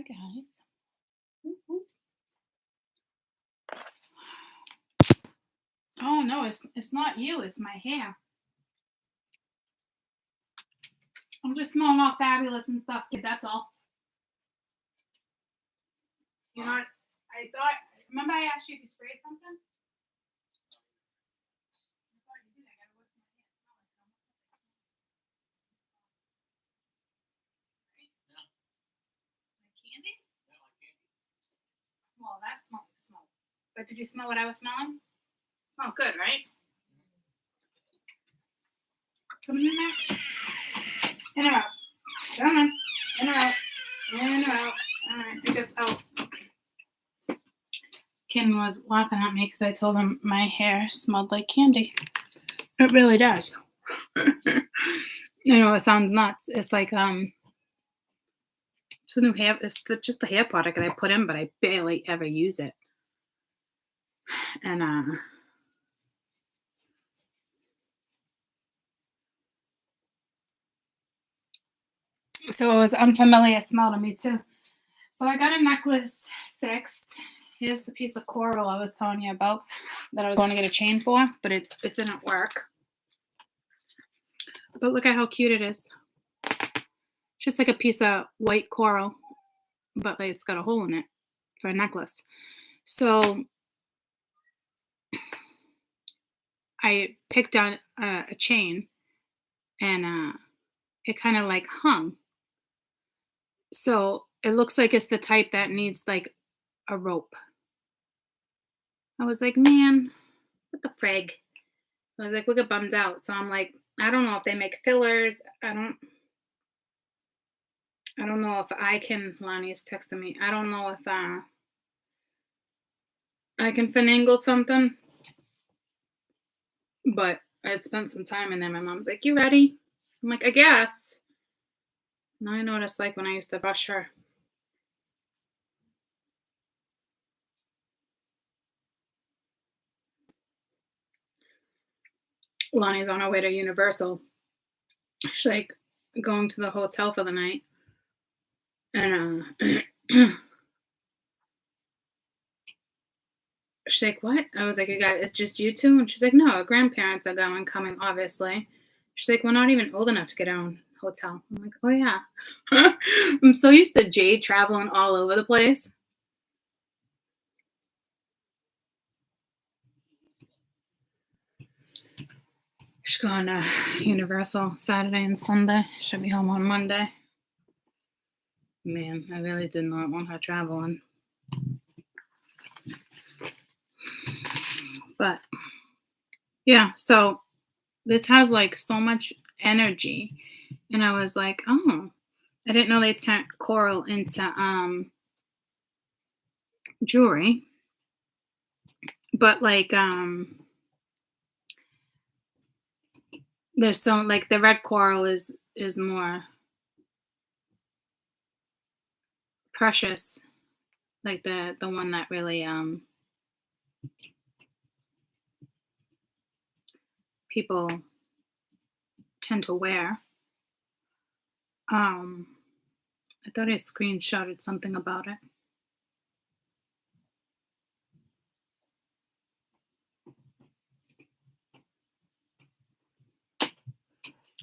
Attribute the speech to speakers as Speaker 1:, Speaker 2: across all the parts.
Speaker 1: Hi guys. Oh no, it's not you, it's my hair. I'm just smelling all fabulous and stuff, kid, that's all. You know what? I thought, remember I asked you if you sprayed something? Candy? Well, that smells like smoke. But did you smell what I was smelling? It smelled good, right? Come in, Max. In or out? Come on. In or out? In or out? Alright, I guess out. Ken was laughing at me because I told him my hair smelled like candy. It really does. You know, it sounds nuts. It's like it's a new hair. It's just the hair product that I put in, but I barely ever use it. And so it was unfamiliar smell to me too. So I got a necklace fixed. Here's the piece of coral I was telling you about that I was going to get a chain for, but it didn't work. But look at how cute it is. Just like a piece of white coral, but like it's got a hole in it for a necklace. So I picked out a chain, and it kind of like hung. So it looks like it's the type that needs like a rope. I was like, man, what the frig? I was like, we get bummed out. So I'm like, I don't know if they make fillers. I don't know if I can. Lonnie's texting me. I don't know if I can finagle something. But I had spent some time in there. My mom's like, you ready? I'm like, I guess. Now I know what it's like when I used to brush her. Lonnie's on her way to Universal. She's like going to the hotel for the night. And she's like, what? I was like, you guys, it's just you two? And she's like, no, our grandparents are coming, obviously. She's like, we're not even old enough to get our own hotel. I'm like, oh yeah. I'm so used to Jade traveling all over the place. She's going to Universal Saturday and Sunday. She'll be home on Monday. Man, I really did not want her traveling. But yeah, so this has like so much energy. And I was like, oh, I didn't know they turned coral into jewelry. But like there's so like the red coral is more precious, like the one that really people tend to wear. I thought I screenshotted something about it.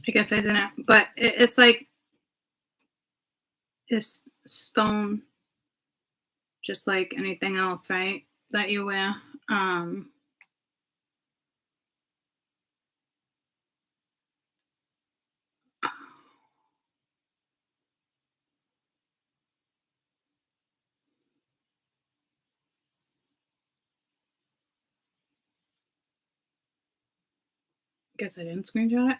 Speaker 1: I guess I didn't, but it's like this stone, just like anything else, right? That you wear. Guess I didn't screenshot it.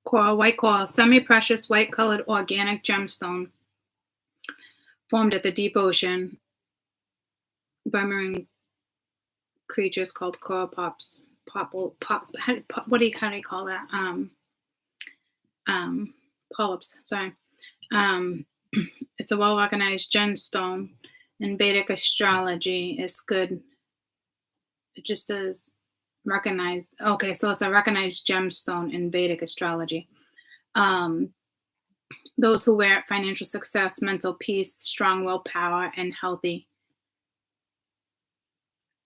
Speaker 1: Coral, white coral, semi-precious white-colored organic gemstone formed at the deep ocean by marine creatures called coral pops. How do you call that? Polyps. Sorry. It's a well-recognized gemstone in Vedic astrology. It's good. It just says recognized. Okay, so it's a recognized gemstone in Vedic astrology. Those who wear it, financial success, mental peace, strong willpower, and healthy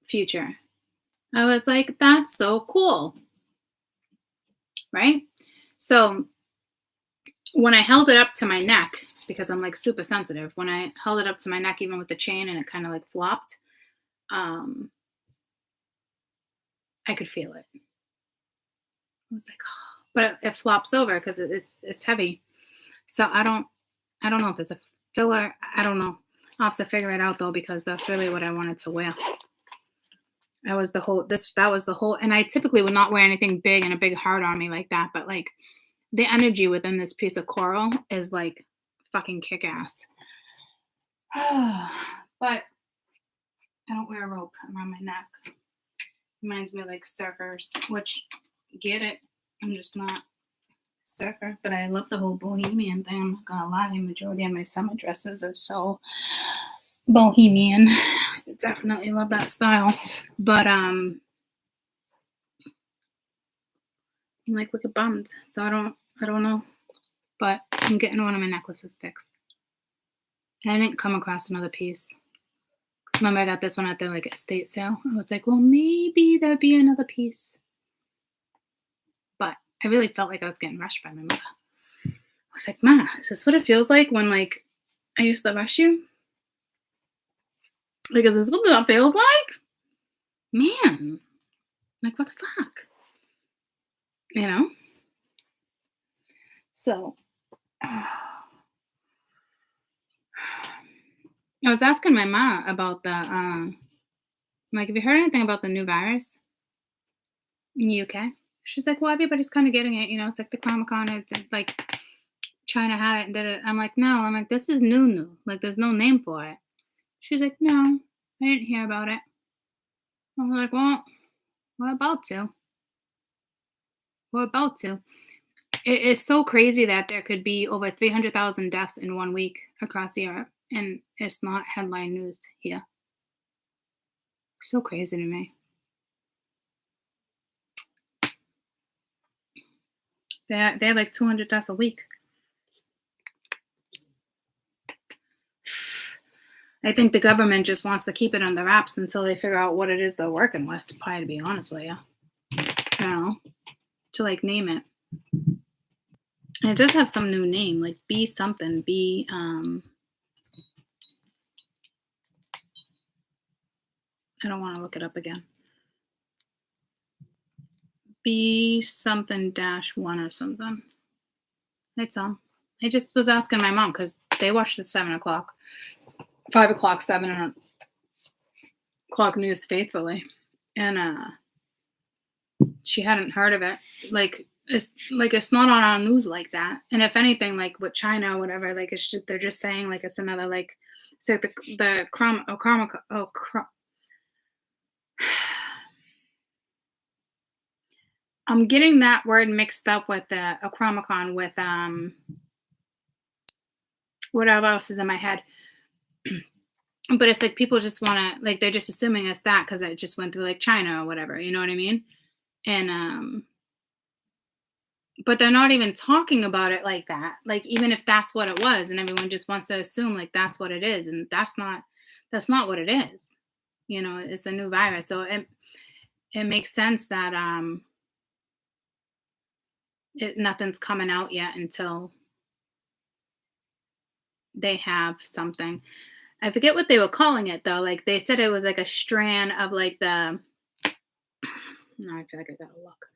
Speaker 1: future. I was like, that's so cool, right? So when I held it up to my neck, because I'm like super sensitive, when I held it up to my neck, even with the chain, and it kind of like flopped, um, I could feel it. I was like, oh, but it flops over because it's heavy. So I don't know if it's a filler. I don't know. I'll have to figure it out though, because that's really what I wanted to wear. That was the whole, and I typically would not wear anything big and a big heart on me like that, but like the energy within this piece of coral is like fucking kick ass. But I don't wear a rope around my neck. Reminds me of like surfers, which get it. I'm just not a surfer, but I love the whole Bohemian thing. I'm not gonna lie, the majority of my summer dresses are so Bohemian. Definitely love that style. But I'm like wicked bummed. So I don't know. But I'm getting one of my necklaces fixed. And I didn't come across another piece. Remember, I got this one at the like estate sale. I was like, well, maybe there'd be another piece. But I really felt like I was getting rushed by my mother. I was like, Ma, is this what it feels like when like I used to rush you? Like, is this what that feels like? Man, like what the fuck? You know? So I was asking my mom about the like, have you heard anything about the new virus in the UK? She's like, well, everybody's kind of getting it, you know, it's like the Comic-Con, it's like China had it and did it. I'm like, no, I'm like, this is new. Like, there's no name for it. She's like, no, I didn't hear about it. I was like, well, we're about to. We're about to. It is so crazy that there could be over 300,000 deaths in 1 week across Europe, and it's not headline news here. So crazy to me. They're like 200 deaths a week. I think the government just wants to keep it under wraps until they figure out what it is they're working with, probably, to be honest with you. You know, to like name it. And it does have some new name, like B something, B, I don't want to look it up again. B something -1 or something. That's all. I just was asking my mom because they watch the 7 o'clock, 5 o'clock, 7 o'clock news faithfully. And she hadn't heard of it. It's not on our news like that. And if anything, like with China or whatever, like they're just saying like it's another like, so the I'm getting that word mixed up with the Acromicon with whatever else is in my head. But it's like people just want to, like, they're just assuming it's that because it just went through like China or whatever, you know what I mean? And but they're not even talking about it like that. Like, even if that's what it was, and everyone just wants to assume like that's what it is, and that's not what it is. You know, it's a new virus, so it makes sense that nothing's coming out yet until they have something. I forget what they were calling it though. Like they said it was like a strand of like the. No, I feel like I gotta look.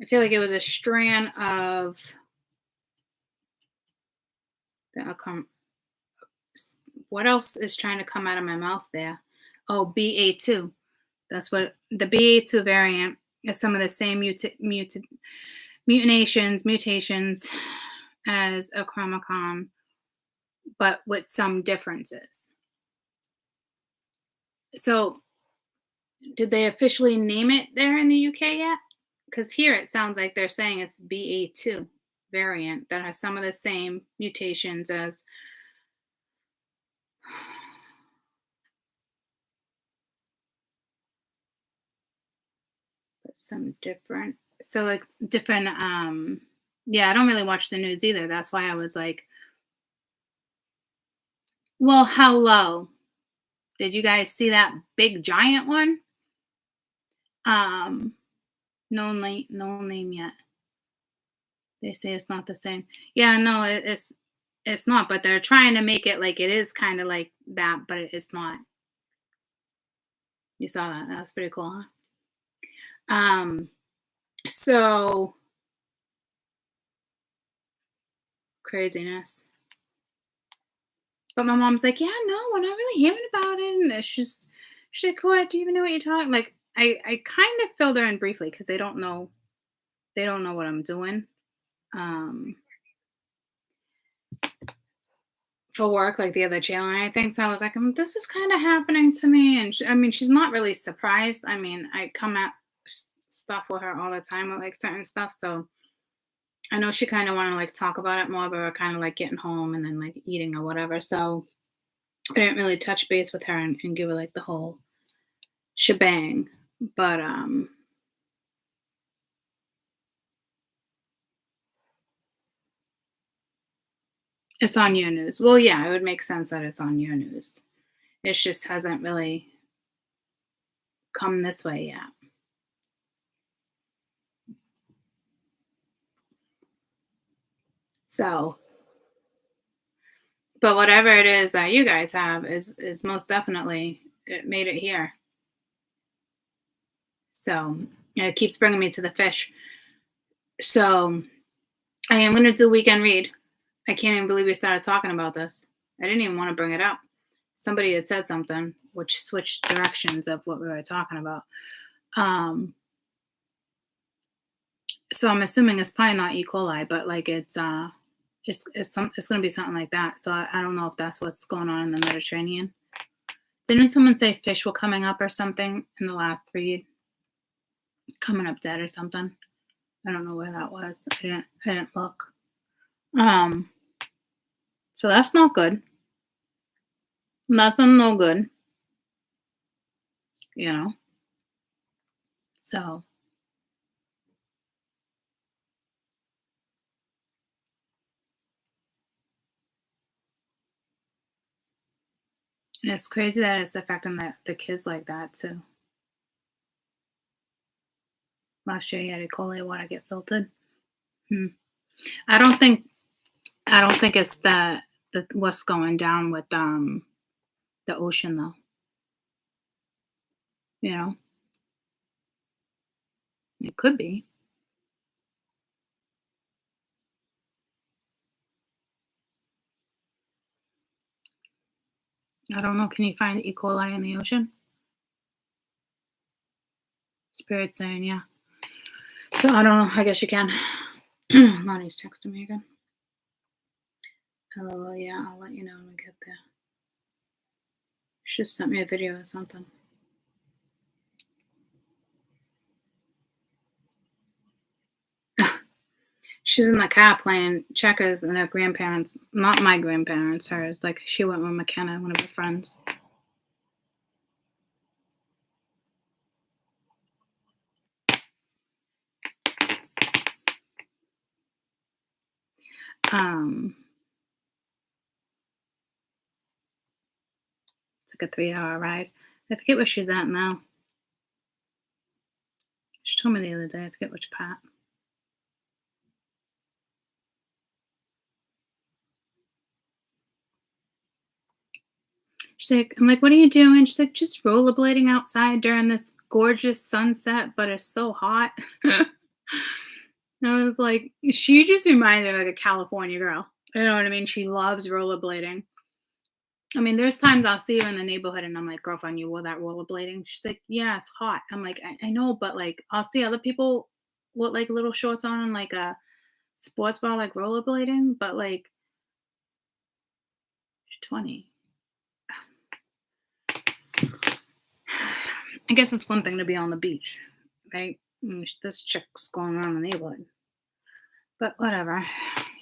Speaker 1: I feel like it was a strand of the what else is trying to come out of my mouth there? Oh, BA2. That's what the BA2 variant is. Some of the same mutations as a Acromicon, but with some differences. So, did they officially name it there in the UK yet? Because here it sounds like they're saying it's BA2 variant that has some of the same mutations as some different. So like different. Yeah, I don't really watch the news either. That's why I was like, Well, hello. Did you guys see that big giant one? Um, no name yet. They say it's not the same. Yeah, no, it's not, but they're trying to make it like it is kind of like that, but it's not. You saw that. That was pretty cool, huh? So craziness. But my mom's like, yeah, no, we're not really hearing about it. And it's just, she's like, what? Do you even know what you're talking? Like, I kind of filled her in briefly because they don't know what I'm doing. Um, for work, like the other channel and everything. So I was like, this is kind of happening to me. And I mean, she's not really surprised. I mean, I come at stuff with her all the time with like certain stuff. So I know she kind of want to like talk about it more, but we're kind of like getting home and then like eating or whatever. So I didn't really touch base with her and give her like the whole shebang. But it's on your news. Well, yeah, it would make sense that it's on your news. It just hasn't really come this way yet. So, but whatever it is that you guys have is most definitely it made it here. So it keeps bringing me to the fish. So I am going to do weekend read. I can't even believe we started talking about this. I didn't even want to bring it up. Somebody had said something which switched directions of what we were talking about. So I'm assuming it's probably not E. coli, but like it's going to be something like that. So I don't know if that's what's going on in the Mediterranean. Didn't someone say fish were coming up or something in the last read? Coming up dead or something. I don't know where that was. I didn't look. So that's not good. That's no good. You know. So and it's crazy that it's affecting the kids like that too. Last year he had E. coli water get filtered. Hmm. I don't think it's that what's going down with the ocean though. You know, it could be. I don't know. Can you find E. coli in the ocean? Spirit saying yeah. So I don't know. I guess you can. Lonnie's texting me again. Hello. Yeah, I'll let you know when we get there. She just sent me a video or something. She's in the car playing checkers, and her grandparents, not my grandparents, hers. Like she went with McKenna, one of her friends. It's like a 3-hour ride. I forget where she's at now. She told me the other day. I forget which part. She's like, I'm like, what are you doing? She's like, just rollerblading outside during this gorgeous sunset, but it's so hot. I was like, she just reminds me of like a California girl. You know what I mean? She loves rollerblading. I mean, there's times I'll see her in the neighborhood and I'm like, girlfriend, you wore that rollerblading? She's like, yeah, it's hot. I'm like, I know, but like, I'll see other people with like little shorts on and like a sports bra, like rollerblading, but like, she's 20. I guess it's one thing to be on the beach, right? This chick's going around the neighborhood. But whatever.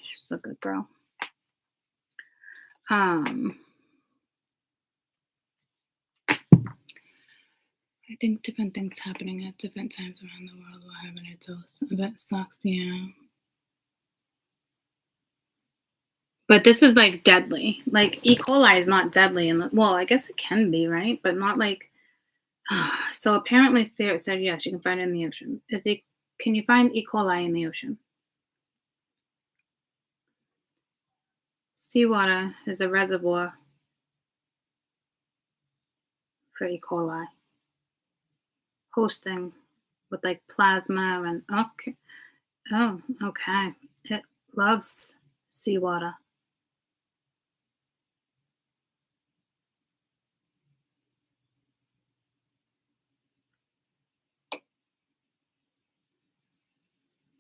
Speaker 1: She's a good girl. I think different things happening at different times around the world will happen at those. That sucks, yeah. But this is like deadly. Like E. coli is not deadly. Well, I guess it can be, right? But not like. So apparently Spirit said yes, you can find it in the ocean. Can you find E. coli in the ocean? Seawater is a reservoir for E. coli. Hosting with like plasma and okay. Oh, okay. It loves seawater.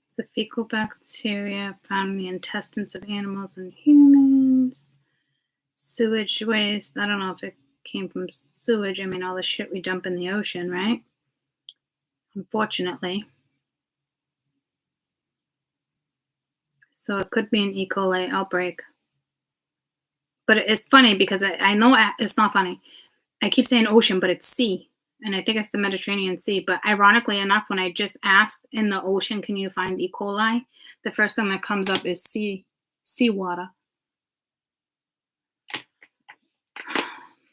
Speaker 1: It's a fecal bacteria found in the intestines of animals and humans. Sewage waste. I don't know if it came from sewage. I mean, all the shit we dump in the ocean, right? Unfortunately. So it could be an E. coli outbreak. But it's funny because I know it's not funny. I keep saying ocean, but it's sea. And I think it's the Mediterranean Sea. But ironically enough, when I just asked in the ocean, can you find E. coli? The first thing that comes up is seawater.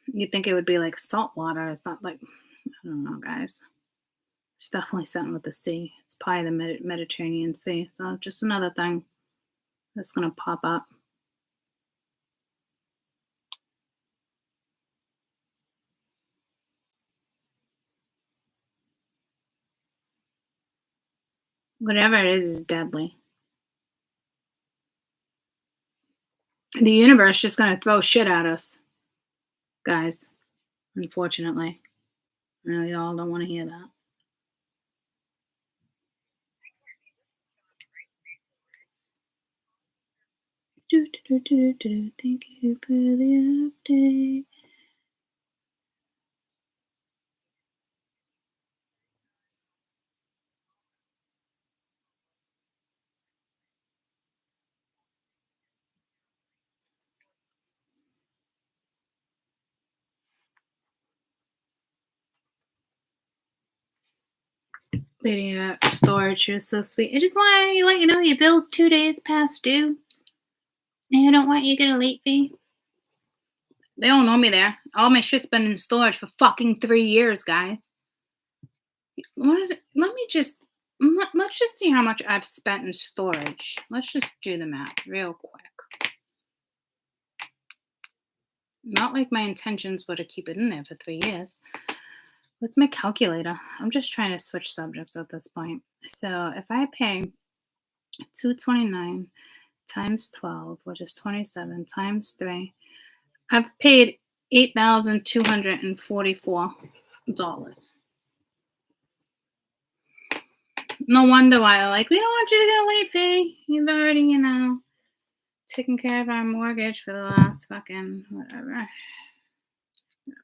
Speaker 1: You'd think it would be like salt water. It's not like, I don't know, guys. It's definitely something with the sea. It's probably the Mediterranean Sea. So just another thing that's going to pop up. Whatever it is deadly. The universe is just going to throw shit at us, guys. Unfortunately. I know y'all don't want to hear that. Thank you for the update. Lydia, storage, you're so sweet. I just want to let you know your bill's 2 days past due. And I don't want you to get a late fee. They don't know me there. All my shit's been in storage for fucking 3 years, guys. Let's just see how much I've spent in storage. Let's just do the math real quick. Not like my intentions were to keep it in there for 3 years. With my calculator, I'm just trying to switch subjects at this point. So if I pay $229 times 12, which is 27 times 3, I've paid $8,244. No wonder why they're like, we don't want you to get a late fee. You've already, taken care of our mortgage for the last fucking whatever.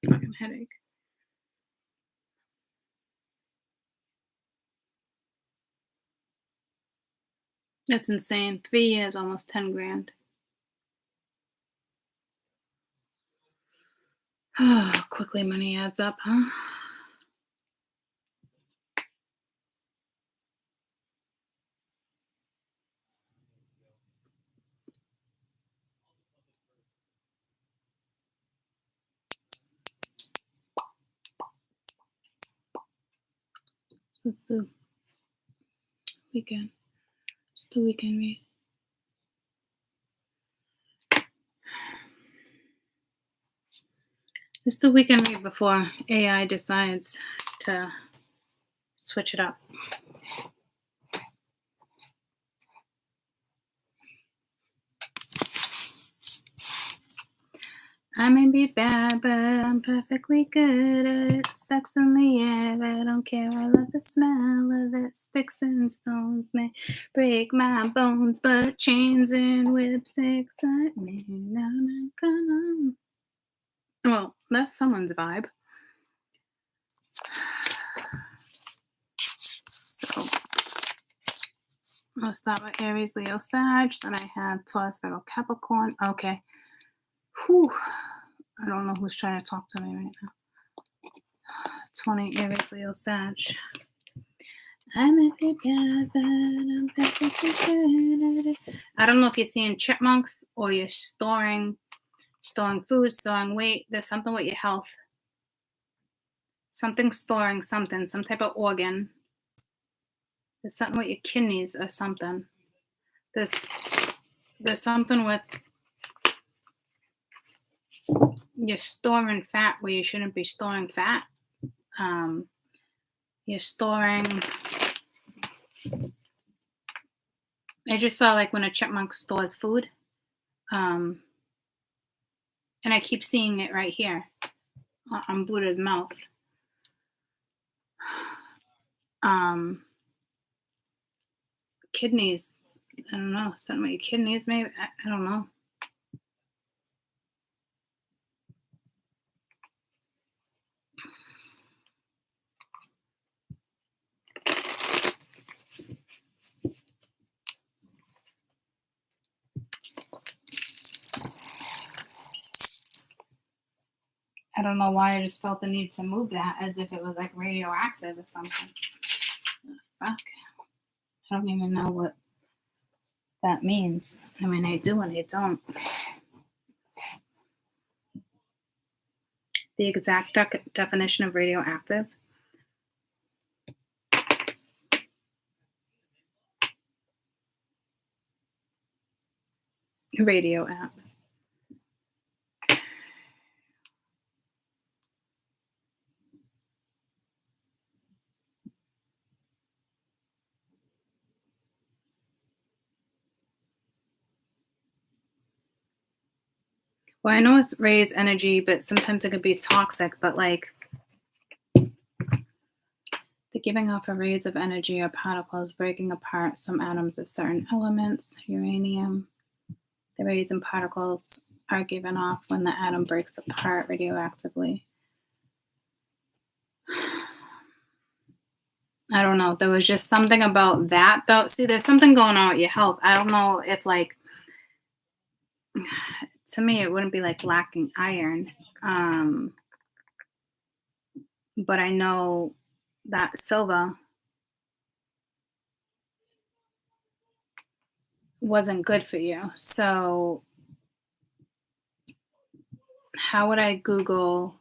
Speaker 1: Fucking headache. That's insane. 3 years, almost 10 grand. Quickly money adds up, huh? So it's the weekend. It's the weekend read. It's the weekend read before AI decides to switch it up. I may be bad, but I'm perfectly good at it. Sex in the air, I don't care. I love the smell of it. Sticks and stones may break my bones, but chains and whips excite me. Well, that's someone's vibe. So I'll start with Aries, Leo, Sag. Then I have Taurus, Virgo, Capricorn. Okay. Whew. I don't know who's trying to talk to me right now. 20 Aries, Leo, Sag. I might be bad, but I'm perfectly good. I don't know if you're seeing chipmunks or you're storing food, storing weight. There's something with your health. Something storing something, some type of organ. There's something with your kidneys or something. There's something with you're storing fat where you shouldn't be storing fat. You're storing. I just saw like when a chipmunk stores food. And I keep seeing it right here on Buddha's mouth. Kidneys. I don't know. Something with your kidneys, maybe. I don't know. I don't know why I just felt the need to move that as if it was like radioactive or something. Fuck. I don't even know what that means. I mean, I do and I don't. The exact definition of radioactive. Radio app. Well, I know it's rays energy, but sometimes it can be toxic, but like the giving off of rays of energy or particles breaking apart some atoms of certain elements, uranium. The rays and particles are given off when the atom breaks apart radioactively. I don't know. There was just something about that, though. See, there's something going on with your health. I don't know if, like, to me, it wouldn't be like lacking iron. But I know that silver wasn't good for you. So how would I Google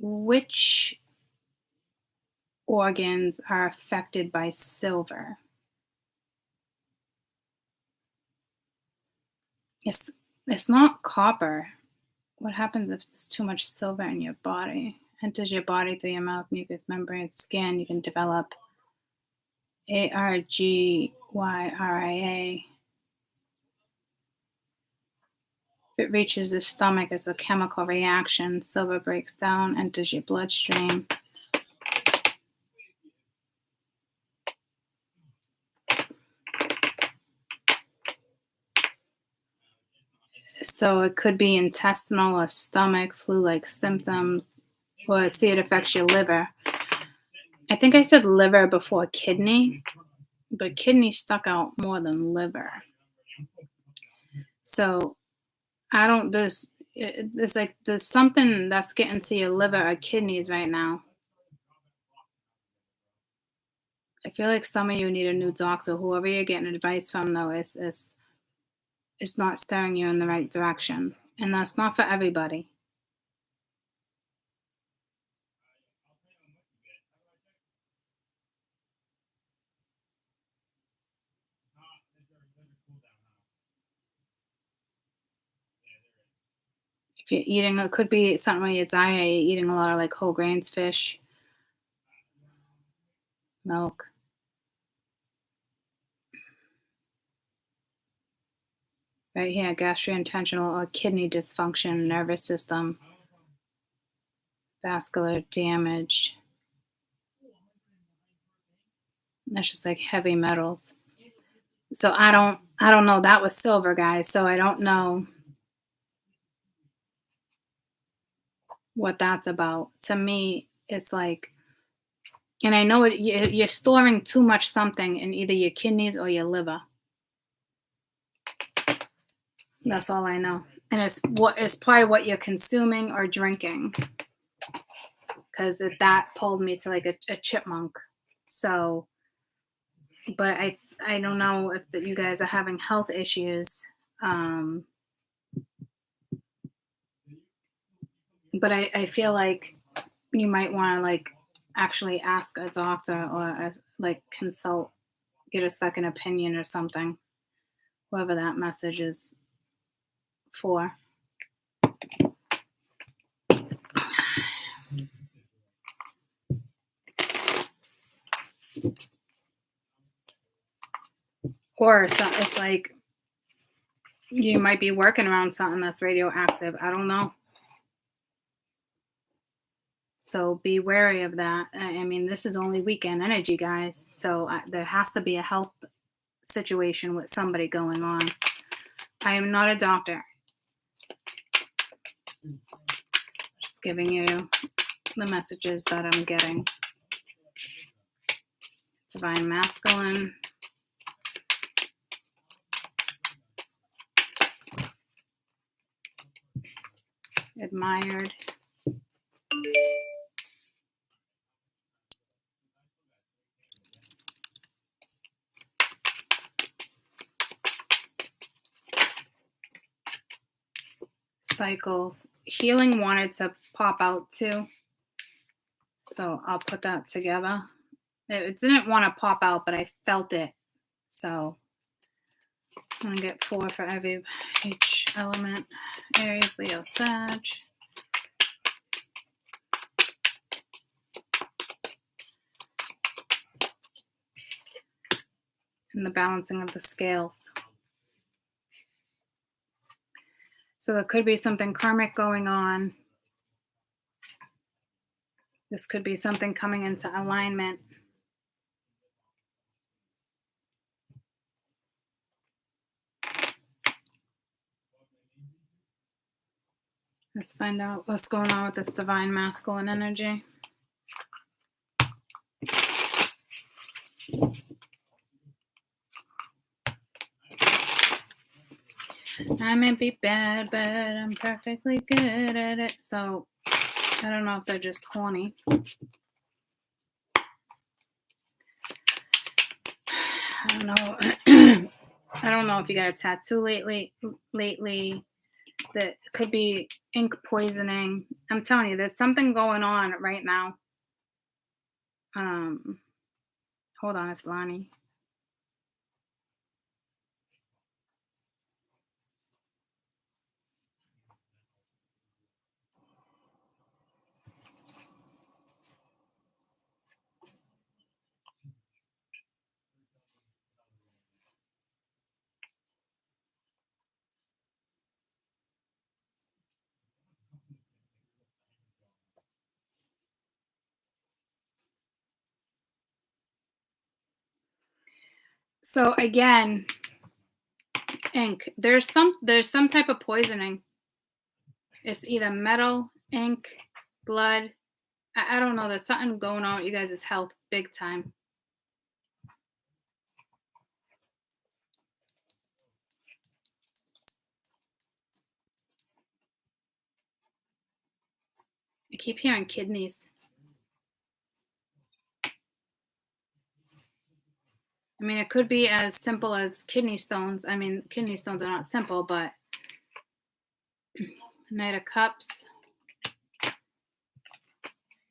Speaker 1: which organs are affected by silver? It's not copper. What happens if there's too much silver in your body? Enters your body through your mouth, mucous membrane, skin. You can develop argyria. If it reaches the stomach, it's a chemical reaction. Silver breaks down, enters your bloodstream. So it could be intestinal or stomach, flu-like symptoms, or see it affects your liver. I think I said liver before kidney, but kidney stuck out more than liver. So I don't, there's something that's getting to your liver or kidneys right now. I feel like some of you need a new doctor. Whoever you're getting advice from, though, is not steering you in the right direction. And that's not for everybody. If you're eating, it could be something with your diet. You're eating a lot of like whole grains, fish, milk. Right here, gastrointestinal or kidney dysfunction, nervous system, vascular damage. That's just like heavy metals. So I don't know. That was silver, guys. So I don't know what that's about. To me, it's like, and I know you're storing too much something in either your kidneys or your liver. That's all I know. And it's probably what you're consuming or drinking, because that pulled me to like a chipmunk. So, but I don't know if you guys are having health issues. But I feel like you might want to like actually ask a doctor or like consult, get a second opinion or something, whoever that message is for. Or it's like you might be working around something that's radioactive. I don't know. So be wary of that. I mean, this is only weekend energy, guys. So there has to be a health situation with somebody going on. I am not a doctor. Just giving you the messages that I'm getting. Divine masculine. Admired. Cycles. Healing wanted to pop out too. So I'll put that together. It didn't want to pop out, but I felt it. So I'm going to get 4 for each element. Aries, Leo, Sag. And the balancing of the scales. So there could be something karmic going on. This could be something coming into alignment. Let's find out what's going on with this divine masculine energy. I may be bad, but I'm perfectly good at it. So I don't know if they're just horny. I don't know. I don't know if you got a tattoo lately. That could be ink poisoning. I'm telling you, there's something going on right now. Hold on, it's Lonnie. So again, ink. There's some type of poisoning. It's either metal, ink, blood. I don't know. There's something going on with you guys' health big time. I keep hearing kidneys. I mean, it could be as simple as kidney stones. I mean, kidney stones are not simple, but Knight of Cups.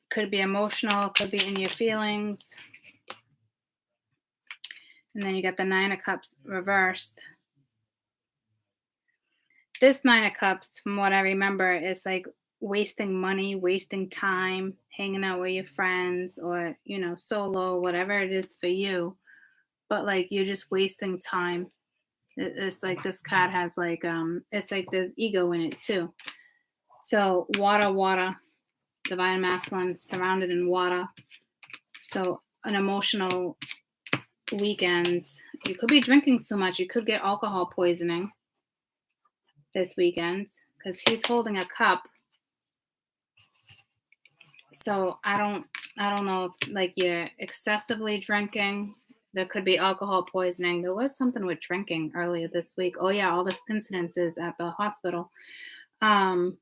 Speaker 1: Could be emotional, could be in your feelings. And then you got the 9 of Cups reversed. This 9 of Cups, from what I remember, is like wasting money, wasting time, hanging out with your friends, or, solo, whatever it is for you. But like you're just wasting time. It's like this card has like, it's like there's ego in it too. So water, divine masculine, surrounded in water. So an emotional weekend. You could be drinking too much. You could get alcohol poisoning this weekend because he's holding a cup. So I don't know if like you're excessively drinking. There could be alcohol poisoning. There was something with drinking earlier this week. Oh yeah, all the incidences at the hospital. Um,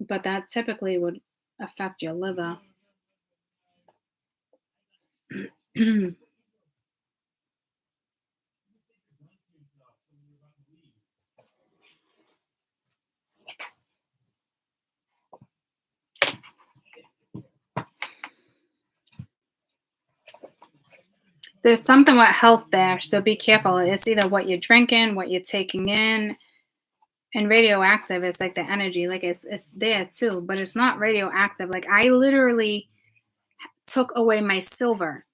Speaker 1: but that typically would affect your liver. There's something with health there, so be careful. It's either what you're drinking, what you're taking in, and radioactive is like the energy, like it's there too, but it's not radioactive. Like I literally took away my silver.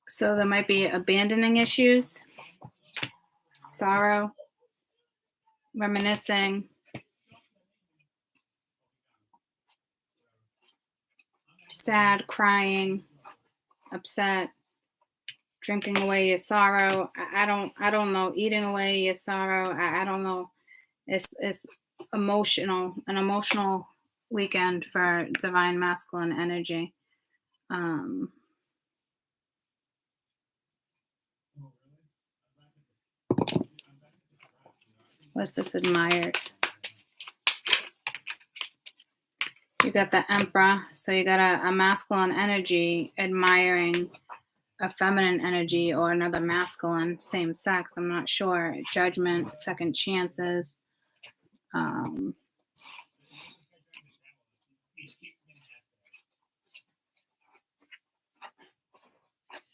Speaker 1: So there might be abandoning issues, sorrow, reminiscing, sad, crying, upset, drinking away your sorrow. I don't know, eating away your sorrow. I don't know. It's emotional, an emotional weekend for divine masculine energy. What's this admired? You got the Emperor, so you got a masculine energy admiring a feminine energy or another masculine, same sex. I'm not sure. Judgment, second chances.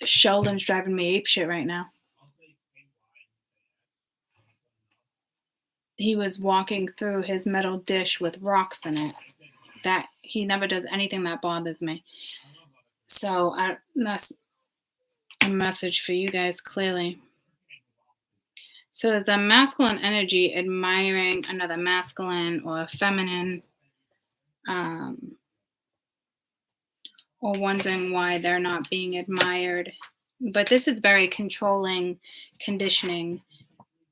Speaker 1: Sheldon's driving me apeshit right now. He was walking through his metal dish with rocks in it. That he never does anything that bothers me. So that's a message for you guys clearly. So there's a masculine energy admiring another masculine or feminine, or wondering why they're not being admired. But this is very controlling, conditioning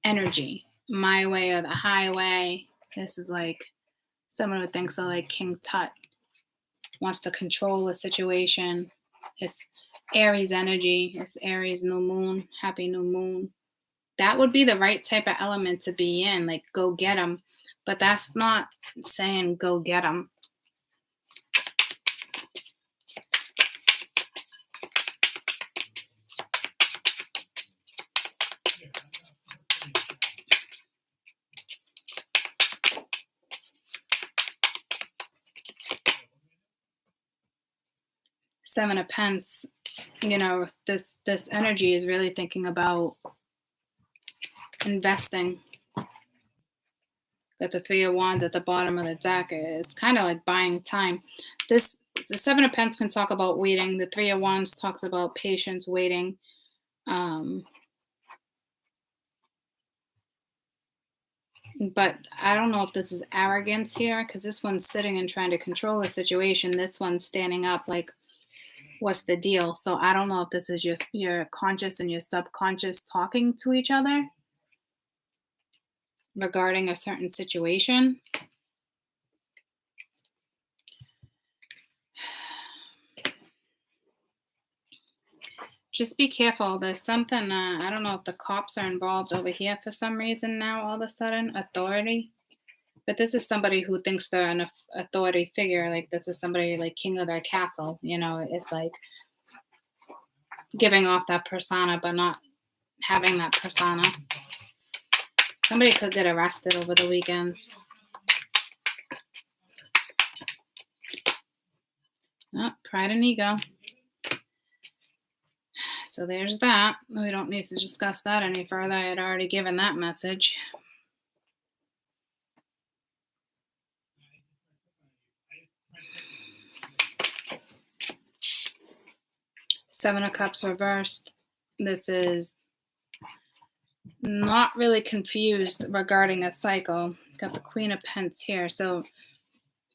Speaker 1: energy. My way or the highway. This is like someone who thinks of like King Tut, wants to control the situation. It's Aries energy. It's Aries new moon. Happy new moon. That would be the right type of element to be in, like go get them. But that's not saying go get them. Seven of Pence, this energy is really thinking about investing. Got the Three of Wands at the bottom of the deck. It's kind of like buying time. The Seven of Pence can talk about waiting. The Three of Wands talks about patience, waiting. But I don't know if this is arrogance here, because this one's sitting and trying to control the situation. This one's standing up like, what's the deal? So I don't know if this is just your conscious and your subconscious talking to each other regarding a certain situation. Just be careful. There's something, I don't know if the cops are involved over here for some reason now, all of a sudden, authority. But this is somebody who thinks they're an authority figure. Like this is somebody like king of their castle. It's like giving off that persona, but not having that persona. Somebody could get arrested over the weekends. Oh, pride and ego. So there's that. We don't need to discuss that any further. I had already given that message. Seven of Cups reversed. This is not really confused regarding a cycle. Got the Queen of Pentacles here. So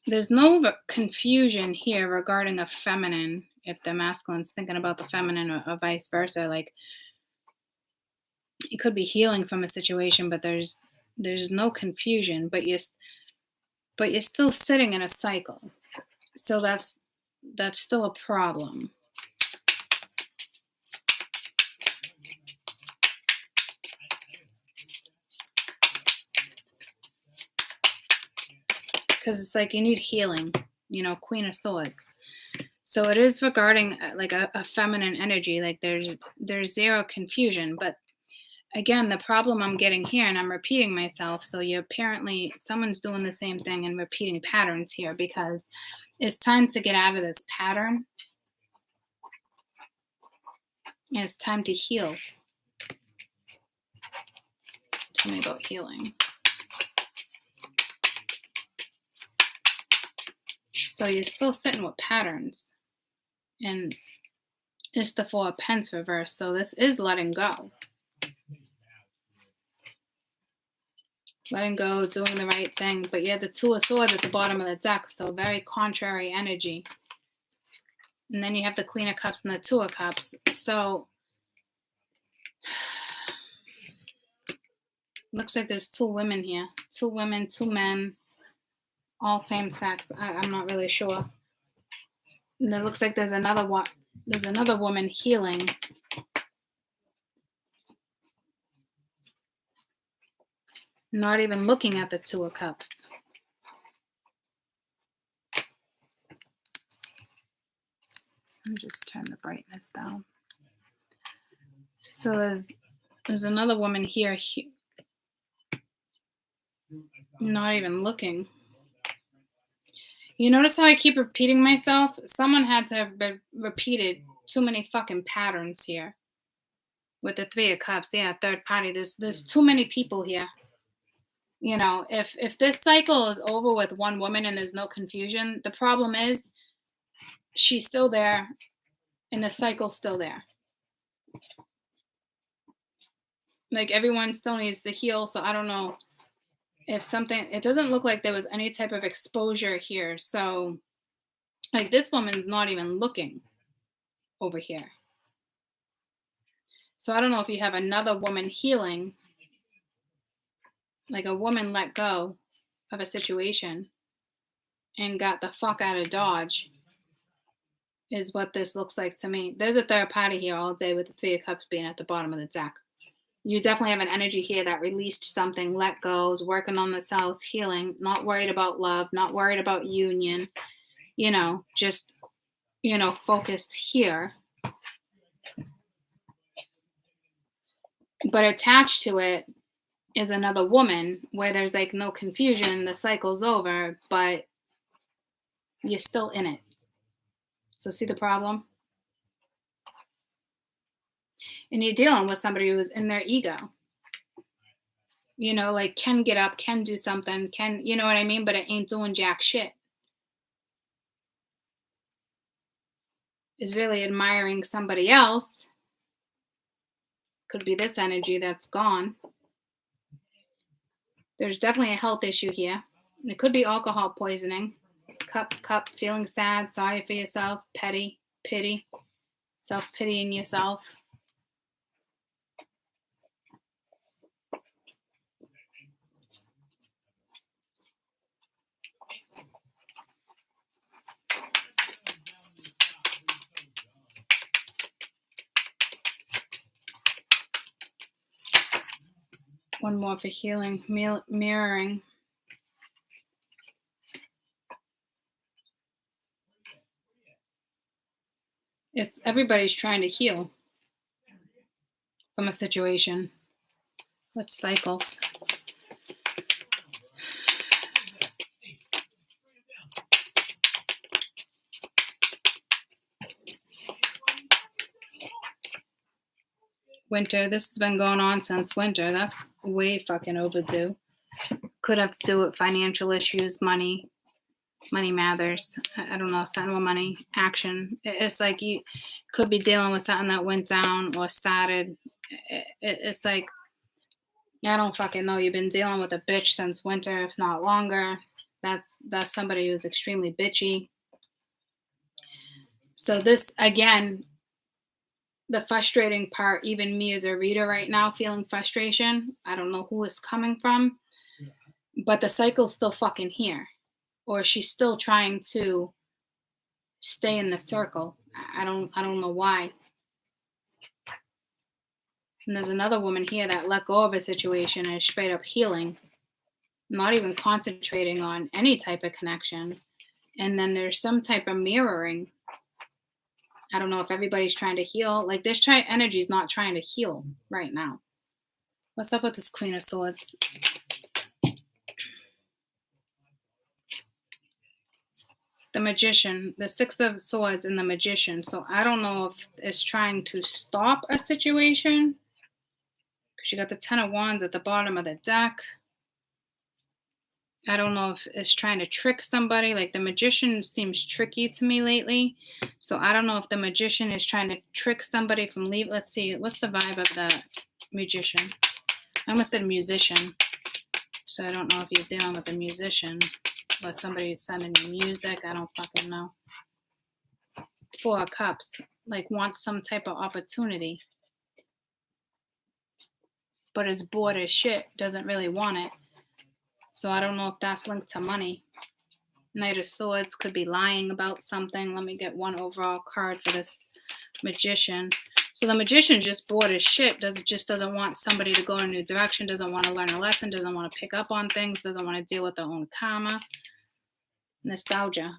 Speaker 1: there's no confusion here regarding a feminine. If the masculine's thinking about the feminine or vice versa, like it could be healing from a situation, but there's no confusion, but you're still sitting in a cycle. So that's still a problem. Because it's like you need healing, Queen of Swords. So it is regarding like a feminine energy, like there's zero confusion. But again, the problem I'm getting here, and I'm repeating myself, so someone's doing the same thing and repeating patterns here, because it's time to get out of this pattern. And it's time to heal. Tell me about healing. So you're still sitting with patterns. And it's the Four of Pentacles reversed. So this is letting go. Letting go, doing the right thing. But you have the Two of Swords at the bottom of the deck. So very contrary energy. And then you have the Queen of Cups and the Two of Cups. So looks like there's two women here. Two women, two men. All same sex. I'm not really sure. And it looks like there's another woman healing. Not even looking at the Two of Cups. Let me just turn the brightness down. So there's another woman here, not even looking. You notice how I keep repeating myself? Someone had to have repeated too many fucking patterns here. With the Three of Cups, yeah, third party. There's too many people here. If this cycle is over with one woman and there's no confusion, the problem is she's still there and the cycle's still there. Like everyone still needs to heal, so I don't know. It doesn't look like there was any type of exposure here. So like this woman's not even looking over here. So I don't know if you have another woman healing, like a woman let go of a situation and got the fuck out of Dodge is what this looks like to me. There's a third party here all day with the Three of Cups being at the bottom of the deck. You definitely have an energy here that released something, let goes, working on themselves, healing, not worried about love, not worried about union, just, focused here. But attached to it is another woman where there's like no confusion, the cycle's over, but you're still in it. So see the problem? And you're dealing with somebody who's in their ego. Like can get up, can do something, you know what I mean? But it ain't doing jack shit. Is really admiring somebody else. Could be this energy that's gone. There's definitely a health issue here. It could be alcohol poisoning. Cup, feeling sad, sorry for yourself, petty, pity, self-pitying yourself. One more for healing, mirroring. Everybody's trying to heal from a situation. What cycles? Winter. This has been going on since winter. That's way fucking overdue. Could have to do with financial issues, money matters. I don't know, something with money, action. It's like you could be dealing with something that went down or started. It's like I don't fucking know. You've been dealing with a bitch since winter, if not longer. That's somebody who's extremely bitchy. So this, again, the frustrating part, even me as a reader right now feeling frustration. I don't know who it's coming from, but the cycle's still fucking here. Or she's still trying to stay in the circle. I don't know why. And there's another woman here that let go of a situation and is straight up healing, not even concentrating on any type of connection. And then there's some type of mirroring. I don't know if everybody's trying to heal. Like this energy is not trying to heal right now. What's up with this Queen of Swords? The Magician, the Six of Swords and the Magician. So I don't know if it's trying to stop a situation. Because you got the Ten of Wands at the bottom of the deck. I don't know if it's trying to trick somebody. Like the Magician seems tricky to me lately. So I don't know if the Magician is trying to trick somebody from leave. Let's see. What's the vibe of the Magician? I almost said musician. So I don't know if you're dealing with a musician. Or somebody who's sending you music. I don't fucking know. Four of Cups. Like wants some type of opportunity. But is bored as shit. Doesn't really want it. So I don't know if that's linked to money. Knight of Swords could be lying about something. Let me get one overall card for this Magician. So the Magician just bored as shit. Just doesn't want somebody to go in a new direction. Doesn't want to learn a lesson. Doesn't want to pick up on things. Doesn't want to deal with their own karma. Nostalgia.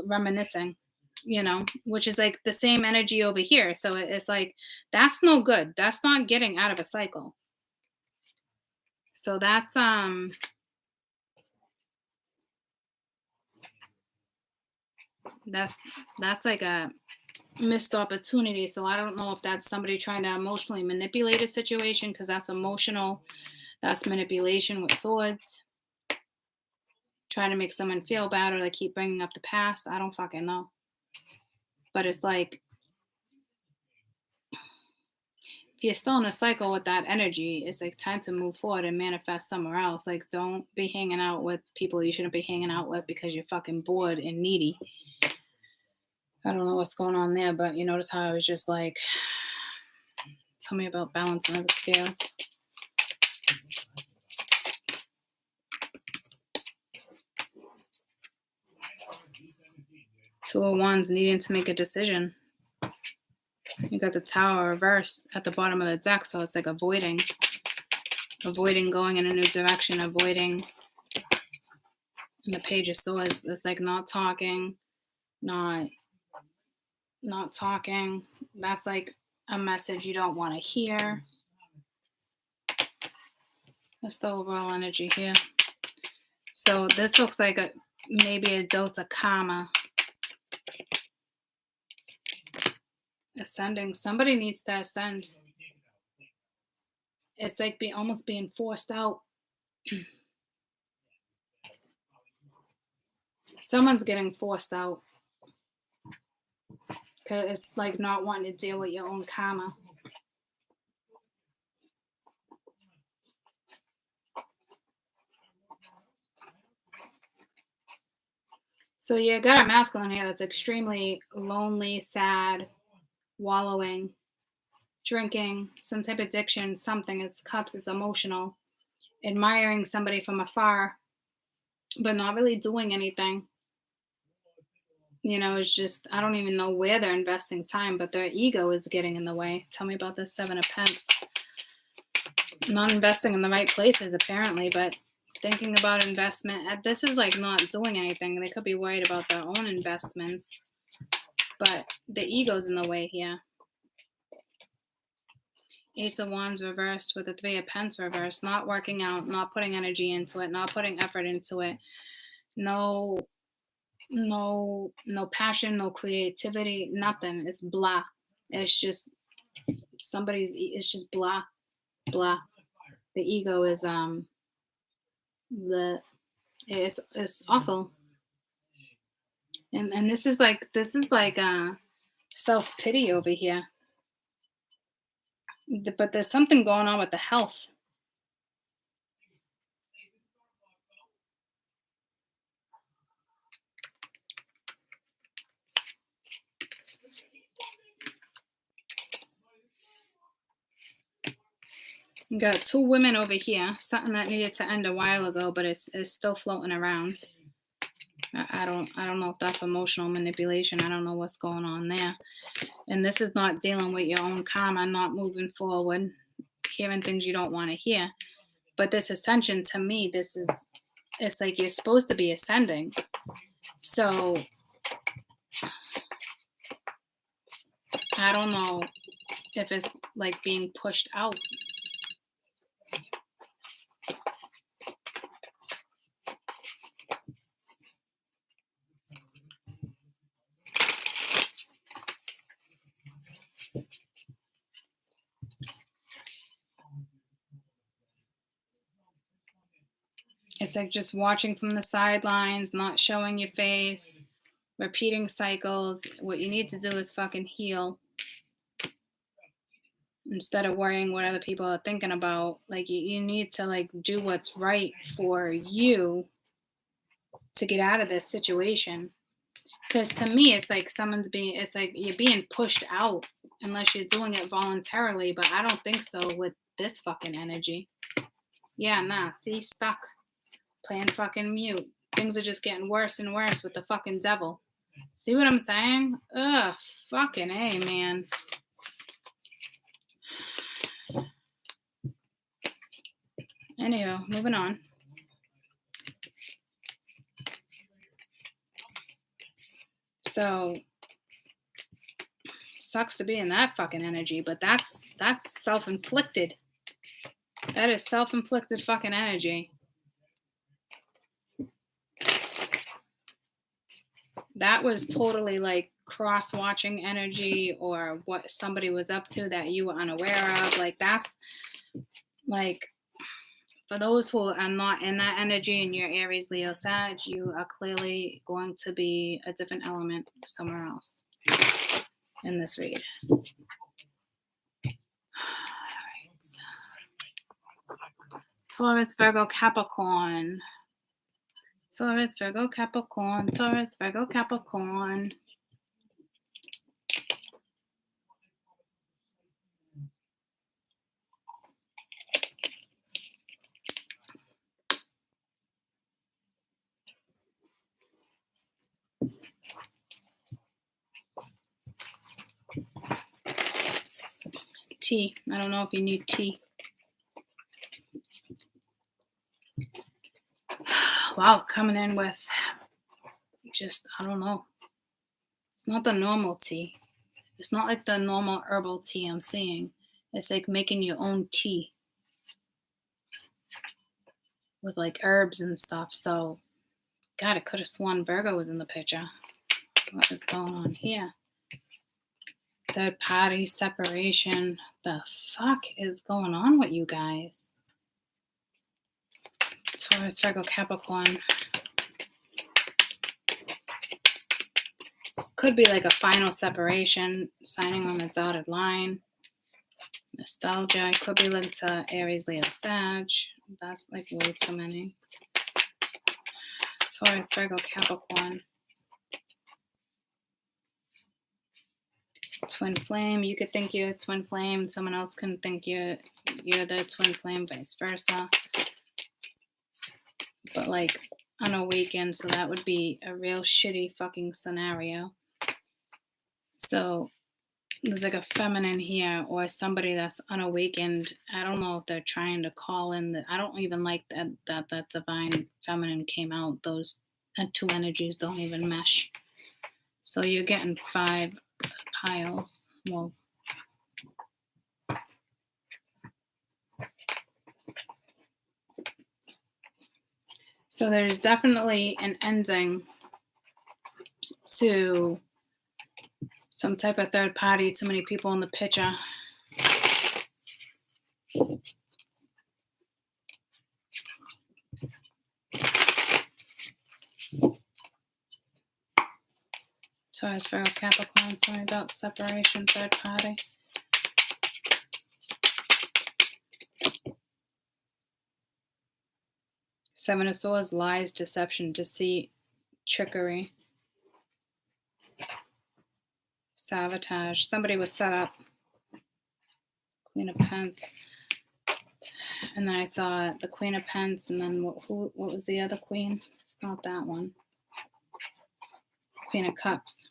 Speaker 1: Reminiscing. You know, which is like the same energy over here. So it's like, that's no good. That's not getting out of a cycle. So that's like a missed opportunity. So I don't know if that's somebody trying to emotionally manipulate a situation, because that's emotional. That's manipulation with swords. Trying to make someone feel bad, or they keep bringing up the past. I don't fucking know. But it's like, if you're still in a cycle with that energy, it's like time to move forward and manifest somewhere else. Like, don't be hanging out with people you shouldn't be hanging out with because you're fucking bored and needy. I don't know what's going on there, but you notice how I was just like, tell me about balancing of the scales. Two of Wands, needing to make a decision. You got the Tower reversed at the bottom of the deck, so it's like avoiding going in a new direction, avoiding. And the Page of Swords, it's like not talking, not talking. That's like a message you don't want to hear. That's the overall energy here. So this looks like maybe a dose of karma. Ascending. Somebody needs to ascend. It's like almost being forced out. Someone's getting forced out. Because it's like not wanting to deal with your own karma. So you got a masculine here that's extremely lonely, sad, wallowing, drinking, some type of addiction, something. It's cups, it's emotional. Admiring somebody from afar, but not really doing anything. You know, it's just, I don't even know where they're investing time, but their ego is getting in the way. Tell me about this Seven of Pence. Not investing in the right places, apparently, but thinking about investment. This is like not doing anything. They could be worried about their own investments, but the ego's in the way here. Ace of Wands reversed with the Three of Pence reversed. Not working out, not putting energy into it, not putting effort into it. No passion, no creativity, nothing. It's blah. It's just it's just blah, blah. The ego is it's awful. And this is like self-pity over here. But there's something going on with the health. You got two women over here, something that needed to end a while ago, but it's still floating around. I don't know if that's emotional manipulation. I don't know what's going on there. And this is not dealing with your own karma, not moving forward, hearing things you don't want to hear. But this ascension, to me, it's like you're supposed to be ascending. So I don't know if it's like being pushed out. It's like just watching from the sidelines, not showing your face, repeating cycles. What you need to do is fucking heal. Instead of worrying what other people are thinking about. Like you need to like do what's right for you to get out of this situation. Because to me, it's like it's like you're being pushed out unless you're doing it voluntarily. But I don't think so with this fucking energy. Yeah, nah, see, stuck. Playing fucking mute. Things are just getting worse and worse with the fucking devil. See what I'm saying? Ugh, fucking A, man. Anywho, moving on. So, sucks to be in that fucking energy, but that's self-inflicted. That is self-inflicted fucking energy. That was totally like cross-watching energy or what somebody was up to that you were unaware of. Like that's like, for those who are not in that energy and you're Aries, Leo, Sag, you are clearly going to be a different element somewhere else in this read. All right. Taurus, Virgo, Capricorn. Taurus, Virgo, Capricorn. Taurus, Virgo, Capricorn. Tea. I don't know if you need tea. Wow, coming in with just, I don't know. It's not the normal tea. It's not like the normal herbal tea I'm seeing. It's like making your own tea with like herbs and stuff. So, God, I could have sworn Virgo was in the picture. What is going on here? Third party separation. The fuck is going on with you guys? Taurus, Virgo, Capricorn. Could be like a final separation, signing on the dotted line. Nostalgia. Could be linked to Aries, Leo, Sag. That's like way too many. Taurus, Virgo, Capricorn. Twin flame. You could think you're a twin flame. Someone else can think you're the twin flame, vice versa. But like unawakened, so that would be a real shitty fucking scenario. So there's like a feminine here or somebody that's unawakened. I don't know if they're trying to call in. I don't even like that divine feminine came out. Those two energies don't even mesh. So you're getting 5 piles. Well, so there's definitely an ending to some type of third party. Too many people in the picture. Taurus, Virgo, Capricorn. Something about separation, third party. Seven of Swords, lies, deception, deceit, trickery, sabotage. Somebody was set up. Queen of Pence. And then I saw the Queen of Pence, and then what was the other queen? It's not that one. Queen of Cups.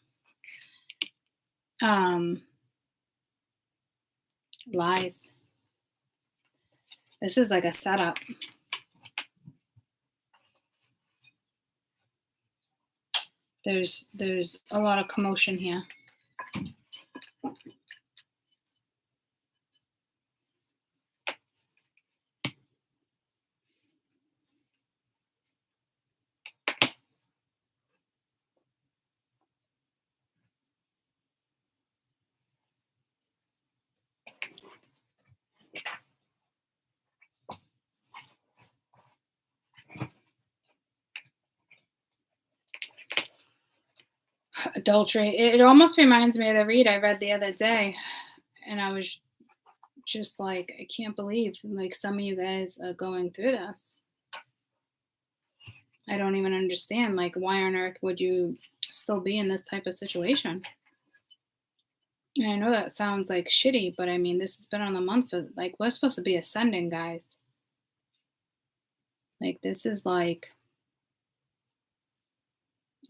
Speaker 1: Lies. This is like a setup. There's a lot of commotion here. Adultery. It almost reminds me of the read I read the other day, and I was just like, I can't believe like some of you guys are going through this. I don't even understand, like, why on earth would you still be in this type of situation? And I know that sounds like shitty, but I mean, this has been on the month for, like, we're supposed to be ascending, guys. Like, this is like,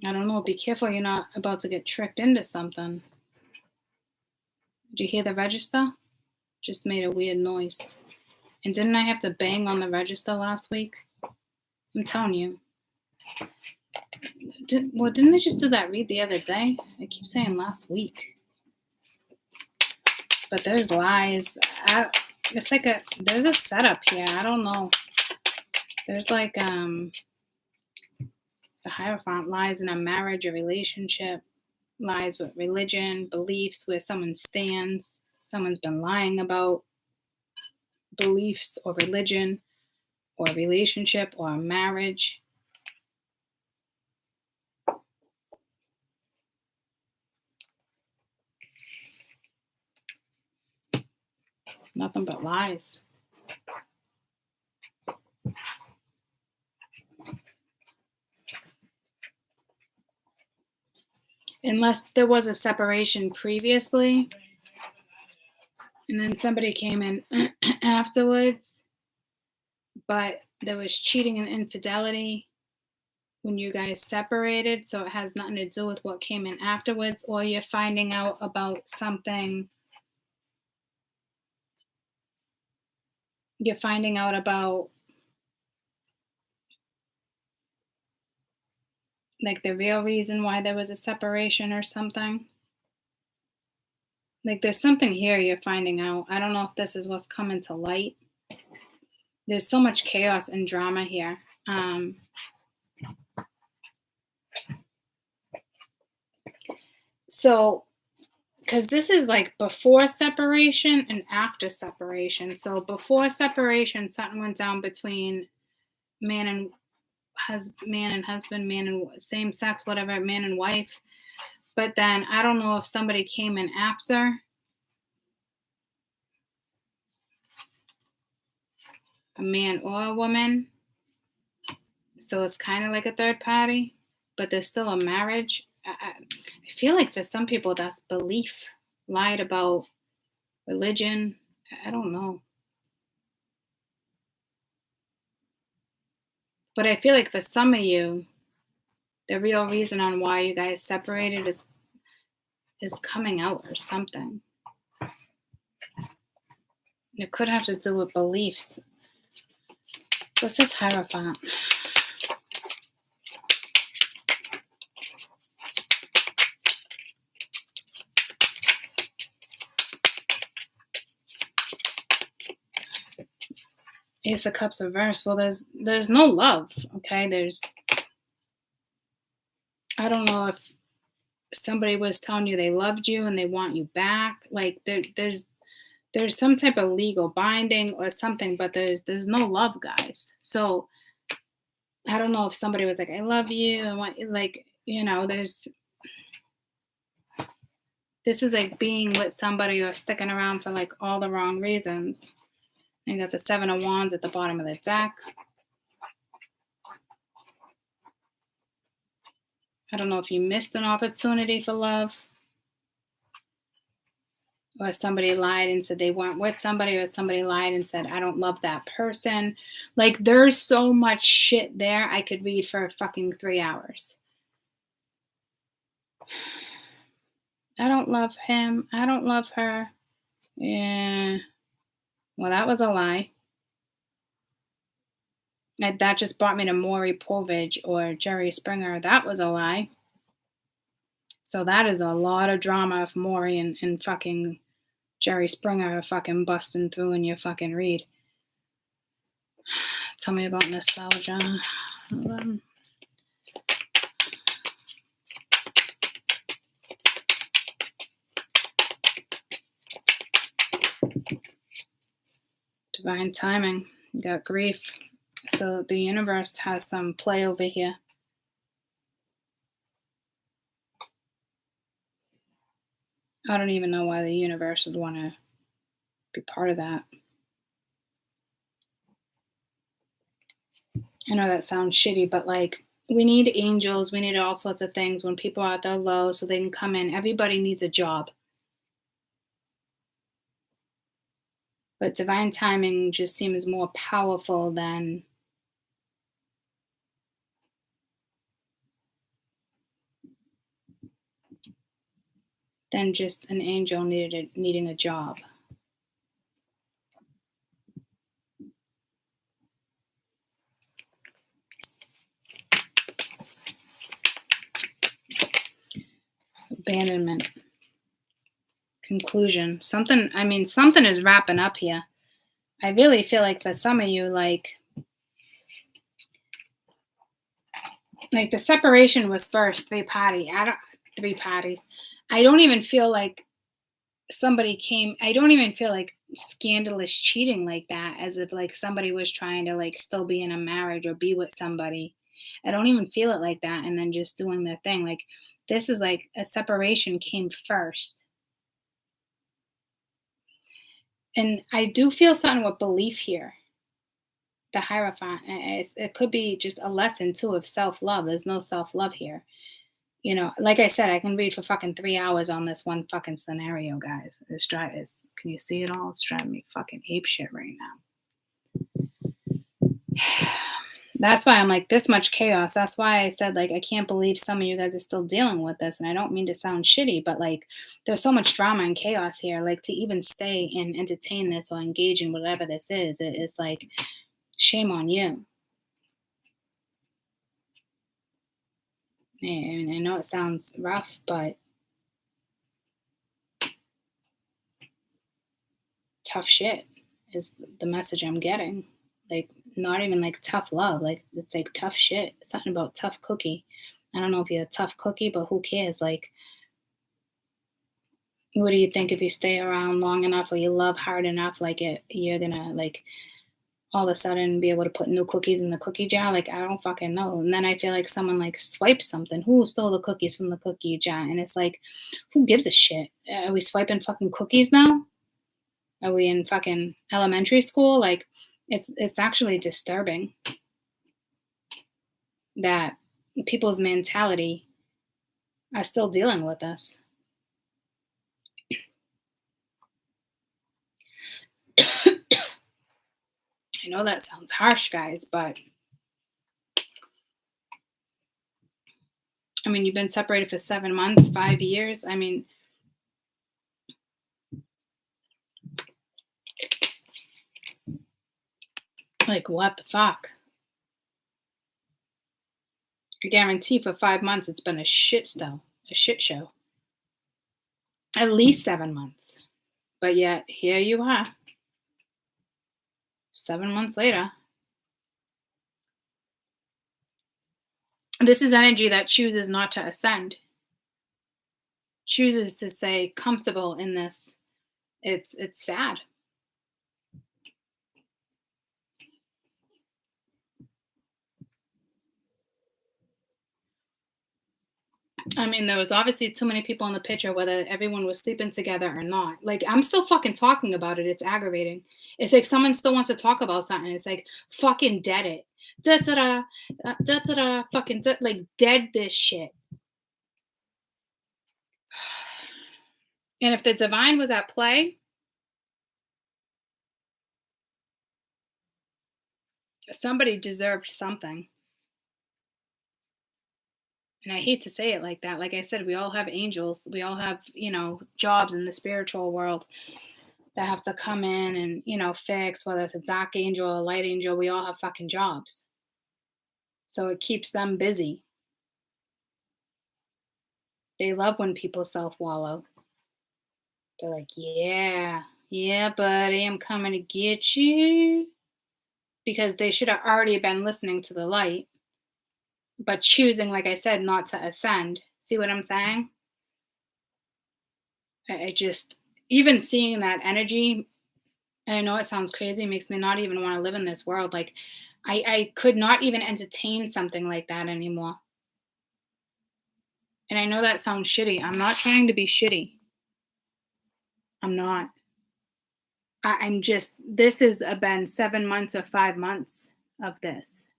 Speaker 1: I don't know, be careful you're not about to get tricked into something. Did you hear the register? Just made a weird noise. And didn't I have to bang on the register last week? I'm telling you. Didn't I just do that read the other day? I keep saying last week. But there's lies. It's like there's a setup here. I don't know. There's like the Hierophant, lies in a marriage, a relationship, lies with religion, beliefs, where someone stands. Someone's been lying about beliefs or religion or a relationship or a marriage. Nothing but lies. Unless there was a separation previously, and then somebody came in afterwards, but there was cheating and infidelity when you guys separated, so it has nothing to do with what came in afterwards, or you're finding out about something. You're finding out about like the real reason why there was a separation or something. Like there's something here you're finding out. I don't know if this is what's coming to light. There's so much chaos and drama here. So, because this is like before separation and after separation. So before separation, something went down between man and husband, man and same sex, whatever, man and wife. But then I don't know if somebody came in after. A man or a woman. So it's kind of like a third party, but there's still a marriage. I feel like for some people that's belief, lied about religion. I don't know. But I feel like for some of you, the real reason on why you guys separated is coming out or something. It could have to do with beliefs. What's this Hierophant? Ace of Cups reverse. Well, there's no love, okay? I don't know if somebody was telling you they loved you and they want you back. Like there's some type of legal binding or something, but there's no love, guys. So I don't know if somebody was like, I love you, and what, like, you know, this is like being with somebody or sticking around for like all the wrong reasons. And you got the Seven of Wands at the bottom of the deck. I don't know if you missed an opportunity for love. or somebody lied and said they weren't with somebody, or somebody lied and said, I don't love that person. Like, there's so much shit there I could read for fucking 3 hours. I don't love him. I don't love her. Yeah. Well, that was a lie. That just brought me to Maury Povich or Jerry Springer. That was a lie. So that is a lot of drama if Maury and fucking Jerry Springer are fucking busting through in your fucking read. Tell me about nostalgia. Divine timing. You got grief. So the universe has some play over here. I don't even know why the universe would want to be part of that. I know that sounds shitty, but like, we need angels. We need all sorts of things when people are at their low so they can come in. Everybody needs a job. But divine timing just seems more powerful than just an angel needing a job. Abandonment. Conclusion. Something is wrapping up here. I really feel like for some of you, like the separation was first three parties. I don't even feel like somebody came. I don't even feel like scandalous cheating like that, as if like somebody was trying to like still be in a marriage or be with somebody. I don't even feel it like that, and then just doing their thing. Like, this is like a separation came first. And I do feel something with belief here. The Hierophant. It could be just a lesson too of self-love. There's no self-love here. You know, like I said, I can read for fucking 3 hours on this one fucking scenario, guys. Can you see it all? It's driving me fucking ape shit right now. That's why I'm like, this much chaos. That's why I said, like, I can't believe some of you guys are still dealing with this. And I don't mean to sound shitty, but like, there's so much drama and chaos here. Like, to even stay and entertain this or engage in whatever this is, it is like, shame on you. And I know it sounds rough, but tough shit is the message I'm getting. Like, not even like tough love. Like, it's like tough shit. Something about tough cookie. I don't know if you're a tough cookie, but who cares? Like, what do you think if you stay around long enough or you love hard enough, like you're gonna like all of a sudden be able to put new cookies in the cookie jar? Like, I don't fucking know. And then I feel like someone like swipes something. Who stole the cookies from the cookie jar? And it's like, who gives a shit? Are we swiping fucking cookies now? Are we in fucking elementary school? Like, it's actually disturbing that people's mentality are still dealing with us. I know that sounds harsh, guys, but I mean, you've been separated for 7 months, 5 years. I mean, like, what the fuck? I guarantee for 5 months it's been a shit show. At least 7 months. But yet, here you are. 7 months later. This is energy that chooses not to ascend. Chooses to stay comfortable in this. It's sad. I mean, there was obviously too many people in the picture, whether everyone was sleeping together or not. Like, I'm still fucking talking about it. It's aggravating. It's like someone still wants to talk about something. It's like, fucking dead it. Da-da-da, da-da-da, fucking, like, dead this shit. And if the divine was at play, somebody deserved something. And I hate to say it like that. Like I said, we all have angels. We all have, jobs in the spiritual world that have to come in and, fix, whether it's a dark angel or a light angel, we all have fucking jobs. So it keeps them busy. They love when people self wallow. They're like, yeah, yeah, buddy, I'm coming to get you. Because they should have already been listening to the light, but choosing, like I said, not to ascend. See what I'm saying? I just, even seeing that energy, and I know it sounds crazy, makes me not even want to live in this world. Like, I could not even entertain something like that anymore. And I know that sounds shitty. I'm not trying to be shitty. I'm not. I'm just, this has been 7 months or 5 months of this.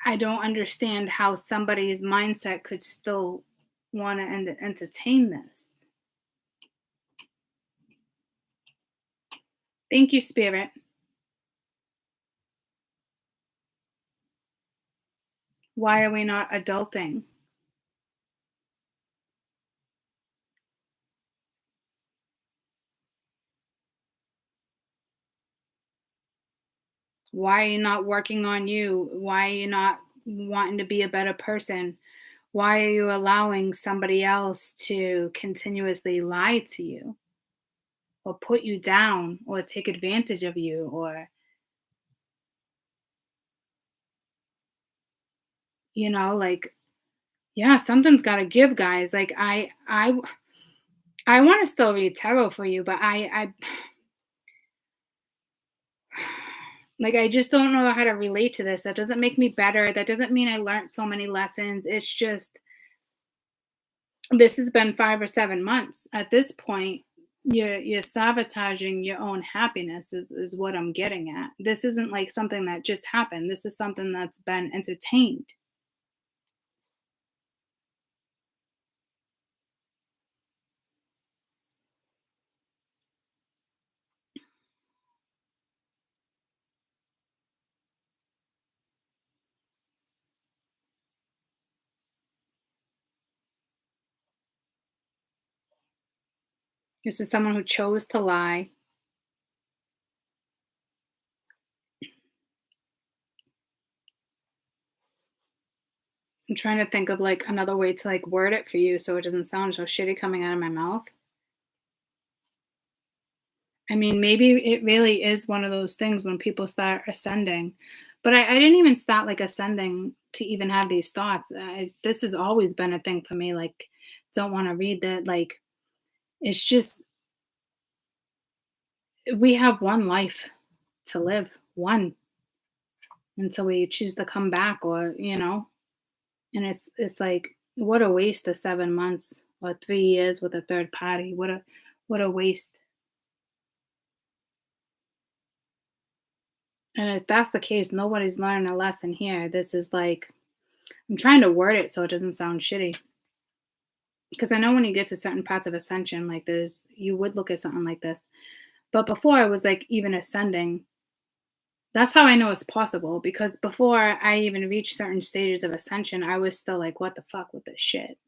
Speaker 1: I don't understand how somebody's mindset could still want to entertain this. Thank you, Spirit. Why are we not adulting? Why are you not working on you? Why are you not wanting to be a better person? Why are you allowing somebody else to continuously lie to you or put you down or take advantage of you or like, yeah, something's got to give, guys. Like I want to still read tarot for you, but I like, I just don't know how to relate to this. That doesn't make me better. That doesn't mean I learned so many lessons. It's just, this has been 5 or 7 months. At this point, you're sabotaging your own happiness is what I'm getting at. This isn't like something that just happened. This is something that's been entertained. This is someone who chose to lie. I'm trying to think of like another way to like word it for you so it doesn't sound so shitty coming out of my mouth. I mean, maybe it really is one of those things when people start ascending. But I didn't even start like ascending to even have these thoughts. This has always been a thing for me. Like, don't want to read that. Like, it's just, we have one life to live, one, until we choose to come back or. And it's like, what a waste of 7 months or 3 years with a third party. What a waste. And if that's the case, nobody's learning a lesson here. This is like, I'm trying to word it so it doesn't sound shitty. Because I know when you get to certain parts of ascension, like you would look at something like this. But before I was like even ascending, that's how I know it's possible. Because before I even reached certain stages of ascension, I was still like, what the fuck with this shit?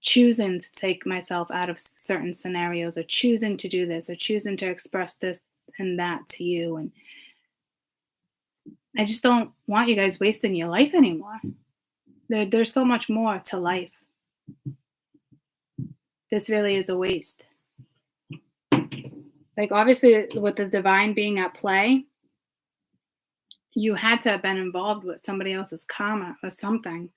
Speaker 1: Choosing to take myself out of certain scenarios or choosing to do this or choosing to express this and that to you. And I just don't want you guys wasting your life anymore. There's so much more to life. This really is a waste. Like, obviously, with the divine being at play, you had to have been involved with somebody else's karma or something.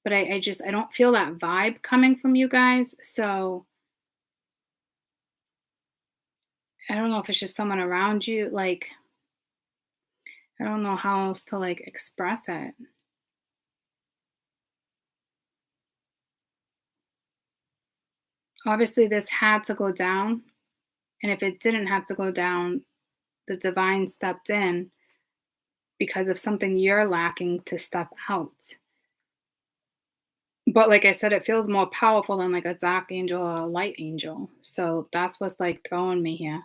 Speaker 1: But I don't feel that vibe coming from you guys. So I don't know if it's just someone around you. Like, I don't know how else to like express it. Obviously, this had to go down. And if it didn't have to go down, the divine stepped in because of something you're lacking to step out. But like I said, it feels more powerful than like a dark angel or a light angel. So that's what's like throwing me here.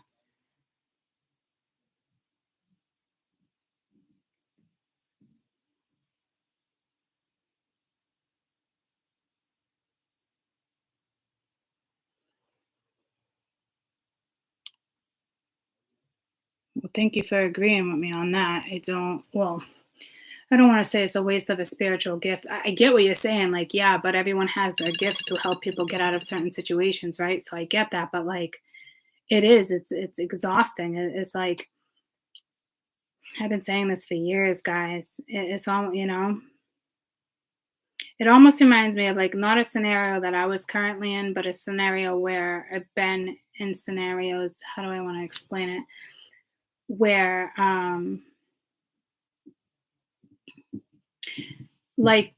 Speaker 1: Well, thank you for agreeing with me on that. I don't want to say it's a waste of a spiritual gift. I get what you're saying. Like, yeah, but everyone has their gifts to help people get out of certain situations, right? So I get that. But like, it's exhausting. It's like, I've been saying this for years, guys. It's all, it almost reminds me of like not a scenario that I was currently in, but a scenario where I've been in scenarios. How do I want to explain it? Where, like,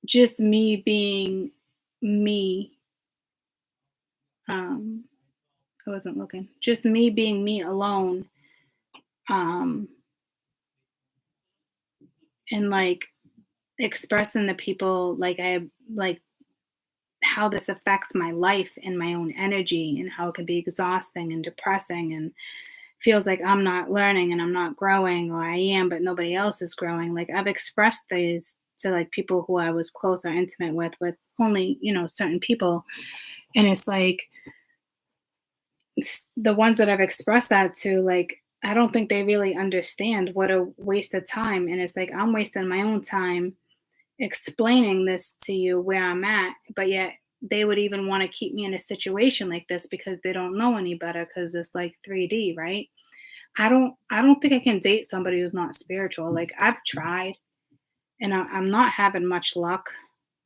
Speaker 1: just me being me. Um, I wasn't looking. Just me being me alone. Um, and like expressing to people like how this affects my life and my own energy and how it can be exhausting and depressing and feels like I'm not learning and I'm not growing, or I am but nobody else is growing. Like I've expressed these to like people who I was close or intimate with only, certain people. And it's like the ones that I've expressed that to, like, I don't think they really understand what a waste of time. And it's like I'm wasting my own time explaining this to you where I'm at, but yet they would even want to keep me in a situation like this because they don't know any better because it's like 3D, right? I don't think I can date somebody who's not spiritual. Like I've tried and I'm not having much luck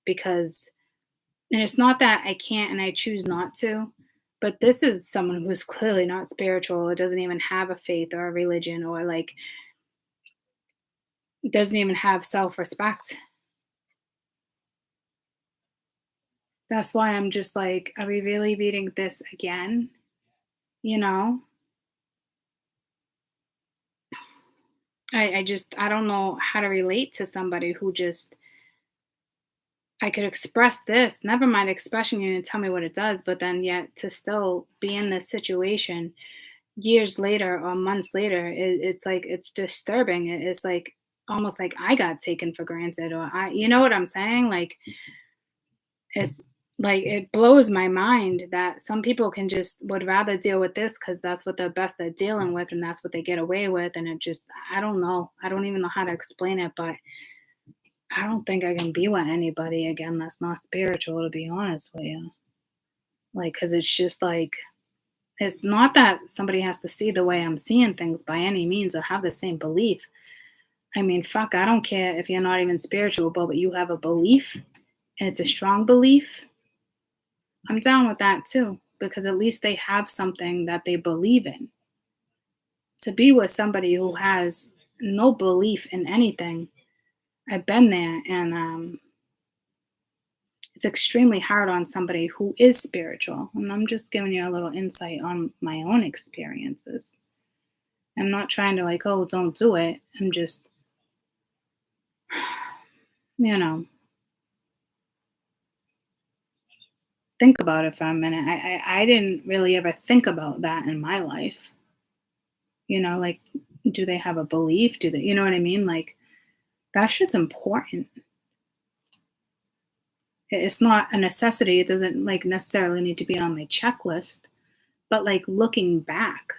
Speaker 1: because, and it's not that I can't and I choose not to, but this is someone who's clearly not spiritual or doesn't even have a faith or a religion, or like doesn't even have self-respect. That's why I'm just like, are we really reading this again? You know? I don't know how to relate to somebody who just, I could express this, never mind expressing it and tell me what it does, but then yet to still be in this situation years later or months later, it's like it's disturbing. It's like almost like I got taken for granted, or you know what I'm saying? Like it's like it blows my mind that some people can just would rather deal with this because that's what they're best at dealing with and that's what they get away with. And it just, I don't know. I don't even know how to explain it, but I don't think I can be with anybody again that's not spiritual, to be honest with you. Like, because it's just like, it's not that somebody has to see the way I'm seeing things by any means or have the same belief. I mean, fuck, I don't care if you're not even spiritual, but you have a belief and it's a strong belief. I'm down with that too, because at least they have something that they believe in. To be with somebody who has no belief in anything, I've been there, and it's extremely hard on somebody who is spiritual. And I'm just giving you a little insight on my own experiences. I'm not trying to like, oh, don't do it. I'm just, you know, think about it for a minute. I didn't really ever think about that in my life. Like, do they have a belief? Do they, you know what I mean? Like, that's just important. It's not a necessity. It doesn't like necessarily need to be on my checklist, but like looking back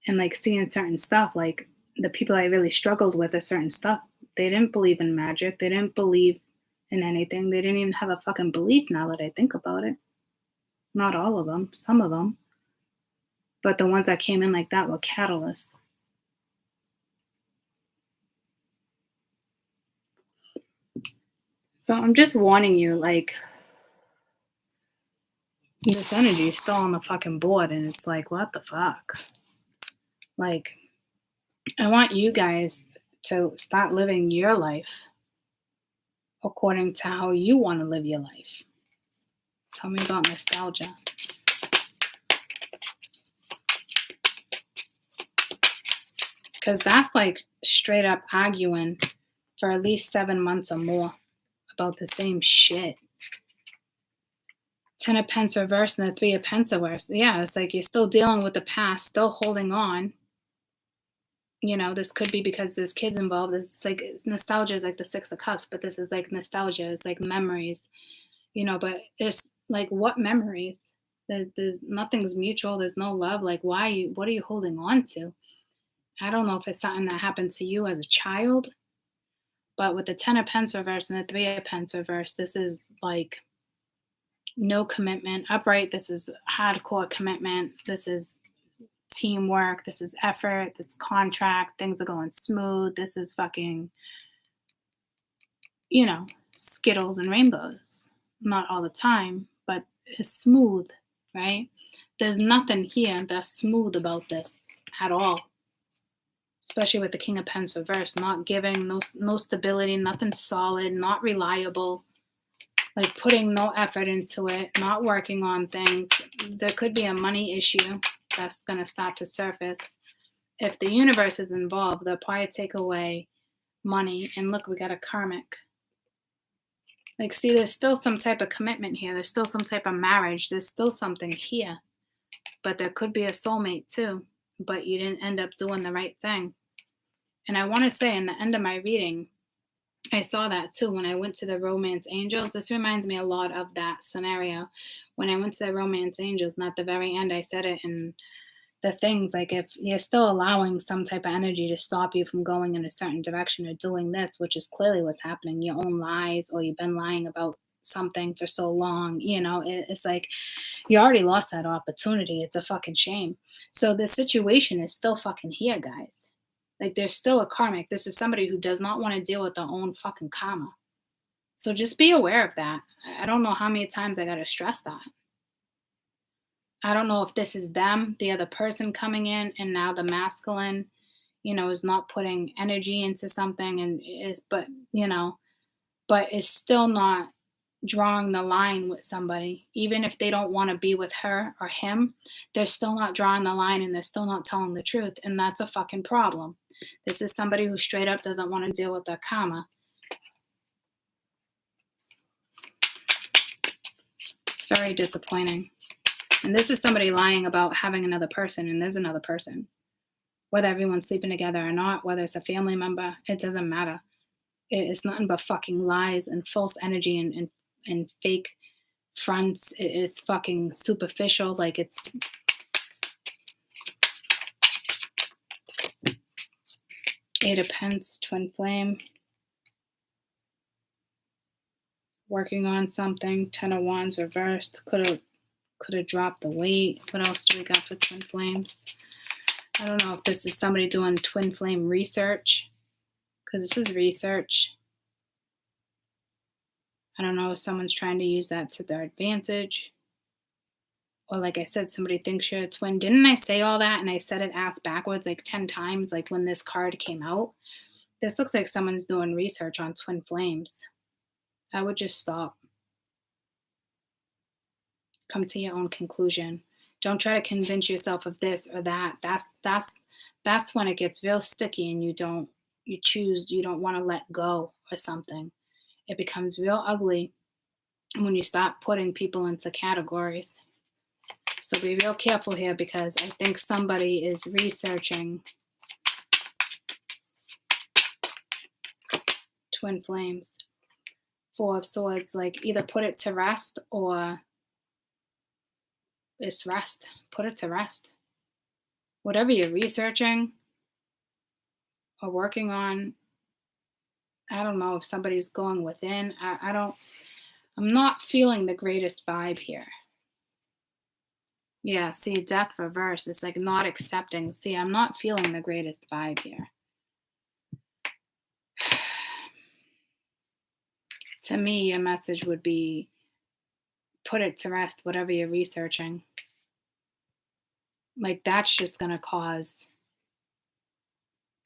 Speaker 1: and like seeing certain stuff, like the people I really struggled with a certain stuff, they didn't believe in magic. They didn't believe in anything. They didn't even have a fucking belief now that I think about it. Not all of them, some of them. But the ones that came in like that were catalysts. So I'm just warning you, like, this energy is still on the fucking board, and it's like, what the fuck? Like, I want you guys to start living your life according to how you want to live your life. Tell me about nostalgia. Because that's like straight up arguing for at least 7 months or more about the same shit. 10 of Pence reverse and the 3 of Pence reverse. Yeah, it's like you're still dealing with the past, still holding on. You know, this could be because there's kids involved. It's like nostalgia is like the 6 of Cups, but this is like nostalgia. It's like memories, you know, but it's like what memories? There's nothing's mutual. There's no love. Like, what are you holding on to? I don't know if it's something that happened to you as a child, but with the 10 of Pence reverse and the 3 of Pence reverse, this is like no commitment. Upright, this is hardcore commitment. This is teamwork. This is effort. This contract. Things are going smooth. This is fucking, you know, Skittles and rainbows. Not all the time, but it's smooth, right? There's nothing here that's smooth about this at all. Especially with the King of Pence reverse, not giving, no stability, nothing solid, not reliable. Like putting no effort into it, not working on things. There could be a money issue that's going to start to surface. If the universe is involved, they'll probably take away money. And look, we got a karmic. Like, see, there's still some type of commitment here. There's still some type of marriage. There's still something here. But there could be a soulmate too. But you didn't end up doing the right thing. And I want to say in the end of my reading, I saw that too when I went to the romance angels. This reminds me a lot of that scenario. When I went to the romance angels, and at the very end, I said it in the things like if you're still allowing some type of energy to stop you from going in a certain direction or doing this, which is clearly what's happening, your own lies, or you've been lying about something for so long, you know, it's like you already lost that opportunity. It's a fucking shame. So the situation is still fucking here, guys. Like there's still a karmic. This is somebody who does not want to deal with their own fucking karma. So just be aware of that. I don't know how many times I got to stress that. I don't know if this is them, the other person coming in, and now the masculine, you know, is not putting energy into something and but it's still not drawing the line with somebody. Even if they don't want to be with her or him, they're still not drawing the line and they're still not telling the truth. And that's a fucking problem. This is somebody who straight up doesn't want to deal with their karma. It's very disappointing. And this is somebody lying about having another person, and there's another person. Whether everyone's sleeping together or not, whether it's a family member, it doesn't matter. It's nothing but fucking lies and false energy and fake fronts. It is fucking superficial. Like it's... Eight of Pence, twin flame. Working on something. 10 of Wands reversed. Could have dropped the weight. What else do we got for twin flames? I don't know if this is somebody doing twin flame research, because this is research. I don't know if someone's trying to use that to their advantage. Or like I said, somebody thinks you're a twin. Didn't I say all that and I said it ass backwards like 10 times, like when this card came out? This looks like someone's doing research on twin flames. I would just stop. Come to your own conclusion. Don't try to convince yourself of this or that. That's when it gets real sticky and you don't want to let go or something. It becomes real ugly when you stop putting people into categories. So be real careful here, because I think somebody is researching twin flames. 4 of Swords, like either put it to rest or it's rest. Put it to rest. Whatever you're researching or working on, I don't know if somebody's going within. I'm not feeling the greatest vibe here. Yeah, see, Death reverse. It's like not accepting. See, I'm not feeling the greatest vibe here. To me, your message would be put it to rest, whatever you're researching. Like that's just going to cause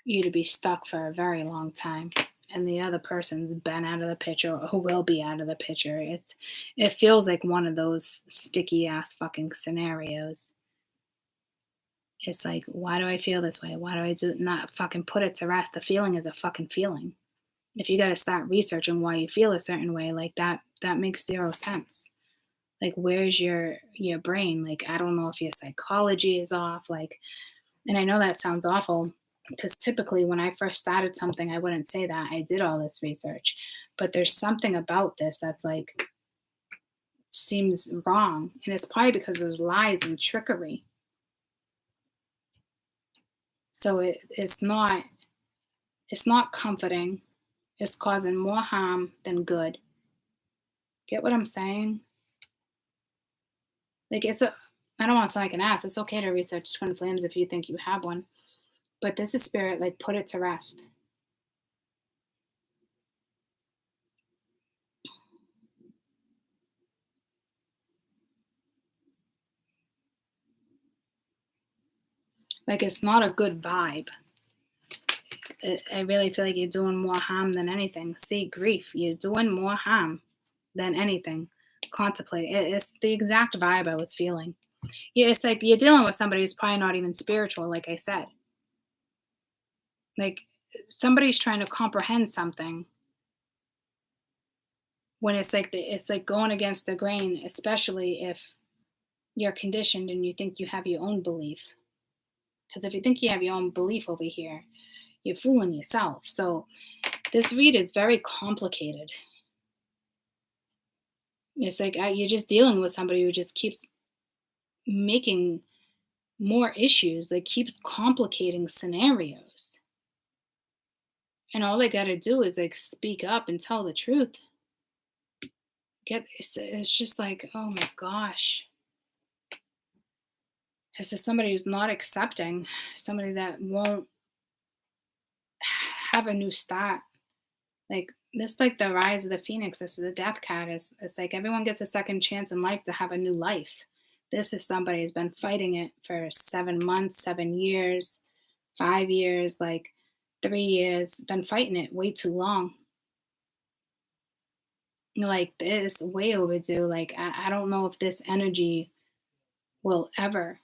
Speaker 1: you to be stuck for a very long time. And the other person's been out of the picture or will be out of the picture. It feels like one of those sticky ass fucking scenarios. It's like, why do I feel this way? Why do I do not fucking put it to rest? The feeling is a fucking feeling. If you got to start researching why you feel a certain way, like that makes zero sense. Like, where's your brain? Like, I don't know if your psychology is off. Like, and I know that sounds awful because typically when I first started something, I wouldn't say that. I did all this research, but there's something about this that's like seems wrong, and it's probably because there's lies and trickery. So it's not comforting. It's causing more harm than good. Get what I'm saying? Like, I don't want to sound like an ass. It's okay to research twin flames if you think you have one. But this is spirit, like, put it to rest. Like, it's not a good vibe. I really feel like you're doing more harm than anything. See, grief, you're doing more harm than anything. Contemplate. It's the exact vibe I was feeling. Yeah, it's like you're dealing with somebody who's probably not even spiritual, like I said. Like, somebody's trying to comprehend something when it's like going against the grain, especially if you're conditioned and you think you have your own belief. Because if you think you have your own belief over here, you're fooling yourself. So this read is very complicated. It's like you're just dealing with somebody who just keeps making more issues, like keeps complicating scenarios. And all they got to do is like speak up and tell the truth. It's just like, oh my gosh. It's just somebody who's not accepting, somebody that won't have a new start. Like this, like the rise of the phoenix. This is the death card. It's like everyone gets a second chance in life to have a new life. This is somebody who's been fighting it for 7 months, 7 years, 5 years, like 3 years, been fighting it way too long. Like this, way overdue. Like I don't know if this energy will ever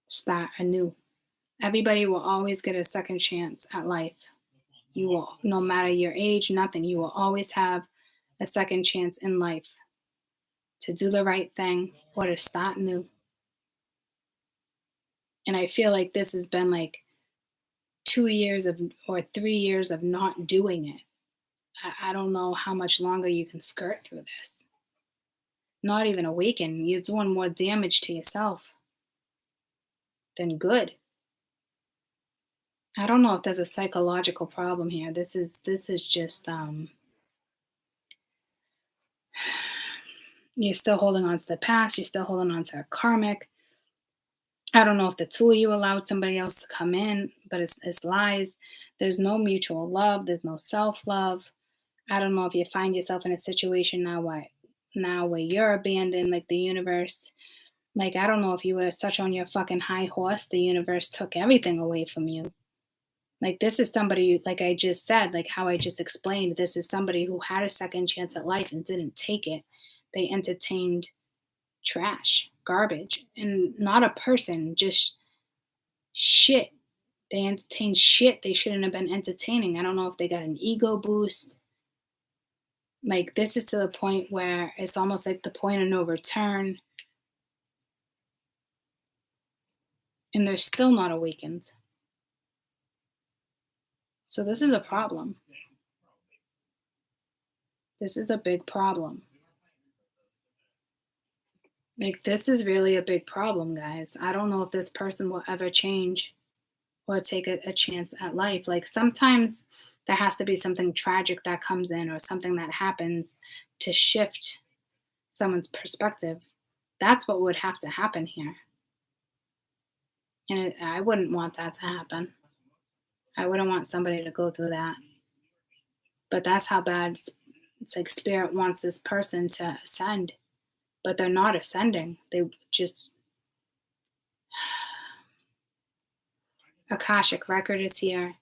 Speaker 1: start anew. Everybody will always get a second chance at life. You will, no matter your age, nothing, you will always have a second chance in life to do the right thing or to start new. And I feel like this has been like 2 years of or 3 years of not doing it. I don't know how much longer you can skirt through this. Not even awaken. You're doing more damage to yourself than good. I don't know if there's a psychological problem here. This is just you're still holding on to the past, you're still holding on to a karmic. I don't know if the two of you allowed somebody else to come in, but it's lies. There's no mutual love, there's no self-love. I don't know if you find yourself in a situation now where you're abandoned, like the universe. Like, I don't know if you were such on your fucking high horse, the universe took everything away from you. Like, this is somebody, like I just said, like how I just explained, this is somebody who had a second chance at life and didn't take it. They entertained trash, garbage, and not a person, just shit. They entertained shit they shouldn't have been entertaining. I don't know if they got an ego boost. Like, this is to the point where it's almost like the point of no return. And they're still not awakened. So this is a problem. This is a big problem. Like, this is really a big problem, guys. I don't know if this person will ever change or take a chance at life. Like, sometimes there has to be something tragic that comes in or something that happens to shift someone's perspective. That's what would have to happen here. And I wouldn't want that to happen. I wouldn't want somebody to go through that. But that's how bad it's like spirit wants this person to ascend, but they're not ascending. They just Akashic record is here.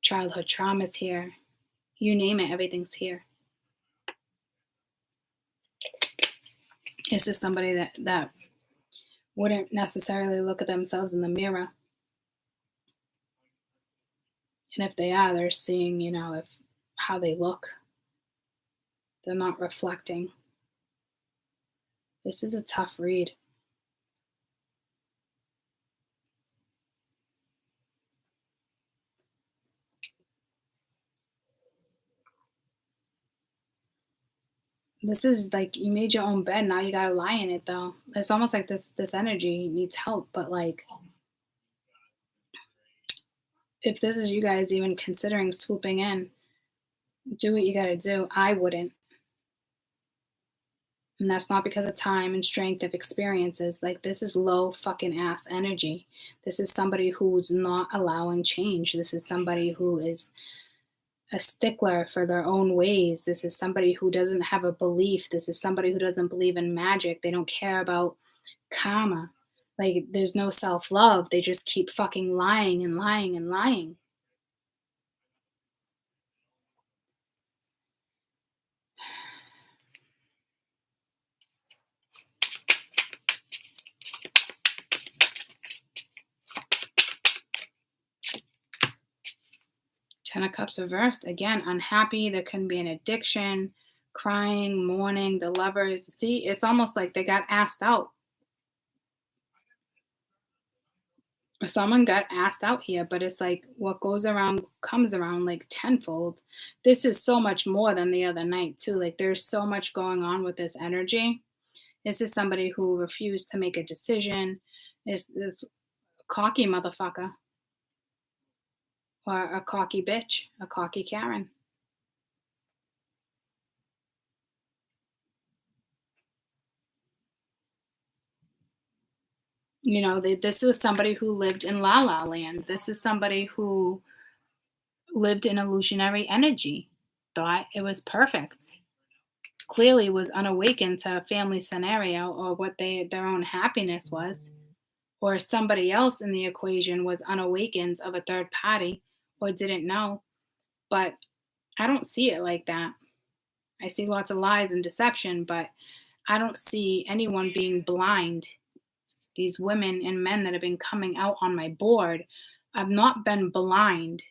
Speaker 1: Childhood trauma is here. You name it, everything's here. This is somebody that wouldn't necessarily look at themselves in the mirror. And if they are, they're seeing, if how they look. They're not reflecting. This is a tough read. This is like you made your own bed, now you gotta lie in it though. It's almost like this energy needs help, but like if this is you guys even considering swooping in, do what you gotta do. I wouldn't. And that's not because of time and strength of experiences. Like this is low fucking ass energy. This is somebody who's not allowing change. This is somebody who is a stickler for their own ways. This is somebody who doesn't have a belief. This is somebody who doesn't believe in magic. They don't care about karma. Like there's no self-love. They just keep fucking lying and lying and lying. Ten of Cups reversed. Again, unhappy. There can be an addiction, crying, mourning, the lovers. See, it's almost like they got asked out. Someone got asked out here, but it's like what goes around comes around like tenfold. This is so much more than the other night, too. Like there's so much going on with this energy. This is somebody who refused to make a decision. Is this cocky motherfucker or a cocky bitch, a cocky Karen. This was somebody who lived in La La Land. This is somebody who lived in illusionary energy, thought it was perfect. Clearly was unawakened to a family scenario or what their own happiness was. Or somebody else in the equation was unawakened of a third party or didn't know. But I don't see it like that. I see lots of lies and deception, but I don't see anyone being blind. These women and men that have been coming out on my board have not been blind.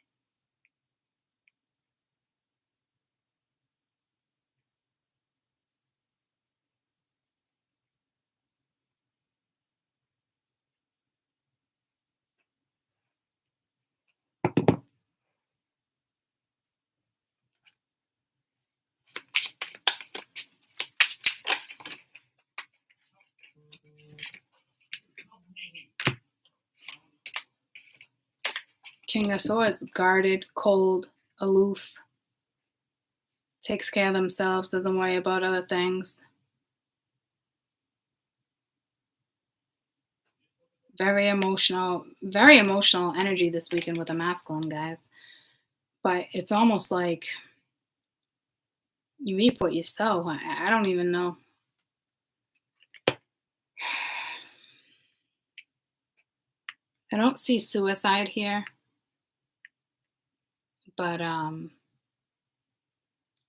Speaker 1: King of Swords, guarded, cold, aloof, takes care of themselves, doesn't worry about other things. Very emotional energy this weekend with the masculine, guys. But it's almost like you reap what you sow. I don't even know. I don't see suicide here, but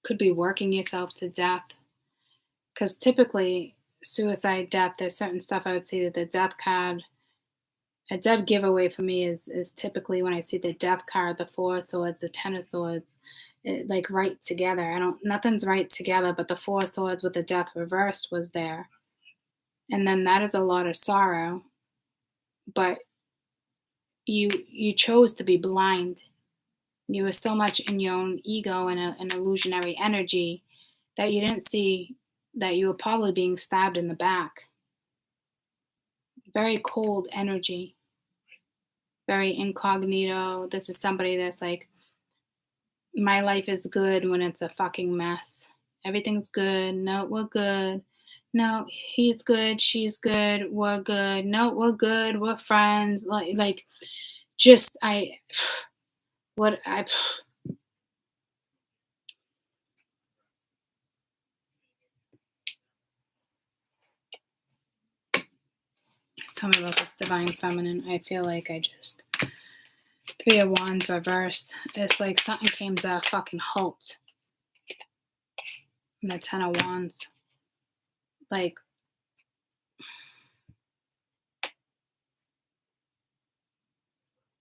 Speaker 1: could be working yourself to death. Because typically, suicide, death, there's certain stuff I would say that the death card, a dead giveaway for me is typically when I see the death card, the Four of Swords, the Ten of Swords, like right together. Nothing's right together, but the Four of Swords with the death reversed was there. And then that is a lot of sorrow. But you chose to be blind. You were so much in your own ego and an illusionary energy that you didn't see that you were probably being stabbed in the back. Very cold energy. Very incognito. This is somebody that's like, my life is good when it's a fucking mess. Everything's good. No, we're good. No, he's good. She's good. We're good. No, we're good. We're friends. Tell me about this divine feminine. I feel like I just Three of Wands reversed. It's like something came to a fucking halt. And the Ten of Wands. Like,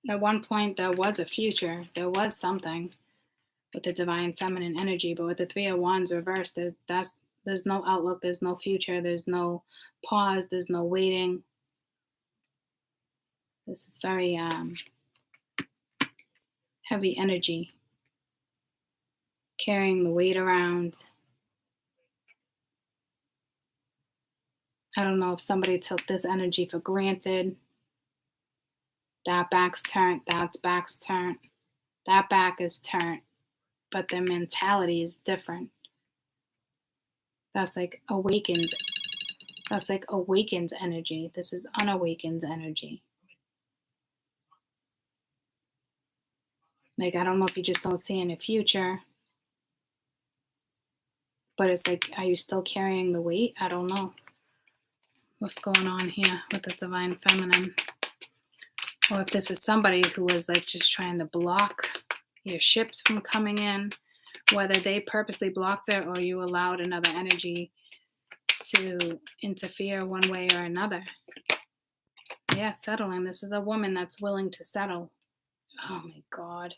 Speaker 1: At one point, there was a future. There was something with the divine feminine energy, but with the Three of Wands reversed, there's no outlook, there's no future, there's no pause, there's no waiting. This is very heavy energy, carrying the weight around. I don't know if somebody took this energy for granted. That back's turned, that back's turned, that back is turned, but their mentality is different. That's like awakened. That's like awakened energy. This is unawakened energy. Like, I don't know if you just don't see in the future, but it's like, are you still carrying the weight? I don't know. What's going on here with the divine feminine? Or if this is somebody who was like just trying to block your ships from coming in, whether they purposely blocked it or you allowed another energy to interfere one way or another. Yeah, settling. This is a woman that's willing to settle. Oh my God.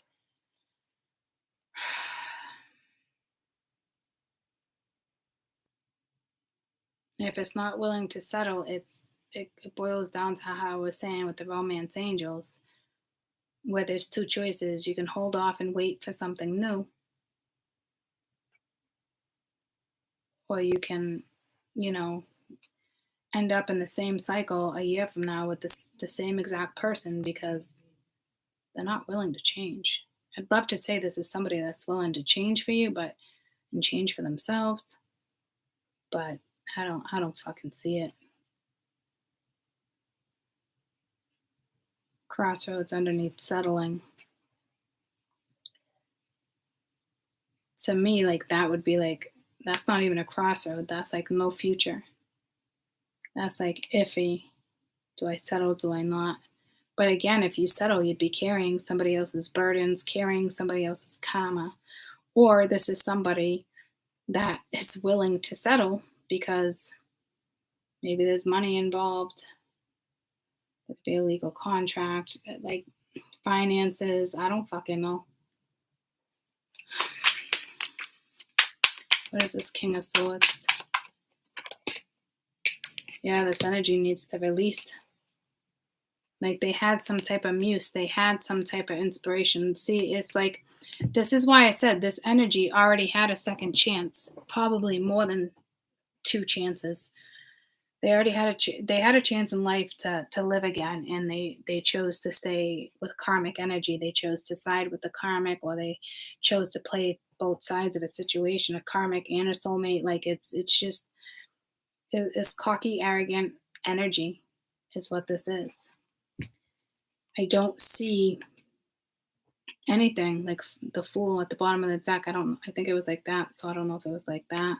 Speaker 1: If it's not willing to settle, it boils down to how I was saying with the romance angels, where there's two choices. You can hold off and wait for something new, or you can, end up in the same cycle a year from now with the same exact person because they're not willing to change. I'd love to say this is somebody that's willing to change for you, and change for themselves, but I don't fucking see it. Crossroads underneath settling. To me, like, that would be like, that's not even a crossroad. That's like no future. That's like iffy. Do I settle? Do I not? But again, if you settle, you'd be carrying somebody else's burdens, carrying somebody else's karma. Or this is somebody that is willing to settle because maybe there's money involved. It could be a legal contract, like finances. I don't fucking know. What is this King of Swords? Yeah, this energy needs to release. Like they had some type of muse. They had some type of inspiration. See, it's like, this is why I said this energy already had a second chance, probably more than two chances. They already had a chance in life to live again, and they chose to stay with karmic energy. They chose to side with the karmic, or they chose to play both sides of a situation, a karmic and a soulmate. Like it's just, it's cocky, arrogant energy is what this is. I don't see anything like the Fool at the bottom of the deck. I think it was like that, so I don't know if it was like that.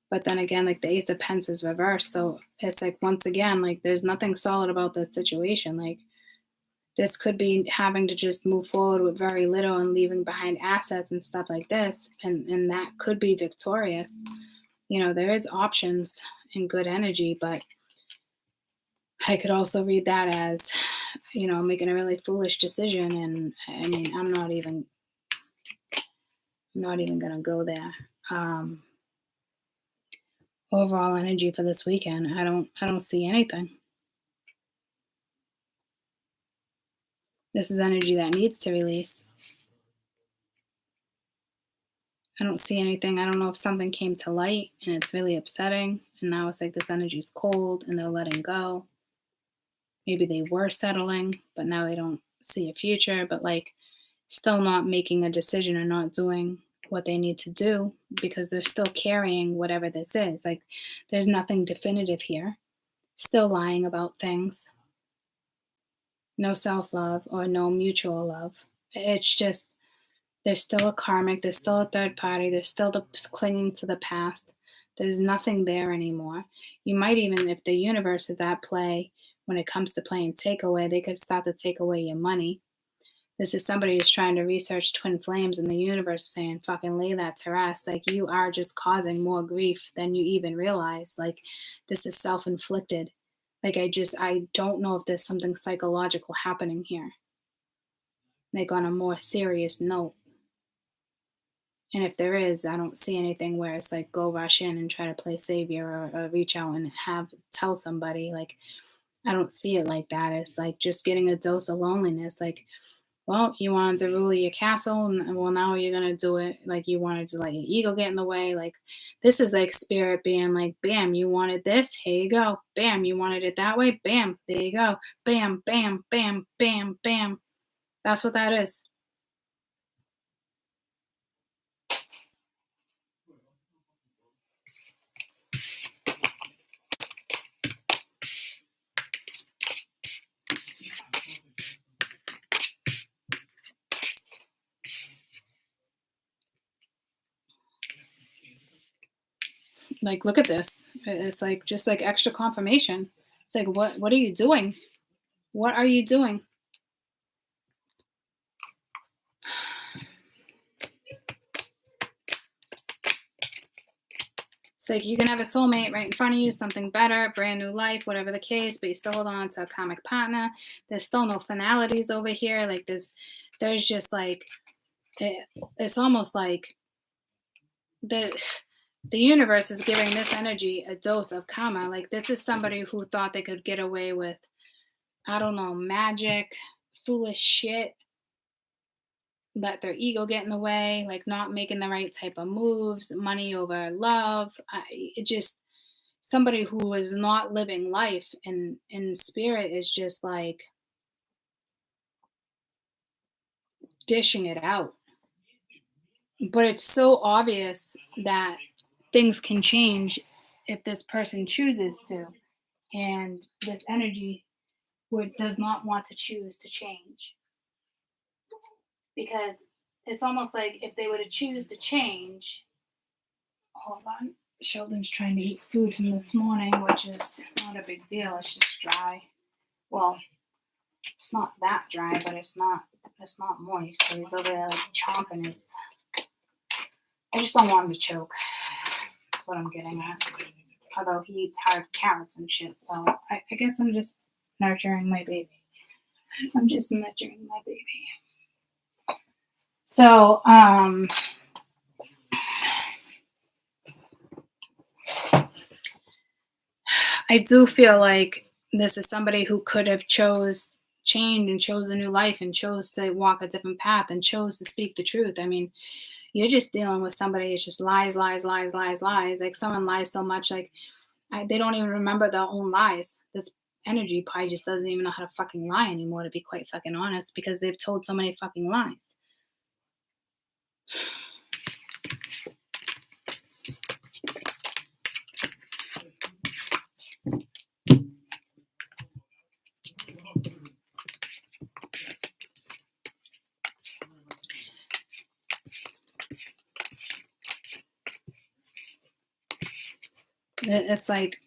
Speaker 1: But then again, like the Ace of Pence is reversed. So it's like, once again, like there's nothing solid about this situation. Like this could be having to just move forward with very little and leaving behind assets and stuff like this. And that could be victorious. There is options in good energy, but I could also read that as, making a really foolish decision. And I mean, I'm not even going to go there. Overall energy for this weekend, I don't see anything. This is energy that needs to release. I don't see anything. I don't know if something came to light and it's really upsetting, and now it's like this energy's cold and they're letting go. Maybe they were settling, but now they don't see a future, but like still not making a decision or not doing what they need to do because they're still carrying whatever this is. Like there's nothing definitive here. Still lying about things. No self-love or no mutual love. It's just, there's still a karmic, there's still a third party, there's still the clinging to the past. There's nothing there anymore. You might even, if the universe is at play when it comes to playing takeaway, they could start to take away your money. This is somebody who's trying to research twin flames, and the universe is saying, fucking lay that to rest. Like you are just causing more grief than you even realize. Like this is self-inflicted. Like I don't know if there's something psychological happening here. like on a more serious note. And if there is, I don't see anything where it's like go rush in and try to play savior or reach out and tell somebody. Like, I don't see it like that. It's like just getting a dose of loneliness. Like, well, you wanted to rule your castle, and well, now you're gonna do it. Like, you wanted to let your ego get in the way. Like, this is like spirit being like, bam, you wanted this, here you go. Bam, you wanted it that way, bam, there you go. Bam, bam, bam, bam, bam. That's what that is. Like, look at this. It's like just like extra confirmation. It's like, what are you doing? What are you doing? It's like you can have a soulmate right in front of you, something better, brand new life, whatever the case, but you still hold on to a karmic partner. There's still no finalities over here. Like there's just like it's almost like the universe is giving this energy a dose of karma. Like, this is somebody who thought they could get away with, I don't know, magic, foolish shit, let their ego get in the way, like not making the right type of moves, money over love. It just somebody who is not living life in spirit is just like dishing it out. But it's so obvious that things can change if this person chooses to. And this energy does not want to choose to change. Because it's almost like if they were to choose to change, hold on, Sheldon's trying to eat food from this morning, which is not a big deal. It's just dry. Well, it's not that dry, but it's not moist. So he's over there like chomping his. I just don't want him to choke. That's what I'm getting at. Although he eats hard carrots and shit, so I guess I'm just nurturing my baby. I'm just nurturing my baby. So, I do feel like this is somebody who could have changed and chose a new life and chose to walk a different path and chose to speak the truth. I mean, you're just dealing with somebody that's just lies, lies, lies, lies, lies. Like, someone lies so much, like they don't even remember their own lies. This energy probably just doesn't even know how to fucking lie anymore, to be quite fucking honest, because they've told so many fucking lies. It's like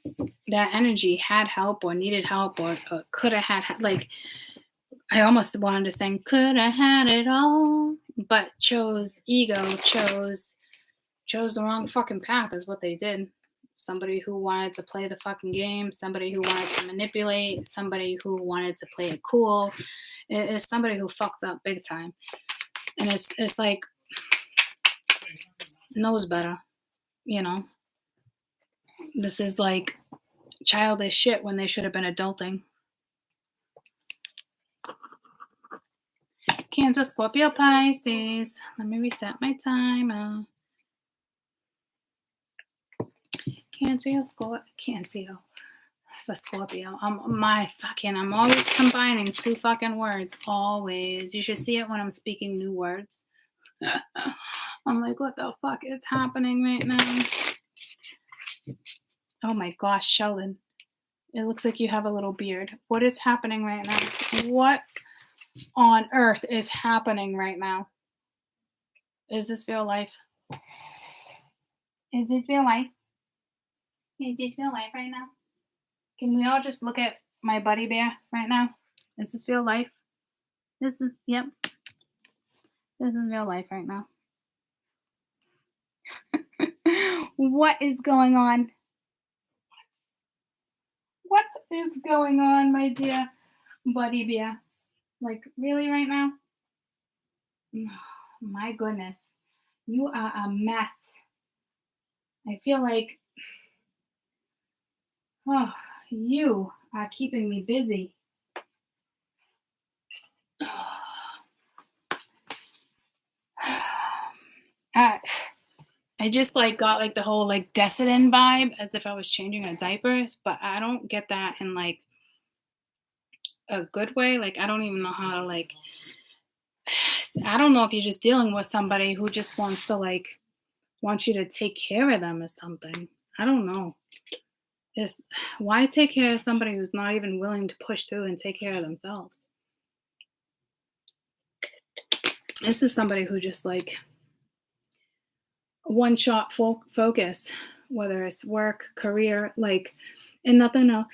Speaker 1: that energy had help or needed help or could have had, like, I almost wanted to sing could have had it all, but chose ego, chose the wrong fucking path is what they did. Somebody who wanted to play the fucking game, somebody who wanted to manipulate, somebody who wanted to play it cool. It's somebody who fucked up big time. And it's like, knows better, you know. This is like childish shit when they should have been adulting. Cancer, Scorpio, Pisces. Let me reset my timer. Cancer for Scorpio. I'm always combining two fucking words. Always. You should see it when I'm speaking new words. I'm like, what the fuck is happening right now? Oh my gosh, Sheldon. It looks like you have a little beard. What is happening right now? What on earth is happening right now? Is this real life? Is this real life? Is this real life right now? Can we all just look at my buddy bear right now? Is this real life? Yep. This is real life right now. What is going on? What is going on, my dear buddy bear? Like, really right now? My goodness. You are a mess. I feel like, oh, you are keeping me busy. I just like got like the whole like Desitin vibe as if I was changing a diaper, but I don't get that in like a good way. Like I don't even know how to like, I don't know if you're just dealing with somebody who just wants to like want you to take care of them or something. I don't know. Just why take care of somebody who's not even willing to push through and take care of themselves? This is somebody who just like one shot focus, whether it's work, career, like, and nothing else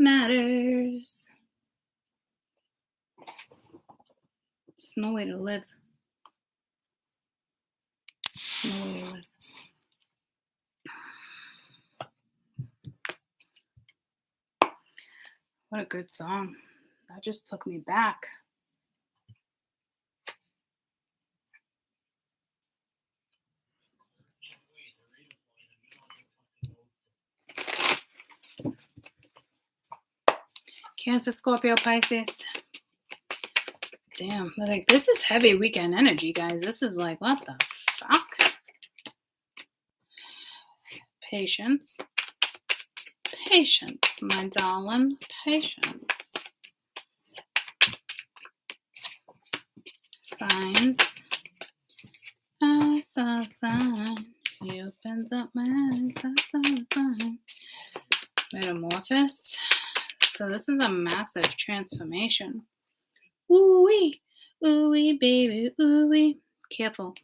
Speaker 1: matters. It's no way to live. No way to live. What a good song. That just took me back. Cancer, Scorpio, Pisces. Damn, like this is heavy weekend energy, guys. This is like, what the fuck? Patience. Patience, my darling. Patience. Signs. I saw a sign. He opens up my eyes. I saw a sign. Metamorphosis. So this is a massive transformation. Ooh-wee. Ooh-wee, baby. Ooh-wee. Careful.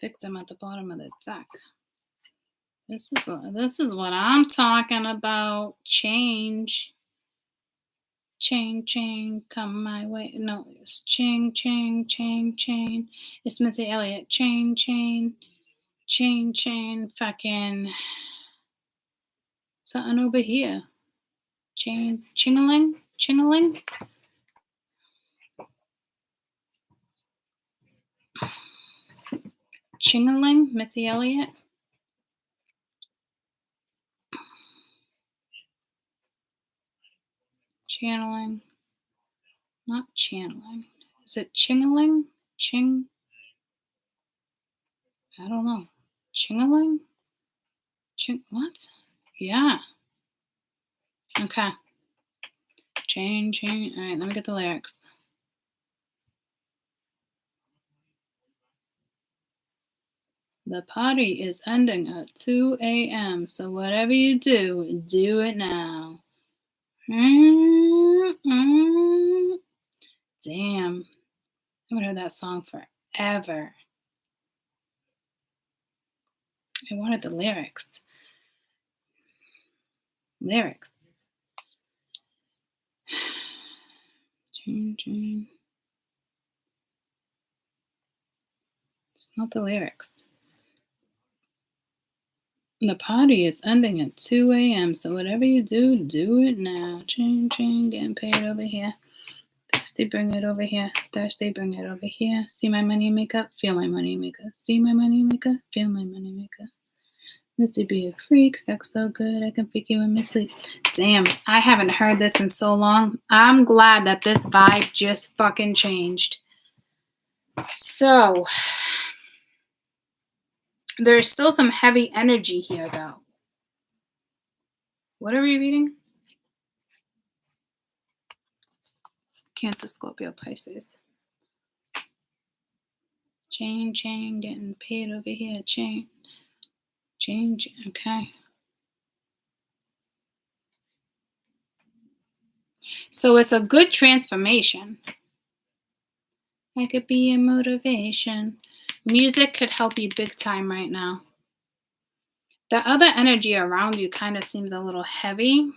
Speaker 1: Victim at the bottom of the deck. This is what I'm talking about. Change. Chain, come my way. No, it's chain. It's Missy Elliott. Chain, fucking something over here. Chain, chingling. Chingling, Missy Elliott. Channeling. Not channeling. Is it chingling? I don't know. Chingling? What? Yeah. Okay. Chain. All right, let me get the lyrics. The party is ending at 2 a.m., so whatever you do, do it now. Damn. I haven't heard that song forever. I wanted the lyrics. Chain. It's not the lyrics. The party is ending at 2 a.m., so whatever you do, do it now. Chain, getting paid over here. Thirsty, bring it over here. Thirsty, bring it over here. See my money maker, feel my money maker. See my money maker, feel my money maker. Missy be a freak, sex so good, I can freak you in my sleep. Damn, I haven't heard this in so long. I'm glad that this vibe just fucking changed. So, there's still some heavy energy here, though. What are we reading? Cancer, Scorpio, Pisces. Chain, getting paid over here. Chain, okay. So it's a good transformation. I could be a motivation. Music could help you big time right now. The other energy around you kind of seems a little heavy.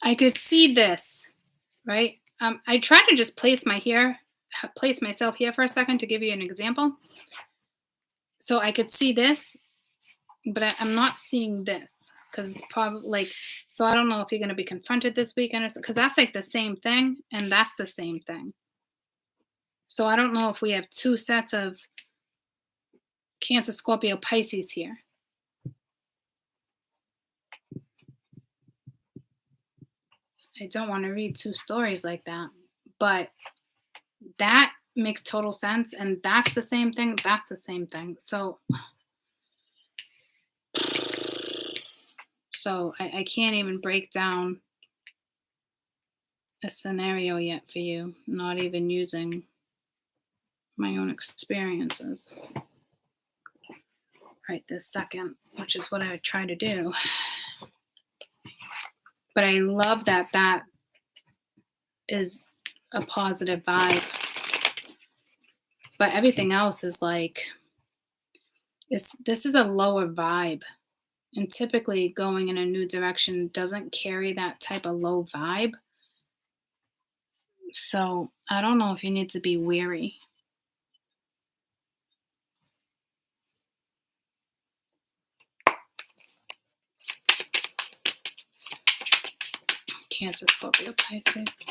Speaker 1: I could see this, right? I try to just place myself here for a second to give you an example. So I could see this, But I'm not seeing this because it's probably like, so I don't know if you're going to be confronted this weekend or because that's like the same thing and that's the same thing. So I don't know if we have two sets of Cancer, Scorpio, Pisces here. I don't want to read two stories like that, but that makes total sense. And that's the same thing. That's the same thing. So I can't even break down a scenario yet for you, not even using my own experiences right this second, which is what I would try to do. But I love that that is a positive vibe. But everything else is like, this is a lower vibe. And typically going in a new direction doesn't carry that type of low vibe. So I don't know if you need to be wary. Cancer, Scorpio, Pisces.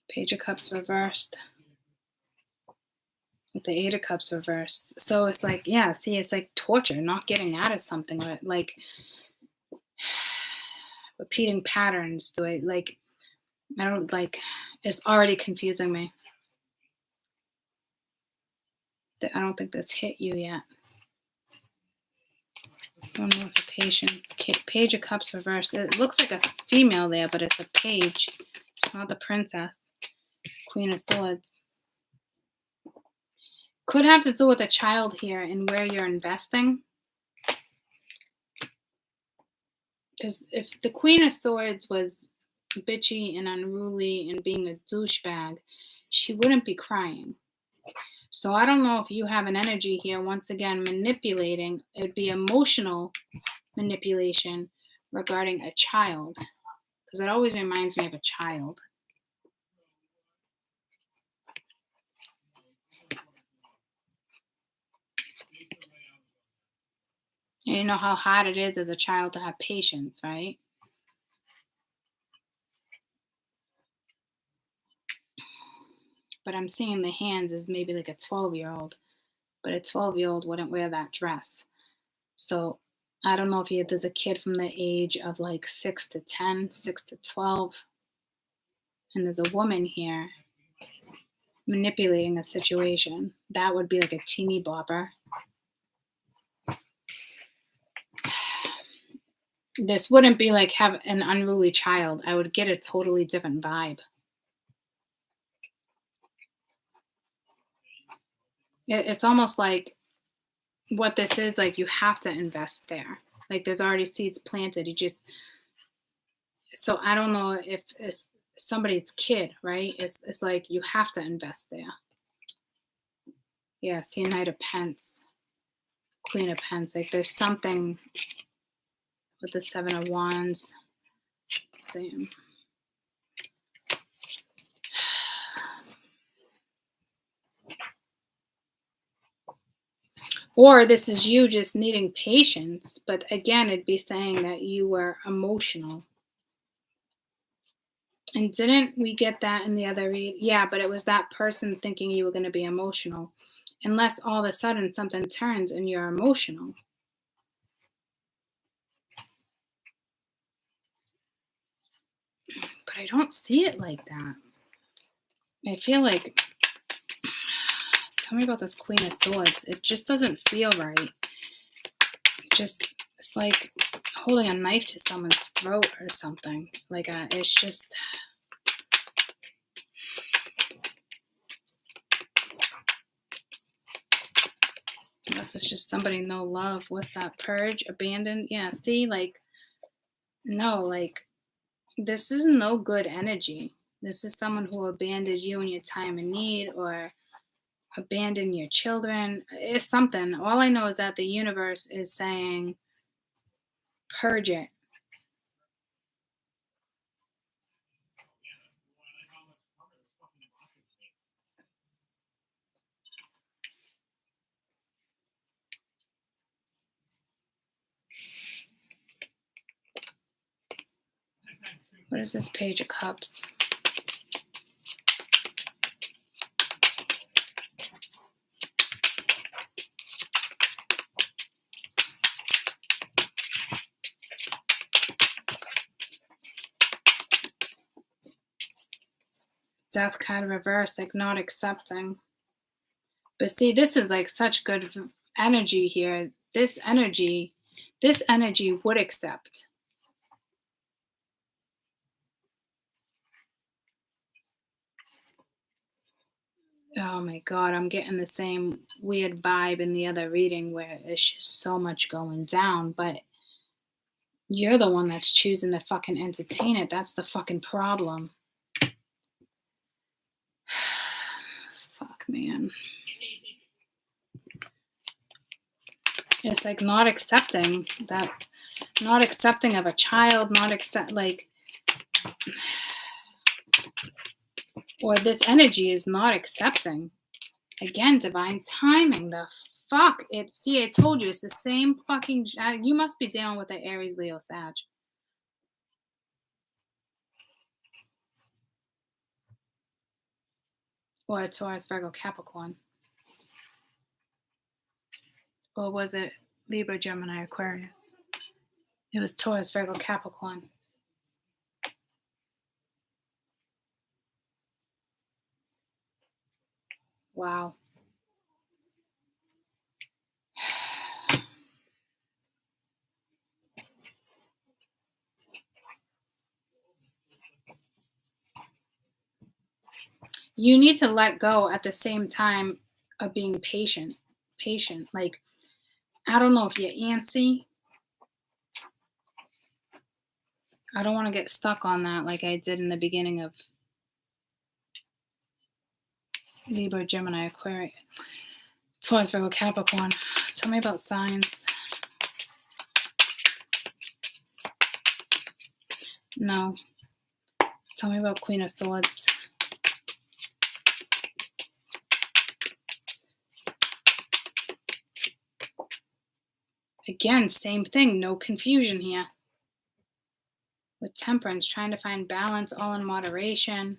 Speaker 1: Page of Cups reversed. With the Eight of Cups reversed. So it's like, yeah, see, it's like torture, not getting out of something. Like repeating patterns. I don't like, it's already confusing me. I don't think this hit you yet. I don't know if the patience. Page of Cups reversed. It looks like a female there, but it's a page. It's not the princess. Queen of Swords. Could have to do with a child here and where you're investing. Because if the Queen of Swords was bitchy and unruly and being a douchebag, she wouldn't be crying. So I don't know if you have an energy here, once again, manipulating. It would be emotional manipulation regarding a child. Because it always reminds me of a child. And you know how hard it is as a child to have patience, right? But I'm seeing the hands as maybe like a 12-year-old. But a 12-year-old wouldn't wear that dress. So I don't know if there's a kid from the age of like 6 to 10, 6 to 12. And there's a woman here manipulating a situation. That would be like a teeny bopper. This wouldn't be like have an unruly child. I would get a totally different vibe. It's almost like what this is, like you have to invest there. Like there's already seeds planted. So I don't know if it's somebody's kid, right? It's like you have to invest there. Yeah, see, Knight of Pence, Queen of Pence. Like there's something with the Seven of Wands. Same. Or this is you just needing patience. But again, it'd be saying that you were emotional. And didn't we get that in the other read? Yeah, but it was that person thinking you were going to be emotional. Unless all of a sudden something turns and you're emotional. But I don't see it like that. I feel like, tell me about this Queen of Swords. It just doesn't feel right. It's like holding a knife to someone's throat or something. Like it's just. Unless it's just somebody no love. What's that? Purge, abandoned. Yeah. See, like, no, like this is no good energy. This is someone who abandoned you in your time of need or abandoned your children. It's something. All I know is that the universe is saying, purge it. What is this Page of Cups? Death card reverse, like not accepting. But see, this is like such good energy here. This energy would accept. Oh my God, I'm getting the same weird vibe in the other reading where it's just so much going down, but you're the one that's choosing to fucking entertain it. That's the fucking problem. Fuck, man. It's like not accepting of a child, or this energy is not accepting. Again, divine timing. The fuck? See, I told you, it's the same fucking, you must be dealing with the Aries, Leo, Sag. Or a Taurus, Virgo, Capricorn. Or was it Libra, Gemini, Aquarius? It was Taurus, Virgo, Capricorn. Wow. You need to let go at the same time of being patient. Like, I don't know if you're antsy. I don't want to get stuck on that like I did in the beginning of Libra, Gemini, Aquarius, Taurus, Virgo, Capricorn. Tell me about signs. No. Tell me about Queen of Swords. Again, same thing. No confusion here. With Temperance, trying to find balance, all in moderation.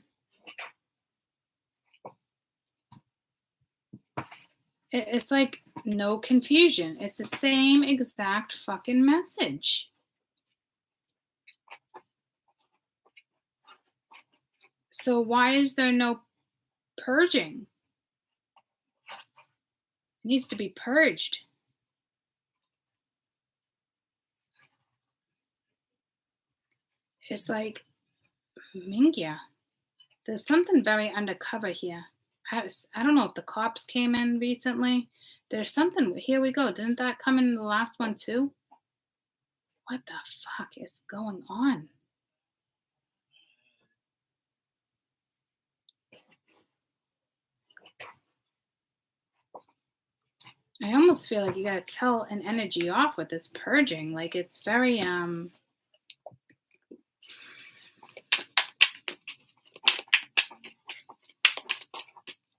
Speaker 1: It's like no confusion. It's the same exact fucking message. So why is there no purging? It needs to be purged. It's like, Mingya, there's something very undercover here. I don't know if the cops came in recently. There's something. Here we go. Didn't that come in the last one too? What the fuck is going on? I almost feel like you gotta tell an energy off with this purging. Like, it's very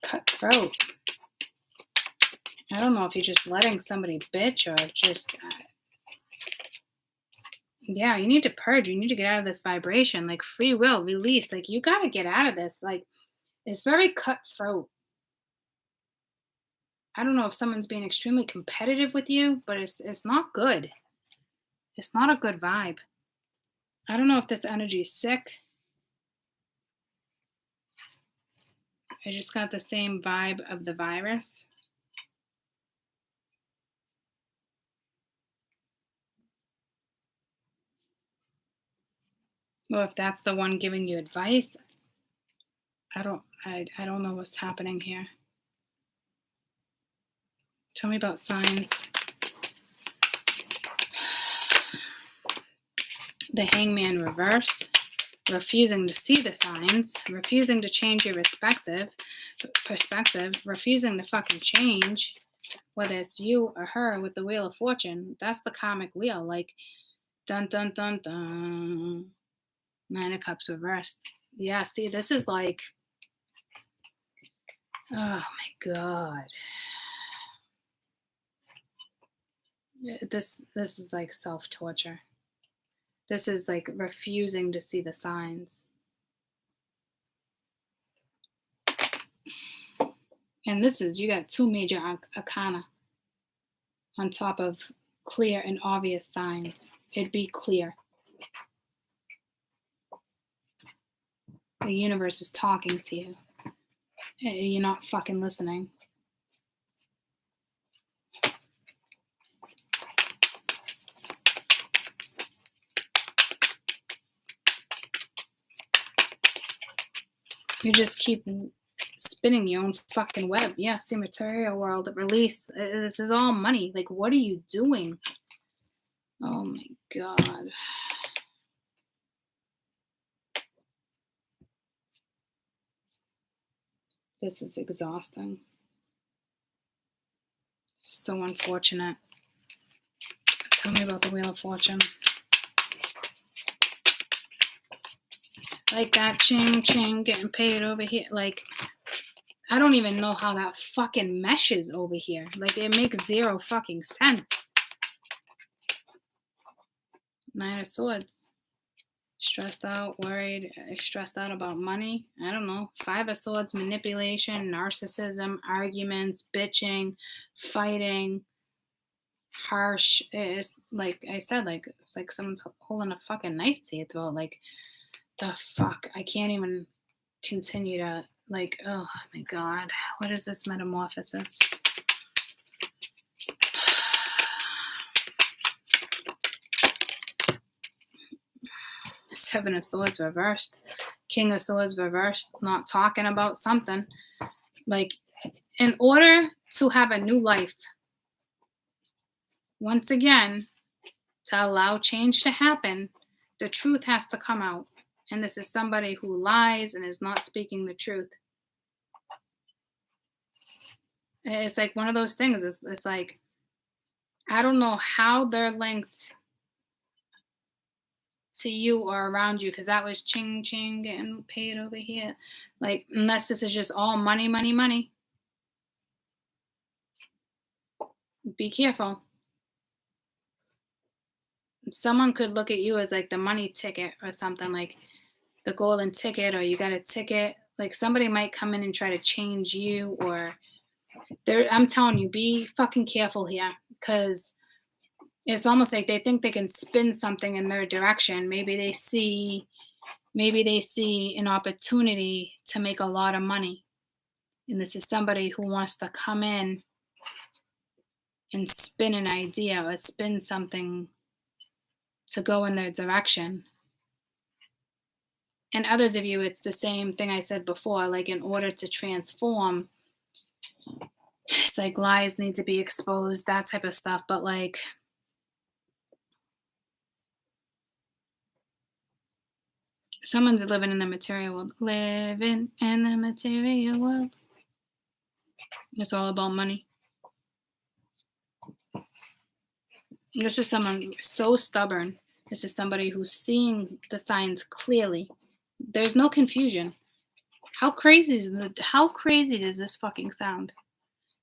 Speaker 1: cutthroat. I don't know if you're just letting somebody bitch or just yeah, you need to purge. You need to get out of this vibration. Like, free will, release. Like, you gotta get out of this. Like, it's very cutthroat. I don't know if someone's being extremely competitive with you, but it's not good. It's not a good vibe. I don't know if this energy is sick. I just got the same vibe of the virus. Well, if that's the one giving you advice, I don't know what's happening here. Tell me about signs. The Hangman reverse, refusing to see the signs, refusing to change your perspective, refusing to fucking change, whether it's you or her with the Wheel of Fortune. That's the karmic wheel. Like, dun dun dun dun. Nine of Cups reversed. Yeah, see, this is like, oh my God. This is like self-torture. This is like refusing to see the signs. And this is, you got two major arcana on top of clear and obvious signs. It'd be clear. The universe is talking to you. You're not fucking listening. You just keep spinning your own fucking web. Yeah, see, material world, release. This is all money. Like, what are you doing? Oh my God. This is exhausting. So unfortunate. Tell me about the Wheel of Fortune. Like that ching ching getting paid over here. Like, I don't even know how that fucking meshes over here. Like, it makes zero fucking sense. Nine of Swords. Stressed out, worried, stressed out about money. I don't know. Five of Swords, manipulation, narcissism, arguments, bitching, fighting, harsh. It's like I said, like it's like someone's holding a fucking knife to your throat. Like, the fuck? I can't even continue to, like, oh my God. What is this metamorphosis? Seven of Swords reversed. King of Swords reversed. Not talking about something. Like, in order to have a new life, once again, to allow change to happen, the truth has to come out. And this is somebody who lies and is not speaking the truth. It's like one of those things. It's like, I don't know how they're linked to you or around you, because that was ching ching getting paid over here. Like, unless this is just all money, money, money. Be careful. Someone could look at you as like the money ticket or something, like the golden ticket, or you got a ticket. Like, somebody might come in and try to change you, or I'm telling you, be fucking careful here, because it's almost like they think they can spin something in their direction. Maybe they see an opportunity to make a lot of money. And this is somebody who wants to come in and spin an idea or spin something to go in their direction. And others of you, it's the same thing I said before. Like, in order to transform, it's like lies need to be exposed, that type of stuff. But like, someone's living in the material world. Living in the material world. It's all about money. This is someone so stubborn. This is somebody who's seeing the signs clearly. There's no confusion. How crazy does this fucking sound?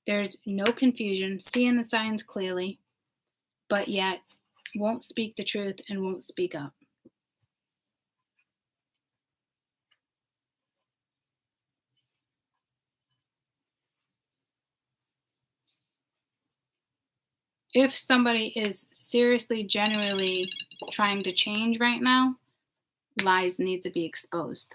Speaker 1: There's no confusion, seeing the signs clearly, but yet won't speak the truth and won't speak up. If somebody is seriously, genuinely trying to change right now, lies need to be exposed.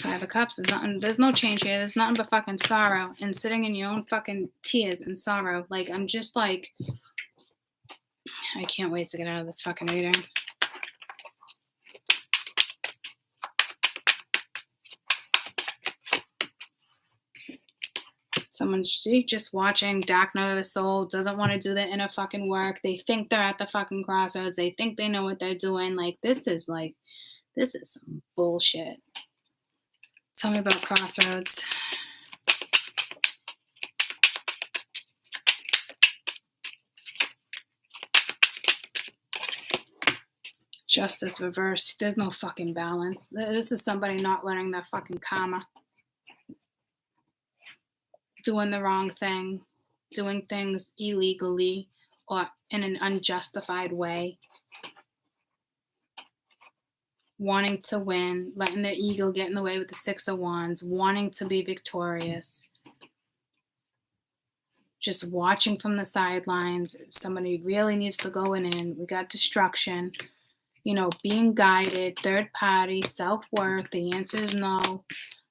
Speaker 1: Five of Cups is nothing. There's no change here. There's nothing but fucking sorrow and sitting in your own fucking tears and sorrow. Like, I'm just like, I can't wait to get out of this fucking reading. Someone, just watching Dark Night of the Soul, doesn't want to do the inner fucking work. They think they're at the fucking crossroads. They think they know what they're doing. Like, this is some bullshit. Tell me about crossroads. Justice reversed. There's no fucking balance. This is somebody not learning their fucking karma. doing the wrong thing, doing things illegally or in an unjustified way, wanting to win, letting their ego get in the way with the Six of Wands, wanting to be victorious, just watching from the sidelines. Somebody really needs to go in. We got destruction, being guided, third party, self-worth. The answer is no.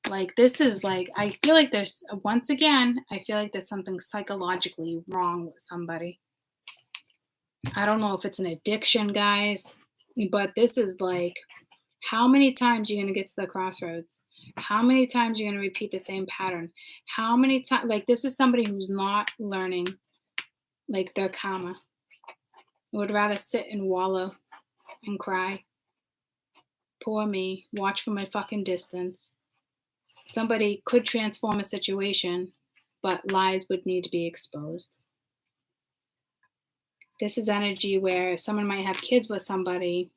Speaker 1: Like, this is like, I feel like there's, once again, I feel like there's something psychologically wrong with somebody. I don't know if it's an addiction, guys, but this is like, how many times are you going to get to the crossroads? How many times are you going to repeat the same pattern? How many times? Like, this is somebody who's not learning, like, their karma. Would rather sit and wallow and cry. Poor me. Watch from a fucking distance. Somebody could transform a situation, but lies would need to be exposed. This is energy where someone might have kids with somebody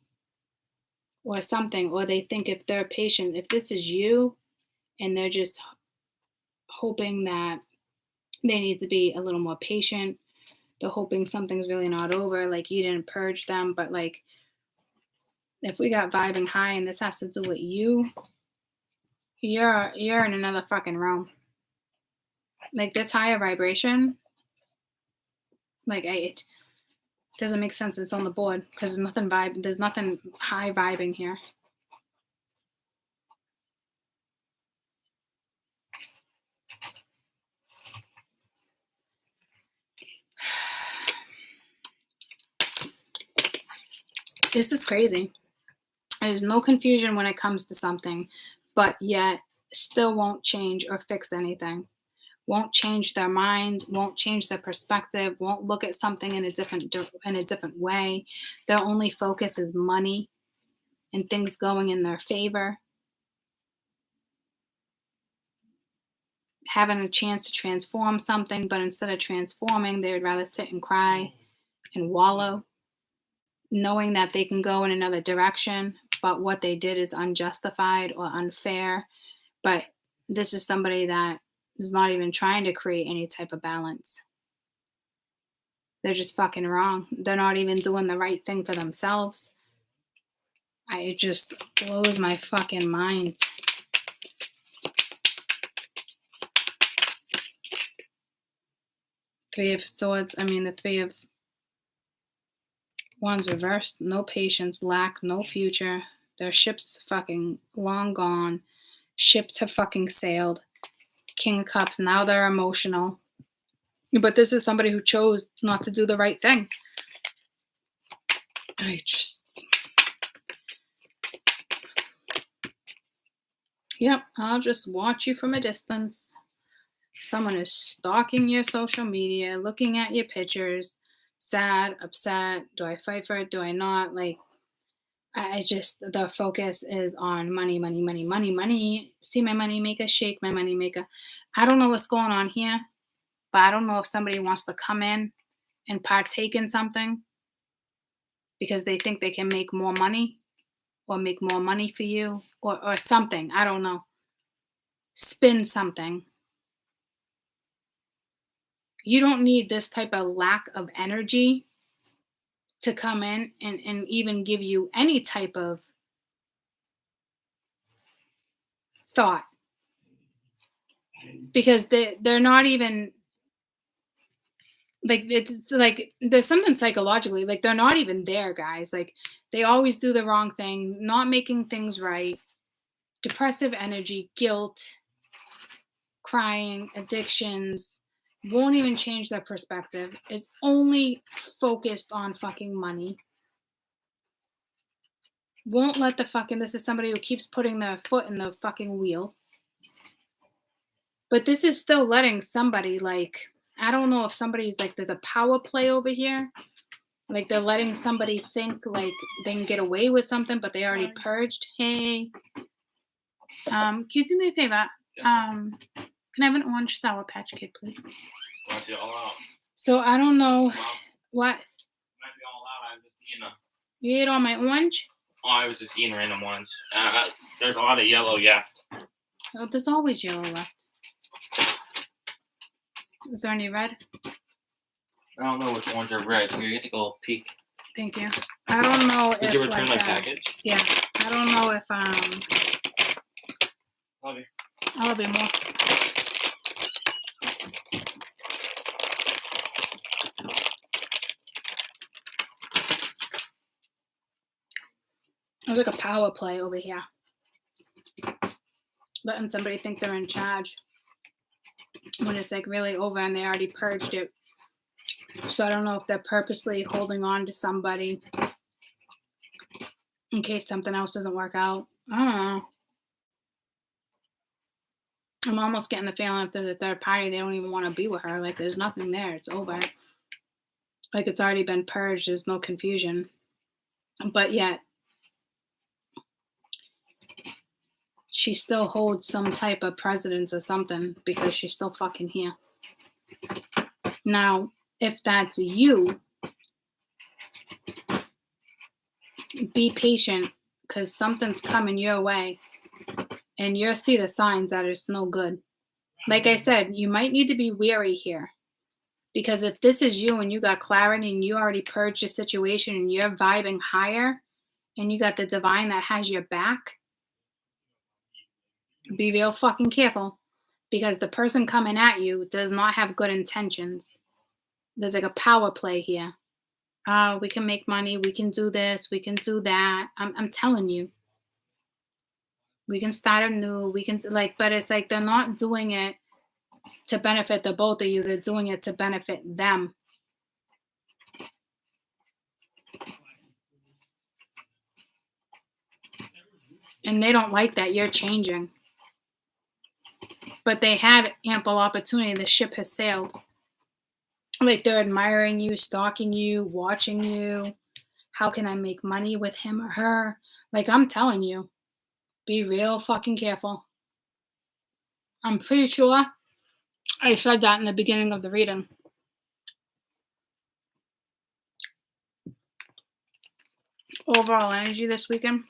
Speaker 1: or something, or they think if they're patient, if this is you and they're just hoping that they need to be a little more patient, they're hoping something's really not over, like you didn't purge them, but like if we got vibing high and this has to do with you, you're in another fucking realm. Like this higher vibration, like it doesn't make sense it's on the board because there's nothing high vibing here. This is crazy. There's no confusion when it comes to something, but yet still won't change or fix anything. Won't change their mind, won't change their perspective, won't look at something in a different way. Their only focus is money and things going in their favor. Having a chance to transform something, but instead of transforming, they would rather sit and cry and wallow, knowing that they can go in another direction, but what they did is unjustified or unfair. But this is somebody that is not even trying to create any type of balance. They're just fucking wrong. They're not even doing the right thing for themselves. It just blows my fucking mind. Three of Swords, the Three of Wands reversed. No patience, lack, no future. Their ship's fucking long gone. Ships have fucking sailed. King of Cups, now they're emotional. But this is somebody who chose not to do the right thing. I'll just watch you from a distance. Someone is stalking your social media, looking at your pictures, sad, upset. Do I fight for it? Do I not? Like, the focus is on money, money, money, money, money. See my money maker, shake my money maker. I don't know what's going on here, but I don't know if somebody wants to come in and partake in something because they think they can make more money or make more money for you or something. I don't know. Spin something. You don't need this type of lack of energy to come in and even give you any type of thought. Because they're not even, like, it's like there's something psychologically, like they're not even there, guys. Like they always do the wrong thing, not making things right, depressive energy, guilt, crying, addictions, won't even change their perspective. It's only focused on fucking money. Won't let this is somebody who keeps putting their foot in the fucking wheel. But this is still letting somebody, like, I don't know if somebody's like, there's a power play over here. Like they're letting somebody think like they can get away with something, but they already purged. Hey, can you do me a favor? Can I have an orange Sour Patch Kid, please? So I don't know what.
Speaker 2: Might be all out. I was just eating them.
Speaker 1: You ate all my orange?
Speaker 2: Oh, I was just eating random ones. There's a lot of yellow left.
Speaker 1: Oh, there's always yellow left. Is there any red?
Speaker 2: I don't know which ones are red. Here, you take a little peek.
Speaker 1: Thank you. I don't know if
Speaker 2: Did you return
Speaker 1: like,
Speaker 2: my package?
Speaker 1: Yeah. I don't know if
Speaker 2: Love you.
Speaker 1: I'll be more. There's like a power play over here. Letting somebody think they're in charge when it's like really over and they already purged it. So I don't know if they're purposely holding on to somebody in case something else doesn't work out. I don't know. I'm almost getting the feeling if there's a third party, they don't even want to be with her. Like there's nothing there. It's over. Like it's already been purged. There's no confusion. But yet, she still holds some type of precedence or something because she's still fucking here. Now, if that's you, be patient because something's coming your way and you'll see the signs that it's no good. Like I said, you might need to be wary here because if this is you and you got clarity and you already purged your situation and you're vibing higher and you got the divine that has your back, be real fucking careful because the person coming at you does not have good intentions. There's like a power play here. We can make money. We can do this. We can do that. I'm telling you. We can start anew. We can like, but it's like they're not doing it to benefit the both of you. They're doing it to benefit them. And they don't like that you're changing. But they had ample opportunity. The ship has sailed. Like they're admiring you, stalking you, watching you. How can I make money with him or her? Like I'm telling you, be real fucking careful. I'm pretty sure I said that in the beginning of the reading. Overall energy this weekend.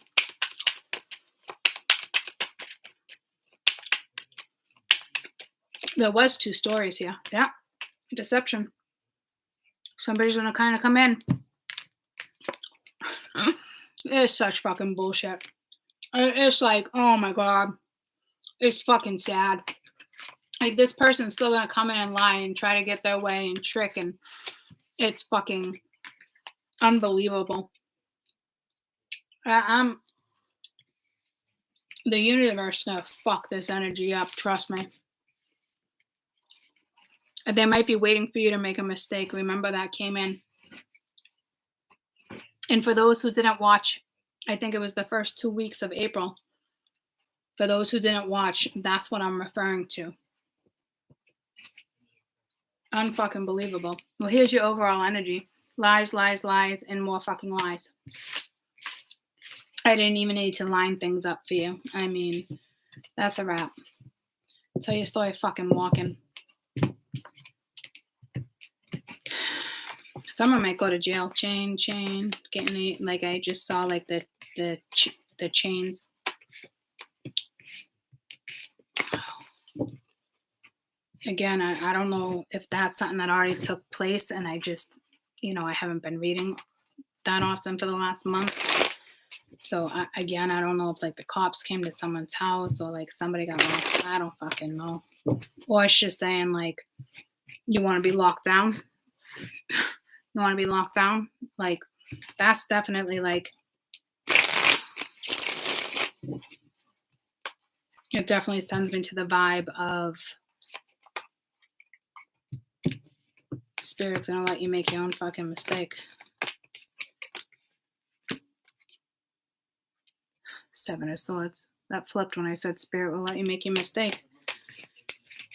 Speaker 1: There was 2 stories here. Yeah. Deception. Somebody's gonna kind of come in. It's such fucking bullshit. It's like, oh my god. It's fucking sad. Like this person's still gonna come in and lie and try to get their way and trick, and it's fucking unbelievable. The universe is gonna fuck this energy up, trust me. They might be waiting for you to make a mistake. Remember that came in. And for those who didn't watch, I think it was the first 2 weeks of April. For those who didn't watch, that's what I'm referring to. Unfucking believable. Well, here's your overall energy. Lies, lies, lies, and more fucking lies. I didn't even need to line things up for you. I mean, that's a wrap. Tell your story fucking walking. Someone might go to jail. Chain, getting like I just saw like the chains. Again, I don't know if that's something that already took place, and I just, I haven't been reading that often for the last month. So I don't know if like the cops came to someone's house or like somebody got locked. I don't fucking know. Or it's just saying like, you want to be locked down. You want to be locked down? Like, that's definitely like, it definitely sends me to the vibe of Spirit's going to let you make your own fucking mistake. 7 of Swords. That flipped when I said Spirit will let you make your mistake.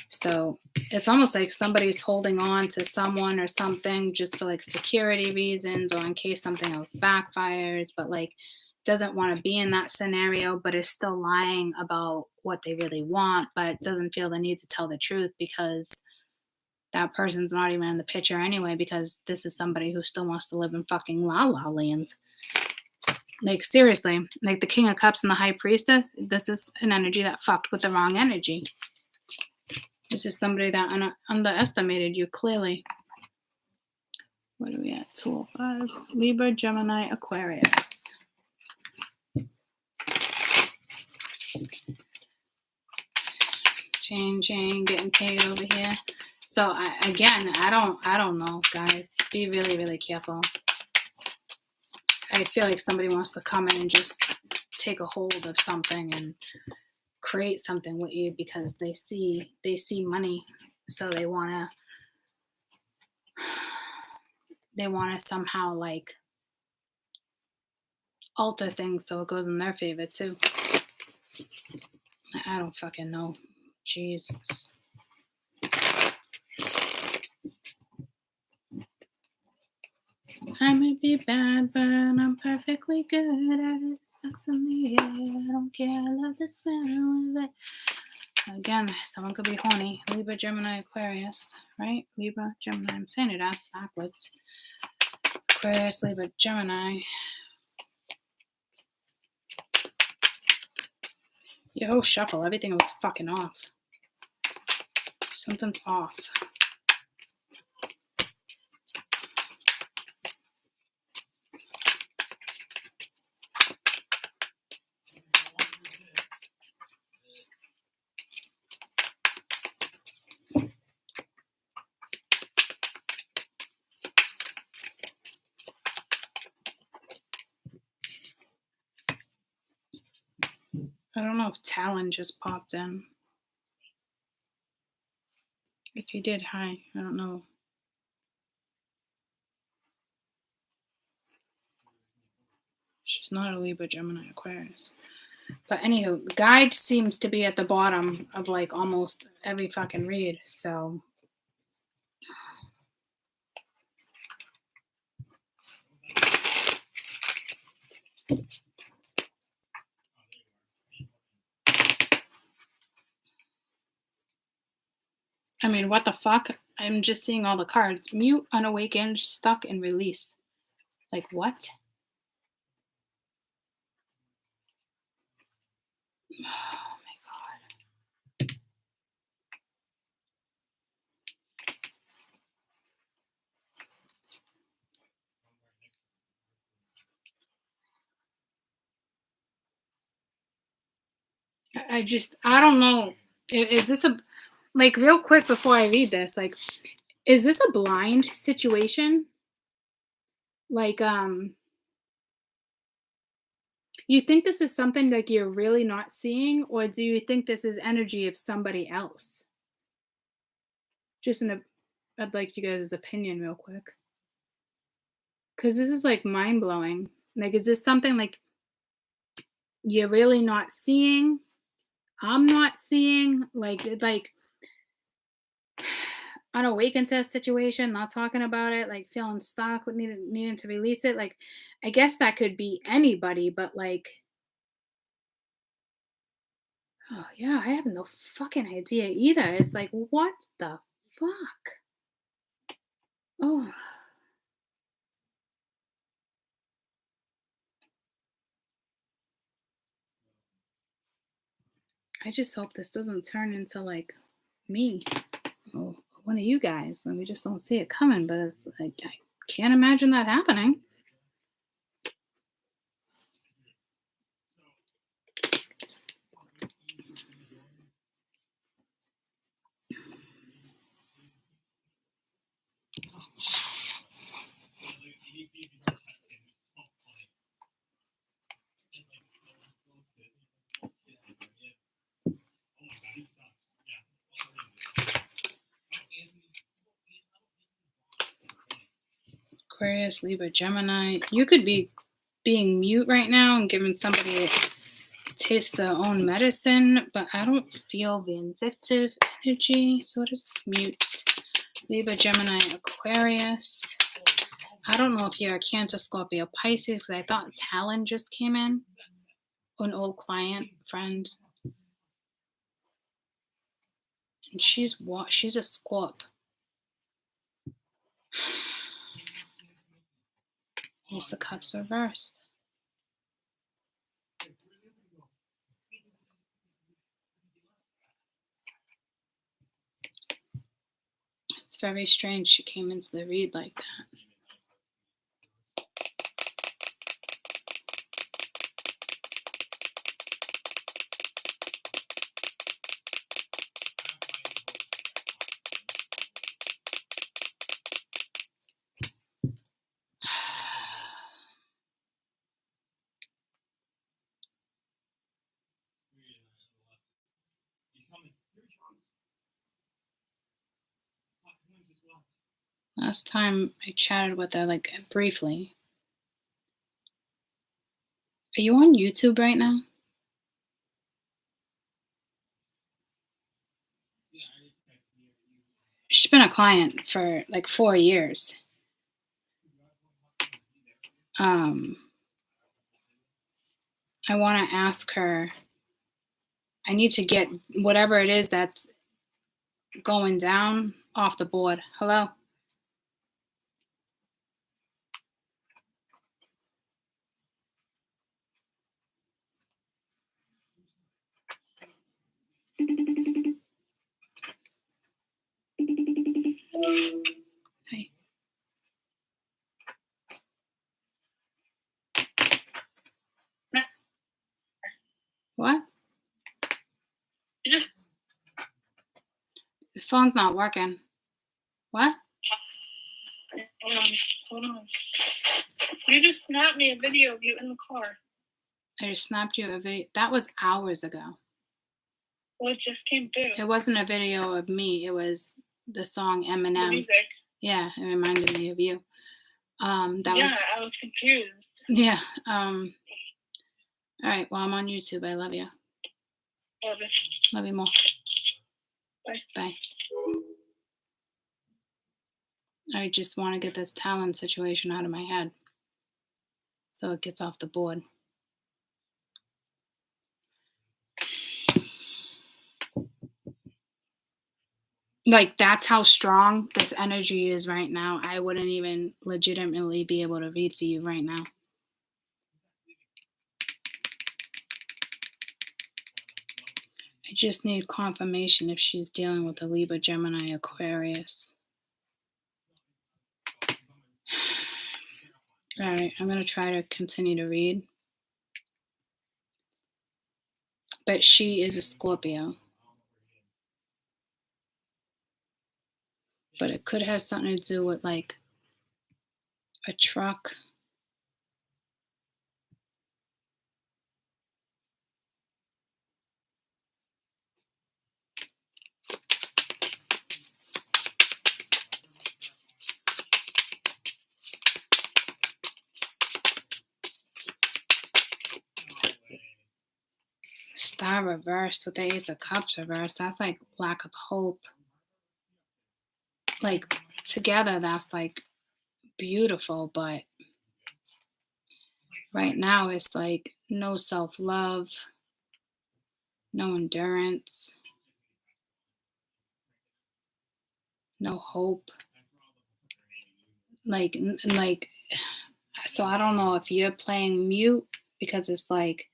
Speaker 1: So it's almost like somebody's holding on to someone or something just for like security reasons or in case something else backfires, but like doesn't want to be in that scenario, but is still lying about what they really want, but doesn't feel the need to tell the truth because that person's not even in the picture anyway, because this is somebody who still wants to live in fucking La La Land. Like seriously, like the King of Cups and the High Priestess, this is an energy that fucked with the wrong energy. This is somebody that underestimated you, clearly. What are we at? 205. Libra, Gemini, Aquarius. Chain, getting paid over here. So I don't know, guys. Be really, really careful. I feel like somebody wants to come in and just take a hold of something and create something with you because they see money, so they wanna somehow like alter things so it goes in their favor too. I don't fucking know. Jesus. I might be bad, but I'm perfectly good at it. Sucks in the air. I don't care. I love the smell of it. Again, someone could be horny. Libra, Gemini, Aquarius, right? Libra, Gemini. I'm saying it ass backwards. Aquarius, Libra, Gemini. Your whole shuffle, everything was fucking off. Something's off. I don't know if Talon just popped in. If he did, hi. I don't know. She's not a Libra, Gemini, Aquarius. But anywho, guide seems to be at the bottom of like almost every fucking read. So I mean, what the fuck? I'm just seeing all the cards. Mute, unawakened, stuck, and release. Like what? Oh my god. I don't know. Is this a, like, real quick before I read this, like, is this a blind situation? Like, you think this is something like you're really not seeing, or do you think this is energy of somebody else? Just I'd like you guys' opinion real quick. Because this is like mind blowing. Like, is this something like you're really not seeing? I'm not seeing, like unawakened to a situation, not talking about it, like feeling stuck with needing to release it. Like, I guess that could be anybody, but like, oh yeah, I have no fucking idea either. It's like, what the fuck? Oh. I just hope this doesn't turn into like me or one of you guys and we just don't see it coming, but it's like, I can't imagine that happening. Aquarius, Libra, Gemini. You could be being mute right now and giving somebody a taste their own medicine, but I don't feel vindictive energy. So what is this? Mute. Libra, Gemini, Aquarius. I don't know if you're a Cancer, Scorpio, Pisces, because I thought Talon just came in. An old client, friend. And she's what? She's a Scorp. Ace of Cups reversed. It's very strange she came into the read like that. Last time I chatted with her, like, briefly. Are you on YouTube right now? She's been a client for like 4 years. I want to ask her, I need to get whatever it is that's going down off the board. Hello? Hi. What?
Speaker 3: Yeah.
Speaker 1: The phone's not working. What?
Speaker 3: Hold on. You just snapped me a video of you in the car.
Speaker 1: I just snapped you a video. That was hours ago.
Speaker 3: Well, it just came through.
Speaker 1: It wasn't a video of me. It was the song Eminem.
Speaker 3: The music.
Speaker 1: Yeah, it reminded me of you.
Speaker 3: I was confused.
Speaker 1: Yeah. All right. Well, I'm on YouTube. I love you.
Speaker 3: Love it.
Speaker 1: Love you more.
Speaker 3: Bye.
Speaker 1: Bye. I just want to get this talent situation out of my head so it gets off the board. Like, that's how strong this energy is right now. I wouldn't even legitimately be able to read for you right now. I just need confirmation if she's dealing with a Libra, Gemini, Aquarius. All right, I'm going to try to continue to read. But she is a Scorpio. But it could have something to do with, like, a truck. Star reversed with the Ace of Cups reversed. That's like lack of hope. Like, together, that's like beautiful, but right now it's like no self-love, no endurance, no hope. Like, so I don't know if you're playing mute because it's like,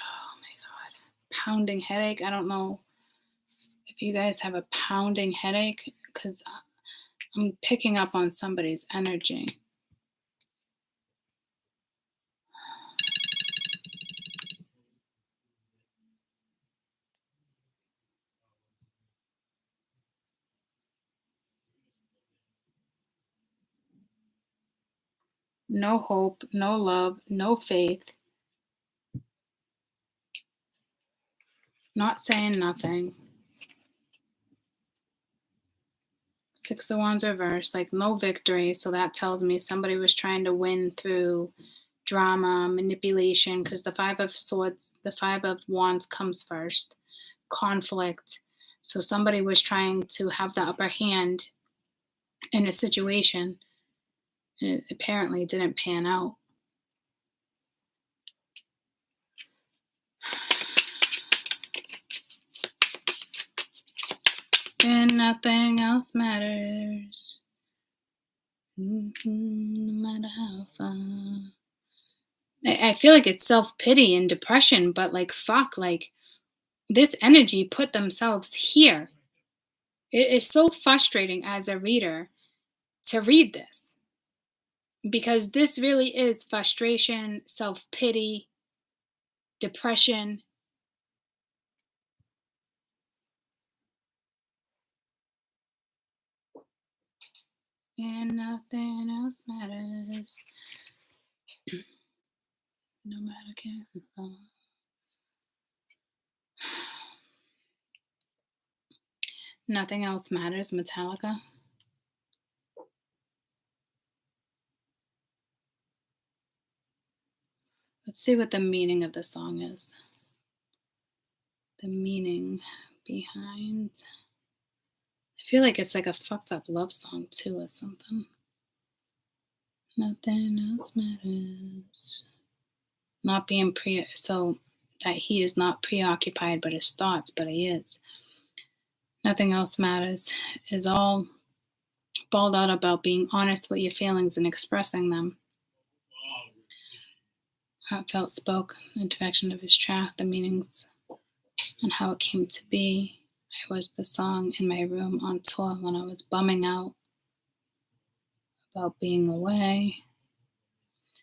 Speaker 1: oh my God, pounding headache. I don't know if you guys have a pounding headache because I'm picking up on somebody's energy. No hope, no love, no faith. Not saying nothing. Six of Wands reversed, like no victory. So that tells me somebody was trying to win through drama, manipulation, because the Five of Swords, the Five of Wands comes first. Conflict. So somebody was trying to have the upper hand in a situation, and it apparently didn't pan out. And nothing else matters. No matter how far. I feel like it's self-pity and depression, but like fuck, like this energy put themselves here. It is so frustrating as a reader to read this because this really is frustration, self-pity, depression. And nothing else matters. No matter can. Nothing else matters, Metallica. Let's see what the meaning of the song is. The meaning behind. I feel like it's like a fucked up love song too or something. Nothing else matters. Not being so that he is not preoccupied by his thoughts, but he is. Nothing else matters is all balled out about being honest with your feelings and expressing them. Heartfelt spoke in direction of his track, the meanings and how it came to be. I was the song in my room on tour when I was bumming out about being away.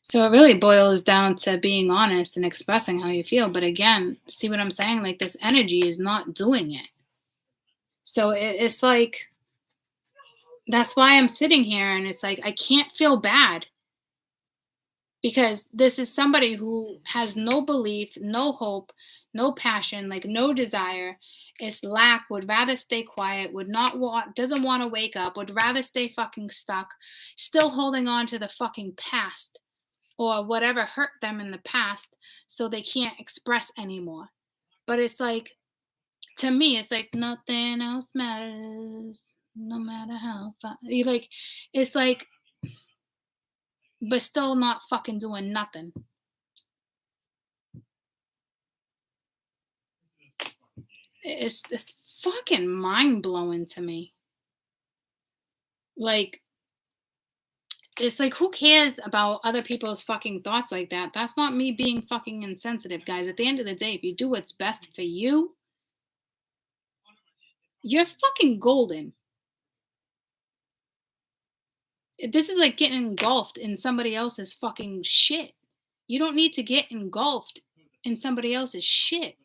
Speaker 1: So it really boils down to being honest and expressing how you feel. But again, see what I'm saying? Like this energy is not doing it. So it's like, that's why I'm sitting here and it's like, I can't feel bad because this is somebody who has no belief, no hope, no passion, like no desire, is lack, would rather stay quiet, doesn't want to wake up, would rather stay fucking stuck, still holding on to the fucking past or whatever hurt them in the past so they can't express anymore. But it's like, to me, it's like nothing else matters, no matter how far. Like, it's like, but still not fucking doing nothing. It's fucking mind blowing to me. Like, it's like, who cares about other people's fucking thoughts like that? That's not me being fucking insensitive, guys. At the end of the day, if you do what's best for you, you're fucking golden. This is like getting engulfed in somebody else's fucking shit. You don't need to get engulfed in somebody else's shit.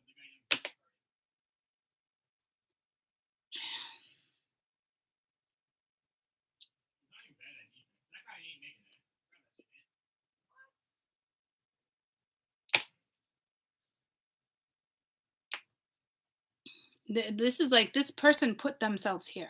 Speaker 1: This is like, this person put themselves here.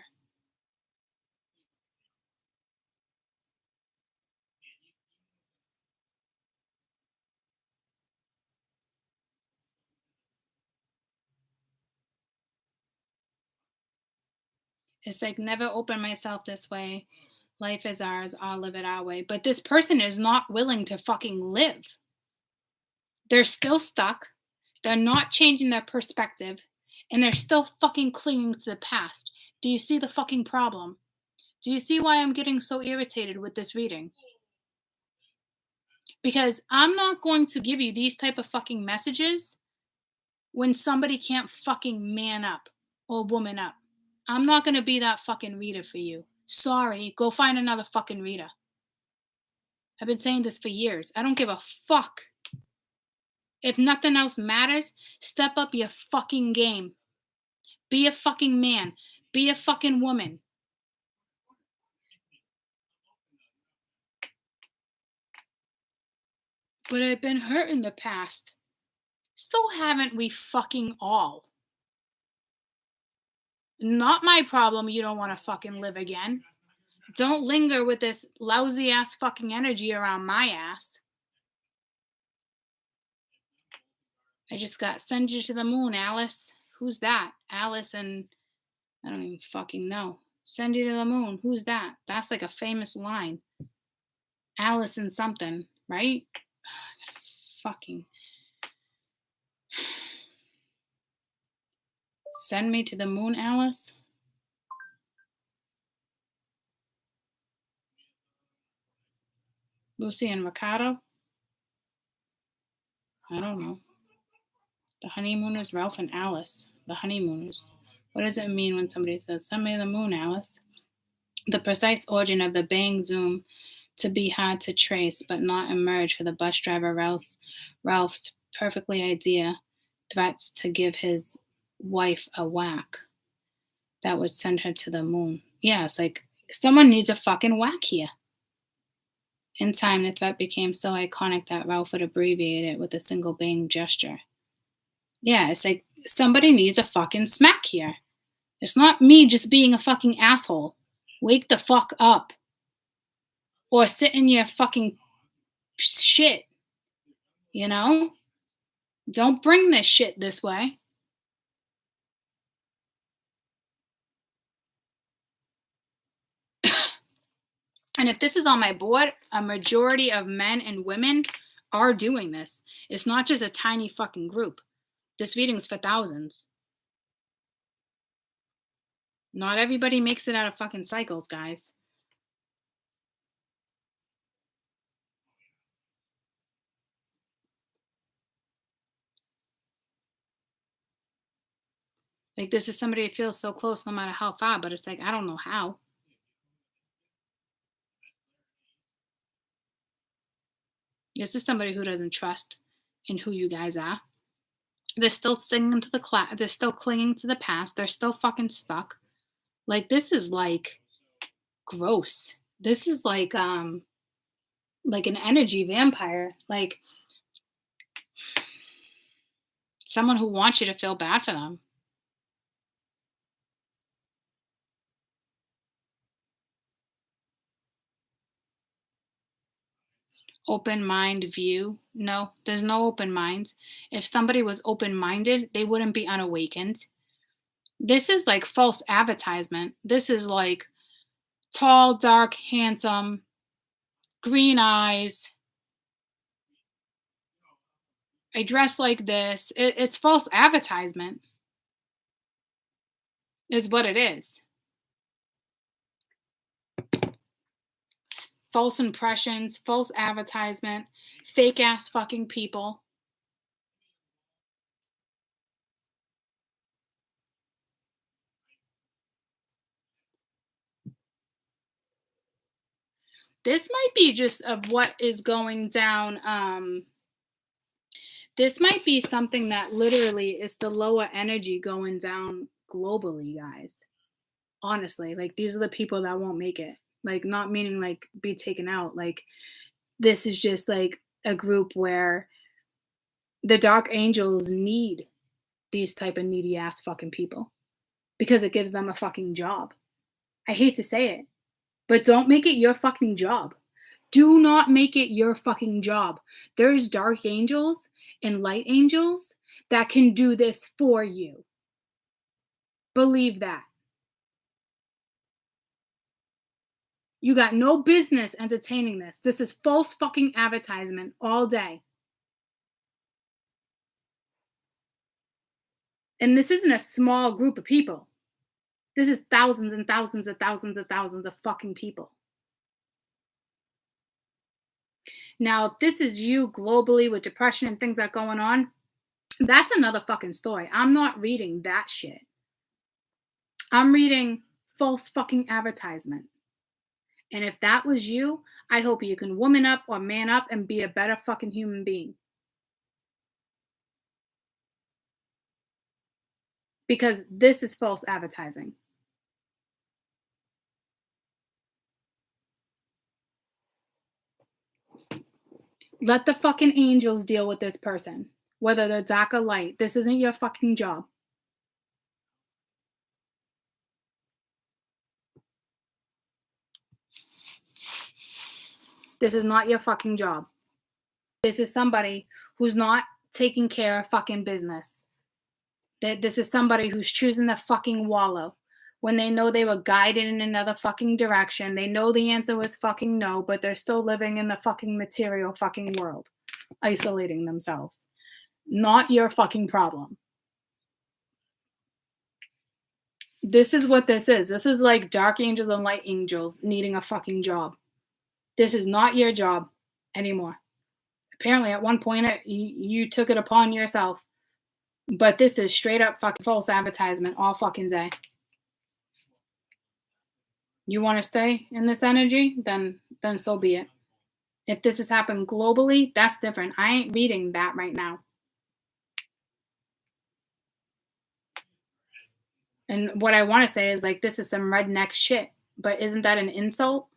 Speaker 1: It's like, never open myself this way. Life is ours. I'll live it our way. But this person is not willing to fucking live. They're still stuck. They're not changing their perspective. And they're still fucking clinging to the past. Do you see the fucking problem? Do you see why I'm getting so irritated with this reading? Because I'm not going to give you these type of fucking messages when somebody can't fucking man up or woman up. I'm not going to be that fucking reader for you. Sorry, go find another fucking reader. I've been saying this for years. I don't give a fuck. If nothing else matters, step up your fucking game. Be a fucking man. Be a fucking woman. But I've been hurt in the past. So haven't we fucking all? Not my problem you don't want to fucking live again. Don't linger with this lousy ass fucking energy around my ass. I just got send you to the moon, Alice. Who's that? Alice and I don't even fucking know. Send you to the moon. Who's that? That's like a famous line. Alice and something, right? Fucking send me to the moon, Alice. Lucy and Ricardo. I don't know. The honeymooners, Ralph and Alice. The honeymooners. What does it mean when somebody says, "Send me the moon, Alice"? The precise origin of the bang zoom to be hard to trace, but not emerge for the bus driver Ralph's perfectly idea threats to give his wife a whack that would send her to the moon. Yeah, it's like someone needs a fucking whack here. In time, the threat became so iconic that Ralph would abbreviate it with a single bang gesture. Yeah, it's like somebody needs a fucking smack here. It's not me just being a fucking asshole. Wake the fuck up. Or sit in your fucking shit. You know? Don't bring this shit this way. And if this is on my board, a majority of men and women are doing this. It's not just a tiny fucking group. This reading's for thousands. Not everybody makes it out of fucking cycles, guys. Like, this is somebody that feels so close no matter how far, but it's like, I don't know how. This is somebody who doesn't trust in who you guys are. They're still singing to the they're still clinging to the past. They're still fucking stuck. Like, this is like gross. This is like an energy vampire. Like someone who wants you to feel bad for them. Open mind view. No, there's no open minds. If somebody was open-minded, they wouldn't be unawakened. This is like false advertisement. This is like tall, dark, handsome, green eyes. I dress like this. It's false advertisement. Is what it is. False impressions, false advertisement, fake ass fucking people. This might be just of what is going down. This might be something that literally is the lower energy going down globally, guys. Honestly, like these are the people that won't make it. Like, not meaning like be taken out. Like, this is just like a group where the dark angels need these type of needy ass fucking people because it gives them a fucking job. I hate to say it, but don't make it your fucking job. Do not make it your fucking job. There's dark angels and light angels that can do this for you. Believe that. You got no business entertaining this. This is false fucking advertisement all day. And this isn't a small group of people. This is thousands and thousands and thousands and thousands of fucking people. Now, if this is you globally with depression and things that are going on, that's another fucking story. I'm not reading that shit. I'm reading false fucking advertisement. And if that was you, I hope you can woman up or man up and be a better fucking human being. Because this is false advertising. Let the fucking angels deal with this person, whether they're dark or light. This isn't your fucking job. This is not your fucking job. This is somebody who's not taking care of fucking business. This is somebody who's choosing to fucking wallow when they know they were guided in another fucking direction. They know the answer was fucking no, but they're still living in the fucking material fucking world, isolating themselves. Not your fucking problem. This is what this is. This is like dark angels and light angels needing a fucking job. This is not your job anymore. Apparently, at one point, you took it upon yourself. But this is straight up fucking false advertisement all fucking day. You want to stay in this energy? Then so be it. If this has happened globally, that's different. I ain't reading that right now. And what I want to say is like, this is some redneck shit. But isn't that an insult?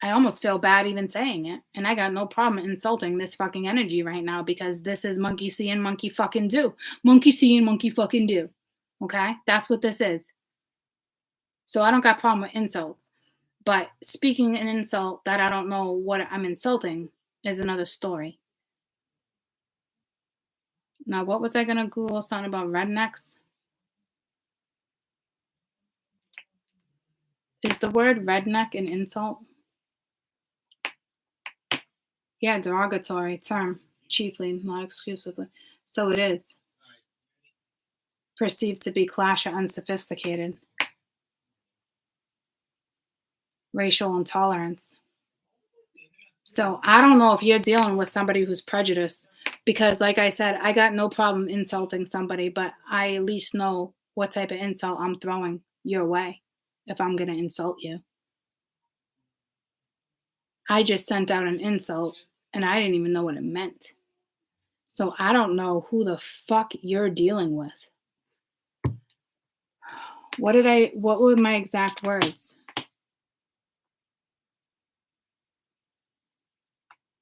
Speaker 1: I almost feel bad even saying it. And I got no problem insulting this fucking energy right now because this is monkey see and monkey fucking do. Monkey see and monkey fucking do. Okay? That's what this is. So I don't got problem with insults. But speaking an insult that I don't know what I'm insulting is another story. Now, what was I going to Google something about rednecks? Is the word redneck an insult? Yeah, derogatory term, chiefly, not exclusively. So it is. Perceived to be clash or unsophisticated. Racial intolerance. So I don't know if you're dealing with somebody who's prejudiced because, like I said, I got no problem insulting somebody, but I at least know what type of insult I'm throwing your way if I'm going to insult you. I just sent out an insult and I didn't even know what it meant. So I don't know who the fuck you're dealing with. What were my exact words?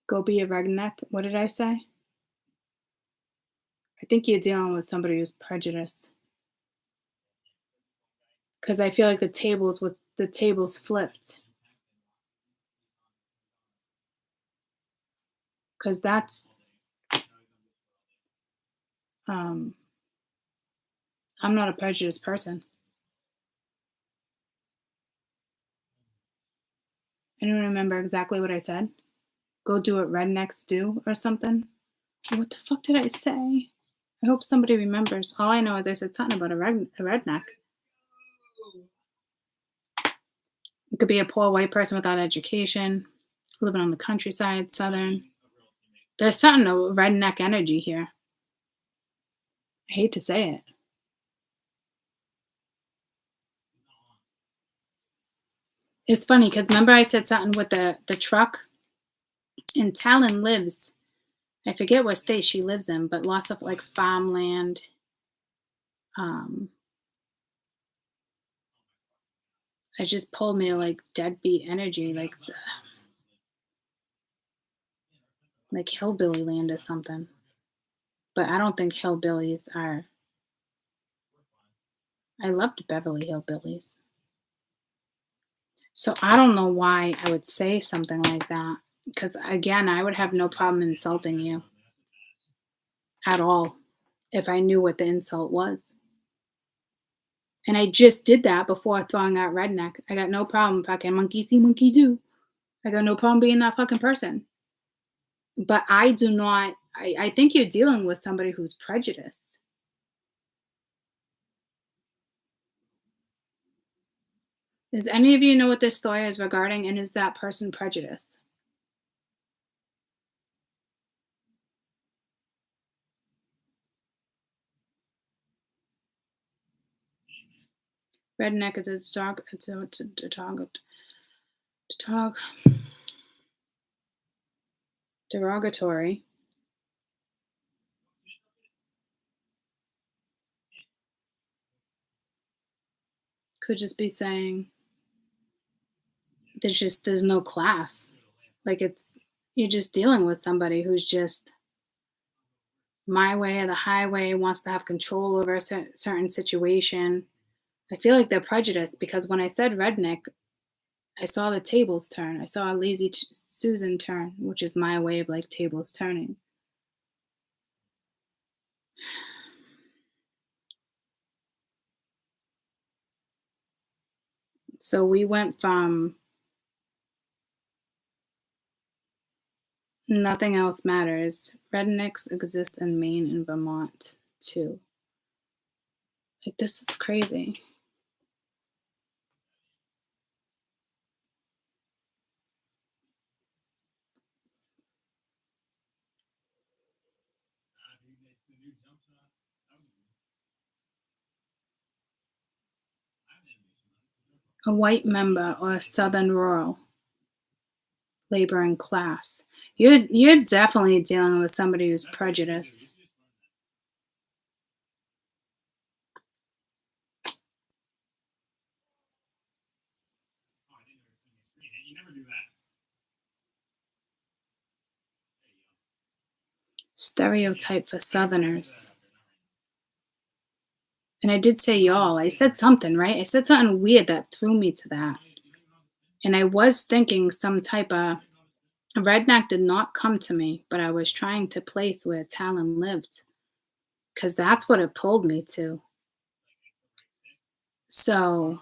Speaker 1: Go be a redneck. What did I say? I think you're dealing with somebody who's prejudiced. Because I feel like the tables flipped. Because that's I'm not a prejudiced person. I don't remember exactly what I said. Go do what rednecks do or something. What the fuck did I say? I hope somebody remembers. All I know is I said something about a redneck. It could be a poor white person without education, living on the countryside, southern. There's something of redneck energy here. I hate to say it. It's funny because remember I said something with the truck? And Talon lives, I forget what state she lives in, but lots of like farmland. It just pulled me to like deadbeat energy, like hillbilly land or something. But I don't think hillbillies are. I loved Beverly Hillbillies. So I don't know why I would say something like that. Because again, I would have no problem insulting you at all if I knew what the insult was. And I just did that before throwing out redneck. I got no problem fucking monkey see, monkey do. I got no problem being that fucking person. But I do not, I think you're dealing with somebody who's prejudiced. Does any of you know what this story is regarding, and is that person prejudiced? Redneck is derogatory. Could just be saying there's no class. Like you're just dealing with somebody who's just my way or the highway, wants to have control over a certain situation. I feel like they're prejudiced because when I said redneck, I saw the tables turn. I saw a lazy Susan turn, which is my way of like tables turning. So we went from nothing else matters. Rednecks exist in Maine and Vermont too. Like, this is crazy. a white member or a southern rural laboring class. You're definitely dealing with somebody who's prejudiced. Stereotype for Southerners. And I did say y'all. I said something, right? I said something weird that threw me to that. And I was thinking some type of redneck did not come to me, but I was trying to place where Talon lived because that's what it pulled me to. So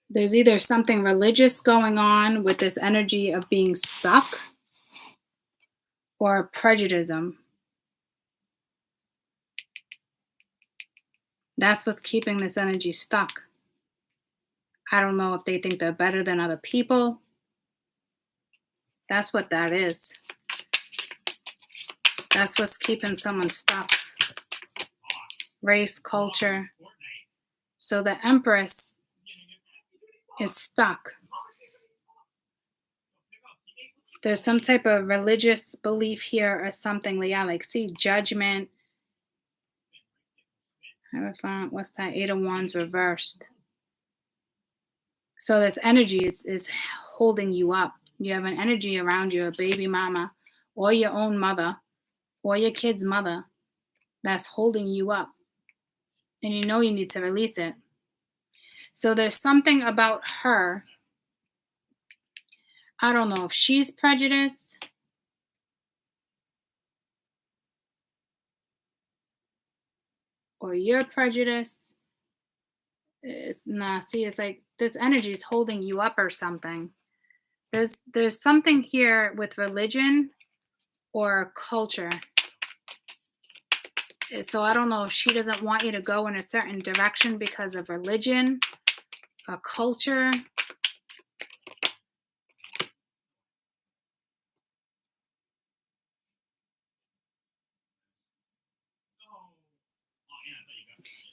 Speaker 1: there's either something religious going on with this energy of being stuck or prejudice. That's what's keeping this energy stuck. I don't know if they think they're better than other people. That's what that is. That's what's keeping someone stuck. Race, culture. So the Empress is stuck. There's some type of religious belief here or something. Yeah, like see judgment. What's that? 8 of Wands reversed. So this energy is holding you up. You have an energy around you, a baby mama or your own mother or your kid's mother that's holding you up. And you know you need to release it. So there's something about her. I don't know if she's prejudiced. Or you're prejudiced. It's like this energy is holding you up or something. There's something here with religion or culture. So I don't know if she doesn't want you to go in a certain direction because of religion or culture.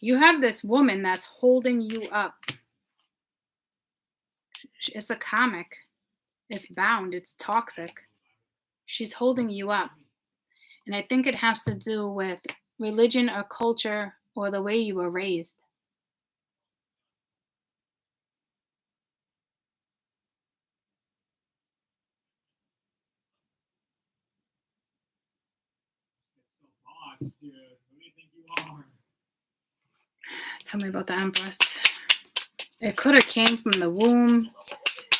Speaker 1: You have this woman that's holding you up. It's a karmic. It's bound. It's toxic. She's holding you up. And I think it has to do with religion or culture or the way you were raised. Tell me about the Empress. It could have came from the womb.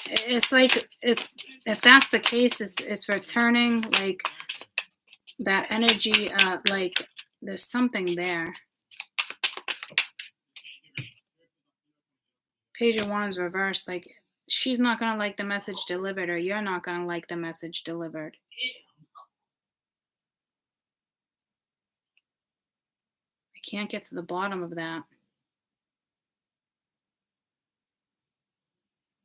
Speaker 1: It's like if that's the case, it's returning like that energy. Like there's something there. Page of Wands reversed. Like she's not gonna like the message delivered, or you're not gonna like the message delivered. I can't get to the bottom of that.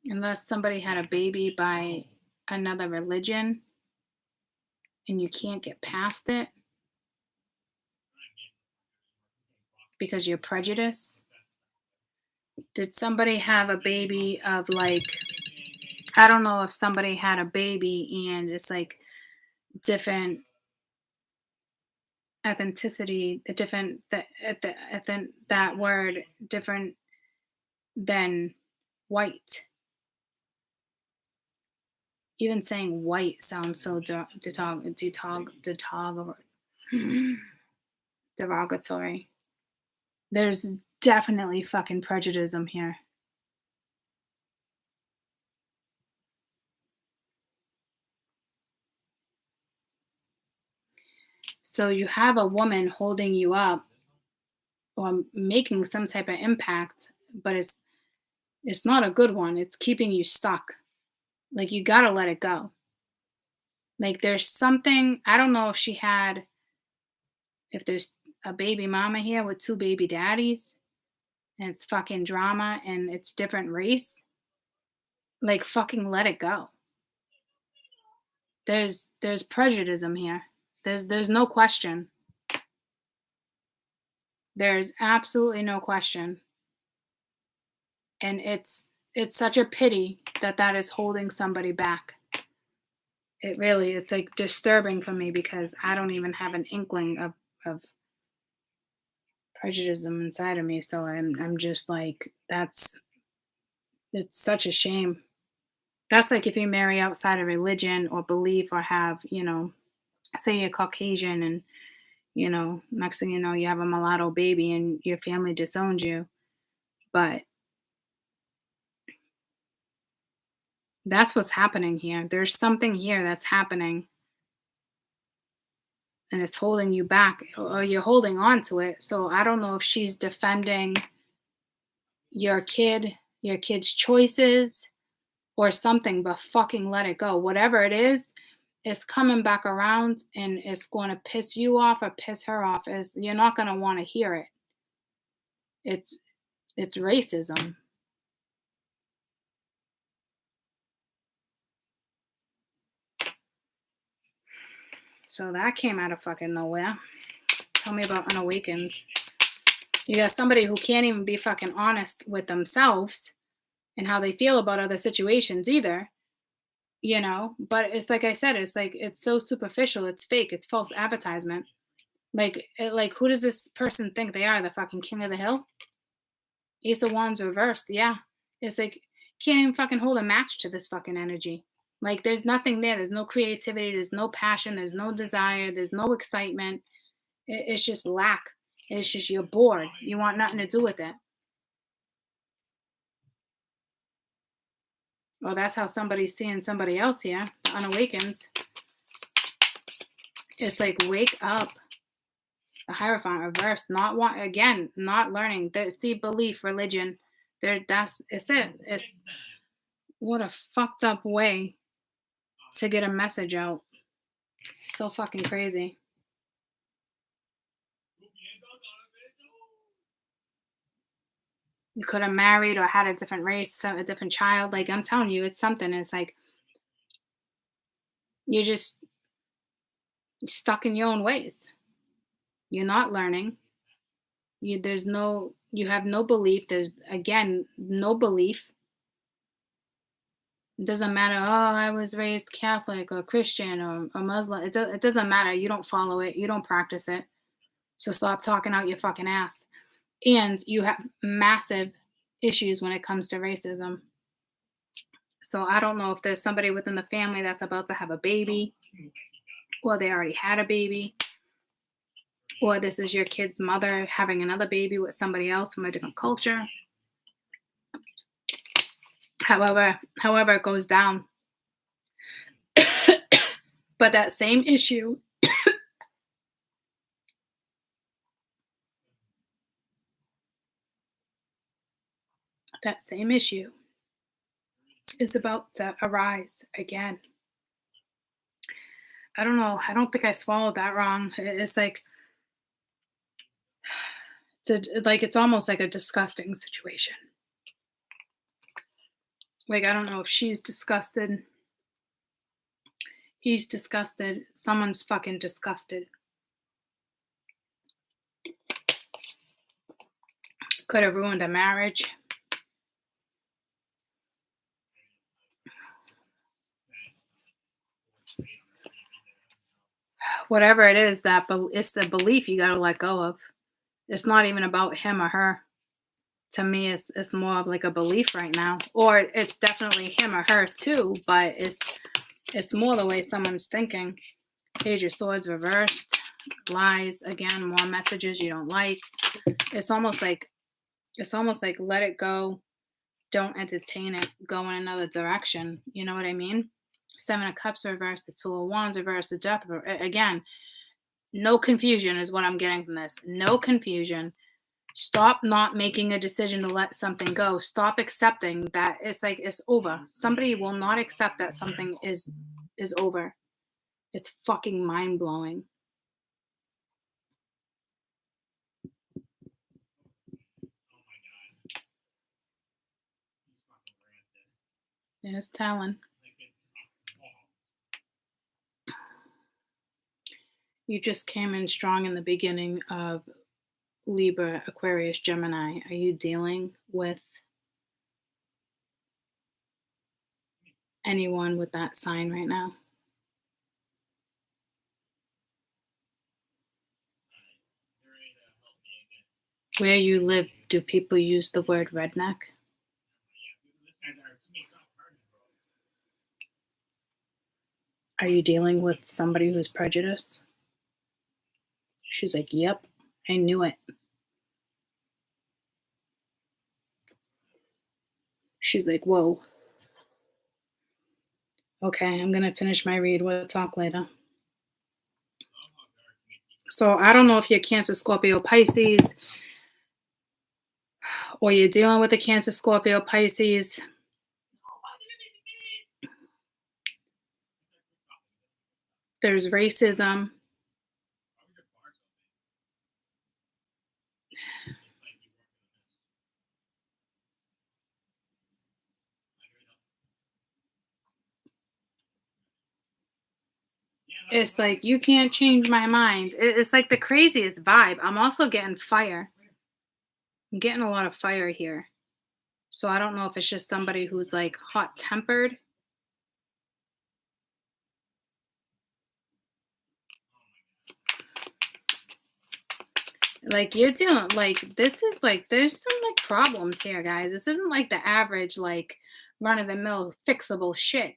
Speaker 1: Unless somebody had a baby by another religion and you can't get past it because you're prejudiced. Did somebody have a baby of like, I don't know if somebody had a baby and it's like different authenticity, that word different than white. Even saying white sounds so derogatory. There's definitely fucking prejudice here. So you have a woman holding you up or making some type of impact, but it's not a good one. It's keeping you stuck. Like you gotta let it go. Like there's something, I don't know if there's a baby mama here with 2 baby daddies and it's fucking drama and it's different race. Like fucking let it go. There's prejudice here. There's no question. There's absolutely no question. And it's such a pity that that is holding somebody back. It really, it's like disturbing for me because I don't even have an inkling of prejudice inside of me. So I'm just like, it's such a shame. That's like if you marry outside of religion or belief or have, say you're Caucasian and, next thing you know, you have a mulatto baby and your family disowns you. But that's what's happening here. There's something here that's happening and it's holding you back or you're holding on to it. So I don't know if she's defending your kid's choices or something, but fucking let it go. Whatever it is, it's coming back around and it's going to piss you off or piss her off. You're not going to want to hear it. It's racism. So that came out of fucking nowhere. Tell me about Unawakened. You got somebody who can't even be fucking honest with themselves and how they feel about other situations either. But it's like I said, it's so superficial, it's fake, it's false advertisement. Like who does this person think they are? The fucking king of the hill? Ace of Wands reversed, yeah. It's like, can't even fucking hold a match to this fucking energy. Like, there's nothing there. There's no creativity. There's no passion. There's no desire. There's no excitement. It's just lack. It's just you're bored. You want nothing to do with it. Well, that's how somebody's seeing somebody else here. The Unawakened. It's like, wake up. The Hierophant reversed. Not learning. See, belief, religion. It's it. It's what a fucked up way to get a message out. So fucking crazy. You could have married or had a different race, a different child. Like, I'm telling you, it's something. It's like you're just stuck in your own ways. You're not learning. You have no belief. There's, again, no belief. It doesn't matter, oh, I was raised Catholic or Christian or Muslim. It doesn't matter. You don't follow it. You don't practice it. So stop talking out your fucking ass. And you have massive issues when it comes to racism. So I don't know if there's somebody within the family that's about to have a baby, or they already had a baby, or this is your kid's mother having another baby with somebody else from a different culture. However it goes down. But that same issue is about to arise again. I don't know. I don't think I swallowed that wrong. It's like, it's almost like a disgusting situation. Like, I don't know if she's disgusted. He's disgusted. Someone's fucking disgusted. Could have ruined a marriage. Whatever it is, it's the belief you got to let go of. It's not even about him or her. To me, it's more of like a belief right now. Or it's definitely him or her too, but it's more the way someone's thinking. Page of Swords reversed. Lies. Again, more messages you don't like. It's almost like let it go. Don't entertain it. Go in another direction. You know what I mean? Seven of Cups reversed. The Two of Wands reversed. The Death. Again, no confusion is what I'm getting from this. No confusion. Stop not making a decision to let something go. Stop accepting that it's over. Somebody will not accept that something is over. It's fucking mind-blowing. There's Talon. You just came in strong in the beginning of Libra, Aquarius, Gemini. Are you dealing with anyone with that sign right now? Where you live, do people use the word redneck? Are you dealing with somebody who's prejudiced? She's like, yep, I knew it. She's like, whoa. Okay, I'm going to finish my read. We'll talk later. So I don't know if you're Cancer, Scorpio, Pisces, or you're dealing with a Cancer, Scorpio, Pisces. There's racism. It's like, you can't change my mind. It's like the craziest vibe. I'm also getting fire. I'm getting a lot of fire here. So I don't know if it's just somebody who's like hot-tempered. Like, you're dealing, like, this is like, there's some like problems here, guys. This isn't like the average, like, run-of-the-mill fixable shit.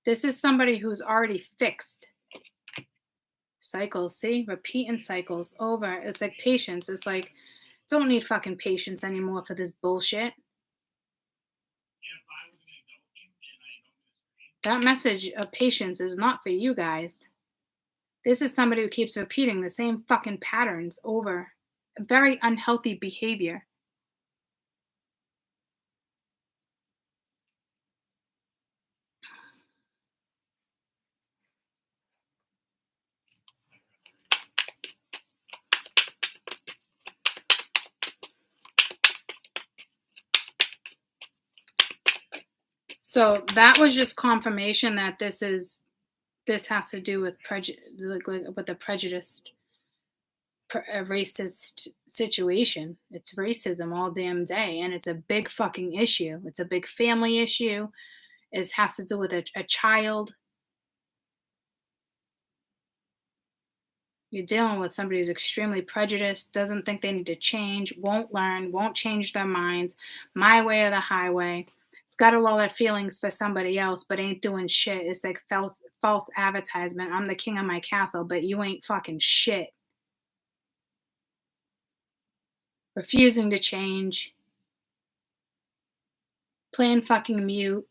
Speaker 1: This is somebody who's already fixed. Cycles, see? Repeating cycles over. It's like patience. It's like, don't need fucking patience anymore for this bullshit. That message of patience is not for you guys. This is somebody who keeps repeating the same fucking patterns over. Very unhealthy behavior. So that was just confirmation that this has to do with with a prejudiced, a racist situation. It's racism all damn day, and it's a big fucking issue. It's a big family issue. It has to do with a child. You're dealing with somebody who's extremely prejudiced, doesn't think they need to change, won't learn, won't change their minds. My way or the highway. It's got a lot of feelings for somebody else, but ain't doing shit. It's like false advertisement. I'm the king of my castle, but you ain't fucking shit. Refusing to change. Playing fucking mute.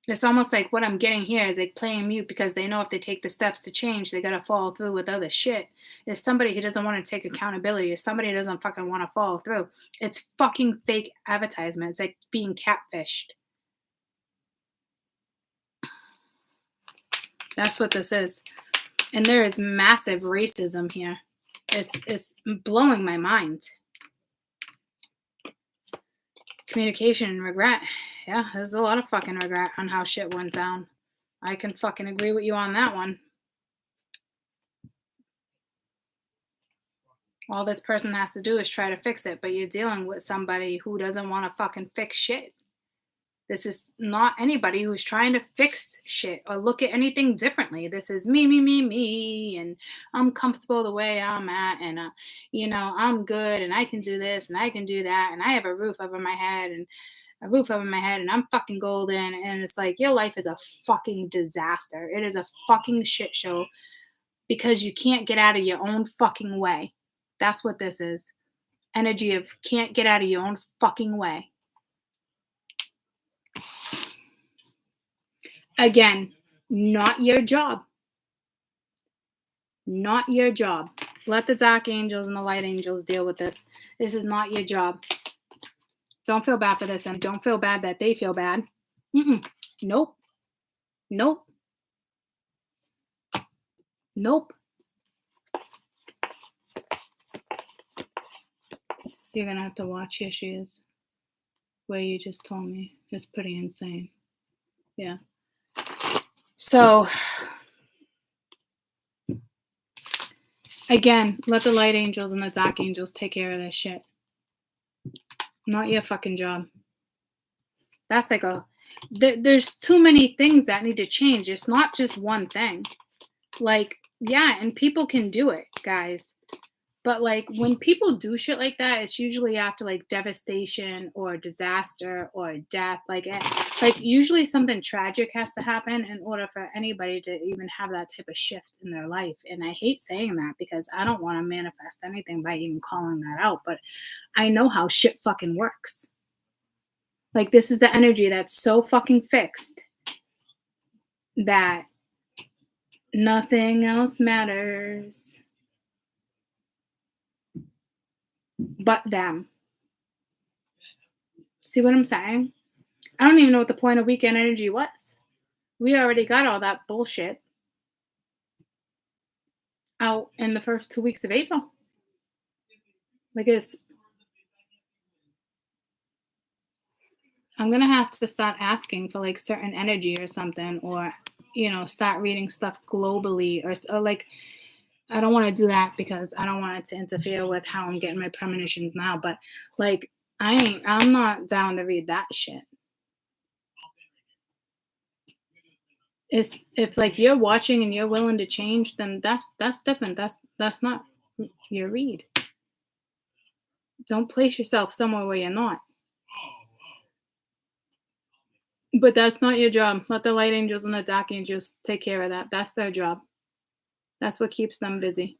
Speaker 1: It's almost like what I'm getting here is like playing mute because they know if they take the steps to change, they gotta follow through with other shit. It's somebody who doesn't want to take accountability. It's somebody who doesn't fucking want to follow through. It's fucking fake advertisement. It's like being catfished. That's what this is. And there is massive racism here. It's blowing my mind. Communication and regret. Yeah, there's a lot of fucking regret on how shit went down. I can fucking agree with you on that one. All this person has to do is try to fix it, but you're dealing with somebody who doesn't want to fucking fix shit. This is not anybody who's trying to fix shit or look at anything differently. This is me, and I'm comfortable the way I'm at, and I'm good, and I can do this, and I can do that, and I have a roof over my head, and I'm fucking golden, and it's like your life is a fucking disaster. It is a fucking shit show because you can't get out of your own fucking way. That's what this is. Energy of can't get out of your own fucking way. Again, not your job. Not your job. Let the dark angels and the light angels deal with this. This is not your job. Don't feel bad for this, and don't feel bad that they feel bad. Nope. Nope. Nope. You're going to have to watch. Here she is. Where you just told me. It's pretty insane. Yeah. So Again, let the light angels and the dark angels take care of this shit. Not your fucking job. That's like there's too many things that need to change. It's not just one thing. Like, yeah, and people can do it, guys. But like when people do shit like that, it's usually after like devastation or disaster or death. Like usually something tragic has to happen in order for anybody to even have that type of shift in their life. And I hate saying that because I don't want to manifest anything by even calling that out. But I know how shit fucking works. Like this is the energy that's so fucking fixed that nothing else matters but them. See what I'm saying? I don't even know what the point of weekend energy was. We already got all that bullshit out in the first 2 weeks of April. Like I'm gonna have to start asking for like certain energy or something, or start reading stuff globally, or like I don't want to do that because I don't want it to interfere with how I'm getting my premonitions now. But like I'm not down to read that shit. If like you're watching and you're willing to change, then that's different. That's not your read. Don't place yourself somewhere where you're not. But that's not your job. Let the light angels and the dark angels take care of that. That's their job. That's what keeps them busy.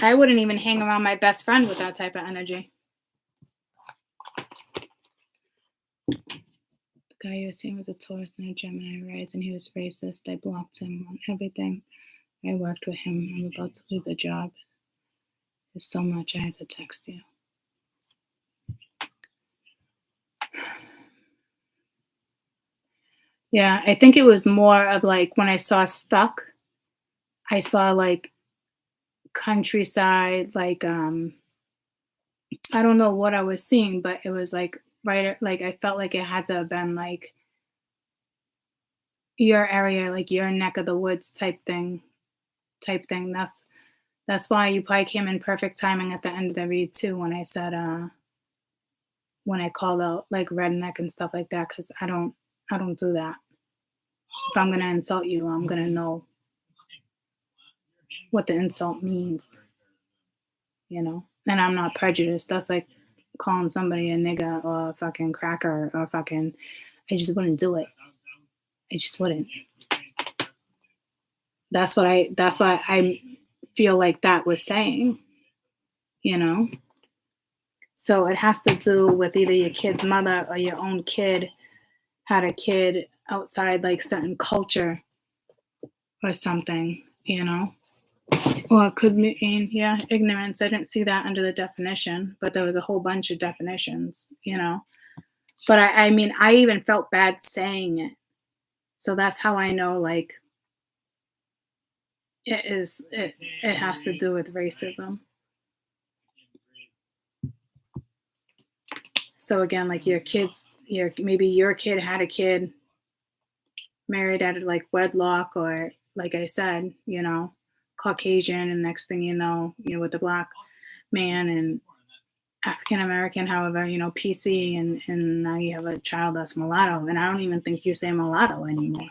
Speaker 1: I wouldn't even hang around my best friend with that type of energy. The guy you were seeing was a Taurus and a Gemini rising, and he was racist. I blocked him on everything. I worked with him. I'm about to leave the job. There's so much I had to text you. Yeah, I think it was more of like when I saw stuck, I saw like countryside, like I don't know what I was seeing, but it was like right, like I felt like it had to have been like your area, like your neck of the woods type thing. That's why you probably came in perfect timing at the end of the read too, when I said when I called out like redneck and stuff like that, because I don't do that. If I'm gonna insult you, I'm gonna know what the insult means, and I'm not prejudiced. That's like calling somebody a nigga or a fucking cracker or fucking, I just wouldn't do it. I just wouldn't. That's what I feel like that was saying, So it has to do with either your kid's mother or your own kid had a kid outside like certain culture or something, Or it could mean, ignorance. I didn't see that under the definition, but there was a whole bunch of definitions, But I mean, I even felt bad saying it. So that's how I know, like, it has to do with racism. So again, like maybe your kid had a kid married out of like wedlock, or like I said, Caucasian, and next thing you know, with the black man and African American, however, PC, and now you have a child that's mulatto, and I don't even think you say mulatto anymore.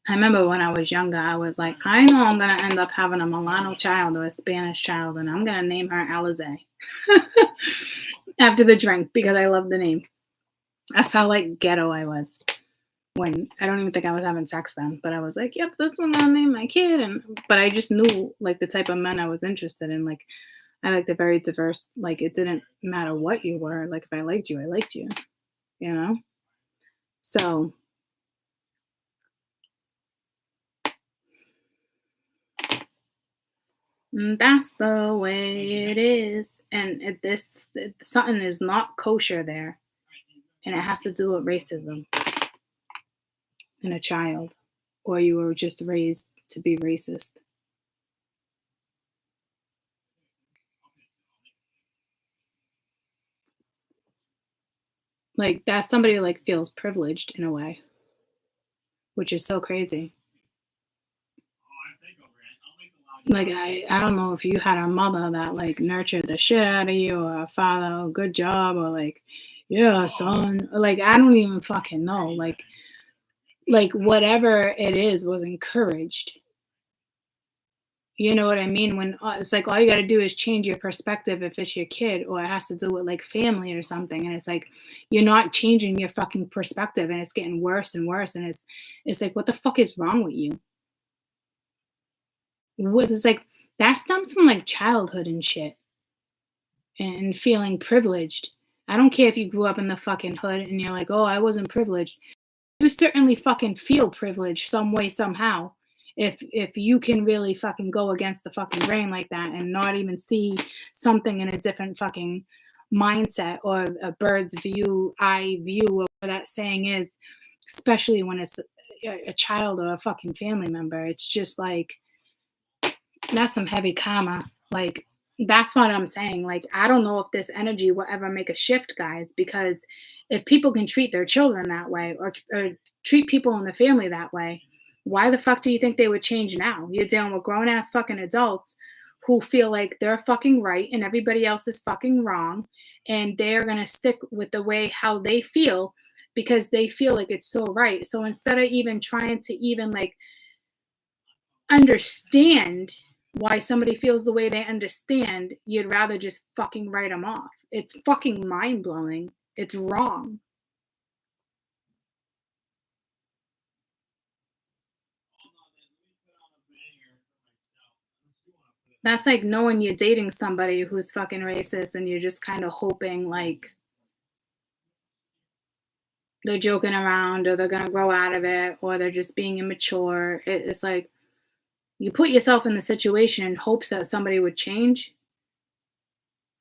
Speaker 1: I remember when I was younger, I was like, I know I'm going to end up having a Milano child or a Spanish child, and I'm going to name her Alize after the drink because I love the name. That's how, like, ghetto I was. When I don't even think I was having sex then, but I was like, yep, this one I'll name my kid. But I just knew, like, the type of men I was interested in. Like, I liked a very diverse, like, it didn't matter what you were. Like, if I liked you, I liked you, So that's the way it is. And something is not kosher there. And it has to do with racism in a child. Or you were just raised to be racist. Like, that's somebody who, like, feels privileged in a way, which is so crazy. Like, I don't know if you had a mother that, like, nurtured the shit out of you, or a father, oh, good job, or, like, yeah, son. Like, I don't even fucking know. Like, whatever it is was encouraged. You know what I mean? When it's like all you got to do is change your perspective if it's your kid, or it has to do with like family or something, and it's like you're not changing your fucking perspective, and it's getting worse and worse, and it's like, what the fuck is wrong with you? What is like that stems from like childhood and shit, and feeling privileged. I don't care if you grew up in the fucking hood and you're like, oh, I wasn't privileged. You certainly fucking feel privileged some way, somehow. If you can really fucking go against the fucking grain like that and not even see something in a different fucking mindset, or a bird's view, eye view, or whatever that saying is, especially when it's a child or a fucking family member. It's just like, that's some heavy karma. Like, that's what I'm saying. Like, I don't know if this energy will ever make a shift, guys, because if people can treat their children that way, or treat people in the family that way, why the fuck do you think they would change now? You're dealing with grown ass fucking adults who feel like they're fucking right and everybody else is fucking wrong, and they're going to stick with the way how they feel because they feel like it's so right. So instead of even trying to even like understand why somebody feels the way they understand, you'd rather just fucking write them off. It's fucking mind-blowing. It's wrong. That's like knowing you're dating somebody who's fucking racist and you're just kind of hoping like they're joking around, or they're gonna grow out of it, or they're just being immature. It's like you put yourself in the situation in hopes that somebody would change.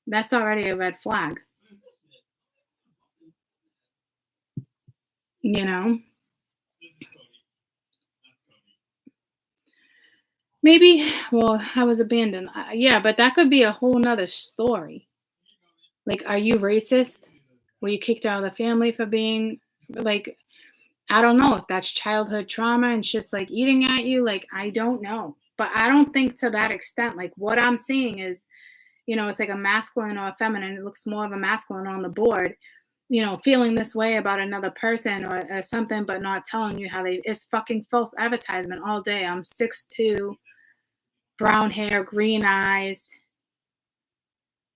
Speaker 1: That's already a red flag. You know? Maybe, well, I was abandoned. Yeah, but that could be a whole nother story. Like, are you racist? Were you kicked out of the family for being, like, I don't know if that's childhood trauma and shit's like eating at you. Like, I don't know. But I don't think to that extent. Like, what I'm seeing is, it's like a masculine or a feminine. It looks more of a masculine on the board, feeling this way about another person, or something, but not telling you how it's fucking false advertisement all day. I'm 6'2", brown hair, green eyes,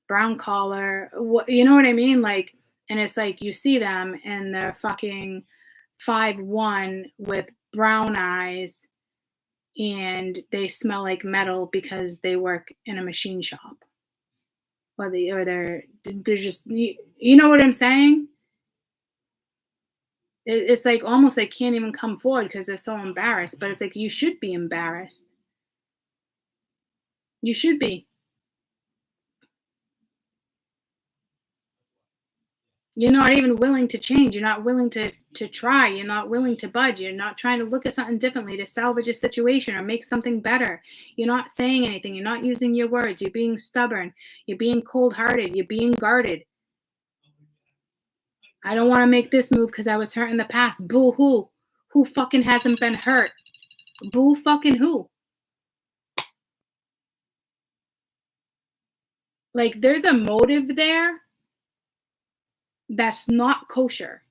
Speaker 1: brown collar. You know what I mean? Like, and it's like you see them and they're fucking 5'1" with brown eyes, and they smell like metal because they work in a machine shop, or they're just, you know what I'm saying? It's like almost they can't even come forward because they're so embarrassed. But it's like, you should be embarrassed. You should be. You're not even willing to change. You're not willing to try. You're not willing to budge. You're not trying to look at something differently to salvage a situation or make something better. You're not saying anything. You're not using your words. You're being stubborn. You're being cold-hearted. You're being guarded. I don't want to make this move because I was hurt in the past. Boo-hoo. Who fucking hasn't been hurt? Boo fucking who? Like, there's a motive there that's not kosher.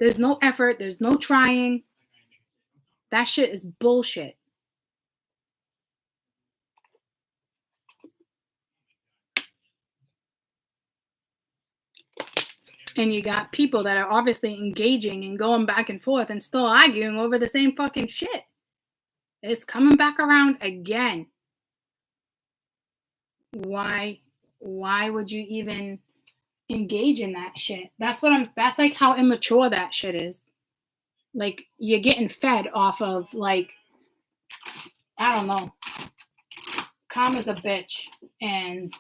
Speaker 1: There's no effort. There's no trying. That shit is bullshit. And you got people that are obviously engaging and going back and forth and still arguing over the same fucking shit. It's coming back around again. Why would you even engage in that shit? That's like how immature that shit is. Like, you're getting fed off of, like, I don't know. Karma's a bitch, and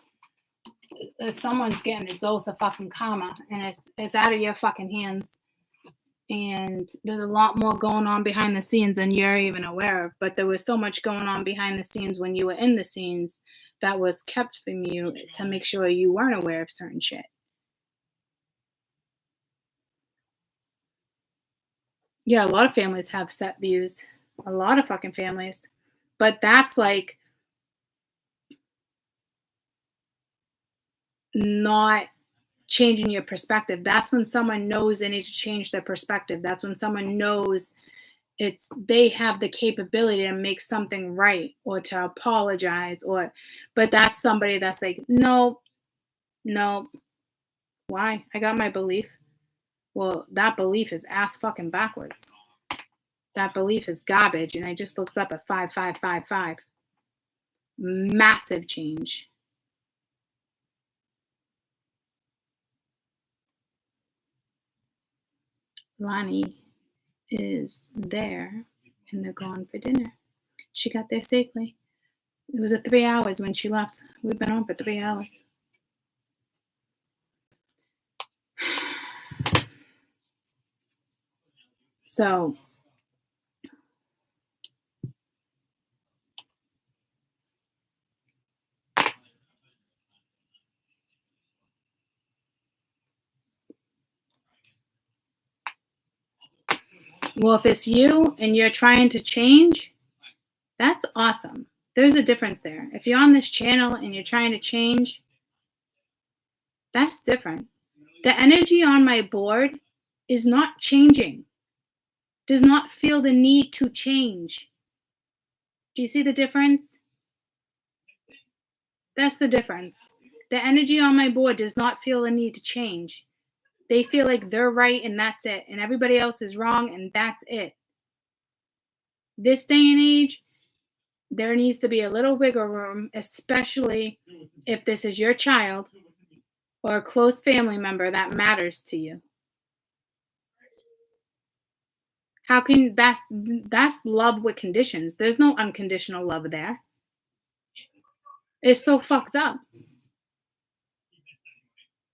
Speaker 1: someone's getting a dose of fucking karma, and it's out of your fucking hands. And there's a lot more going on behind the scenes than you're even aware of. But there was so much going on behind the scenes when you were in the scenes that was kept from you to make sure you weren't aware of certain shit. Yeah, a lot of families have set views. A lot of fucking families. But that's like not changing your perspective. That's when someone knows they need to change their perspective. That's when someone knows they have the capability to make something right or to apologize, but that's somebody that's like, no, why? I got my belief. Well, that belief is ass fucking backwards. That belief is garbage. And I just looked up at 5555. Massive change. Lonnie is there and they're gone for dinner. She got there safely. It was 3 hours when she left. We've been on for 3 hours. So well, if it's you and you're trying to change, that's awesome. There's a difference there. If you're on this channel and you're trying to change, that's different. The energy on my board is not changing, does not feel the need to change. Do you see the difference? That's the difference. The energy on my board does not feel the need to change. They feel like they're right and that's it. And everybody else is wrong and that's it. This day and age, there needs to be a little wiggle room, especially if this is your child or a close family member that matters to you. How can that's love with conditions. There's no unconditional love there. It's so fucked up.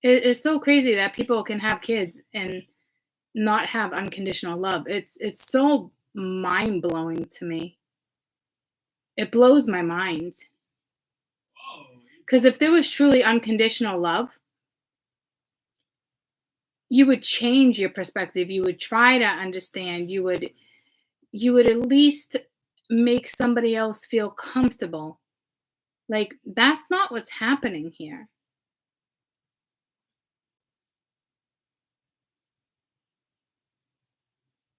Speaker 1: It's so crazy that people can have kids and not have unconditional love. It's so mind-blowing to me. It blows my mind. Because if there was truly unconditional love, you would change your perspective. You would try to understand. You would at least make somebody else feel comfortable. Like, that's not what's happening here.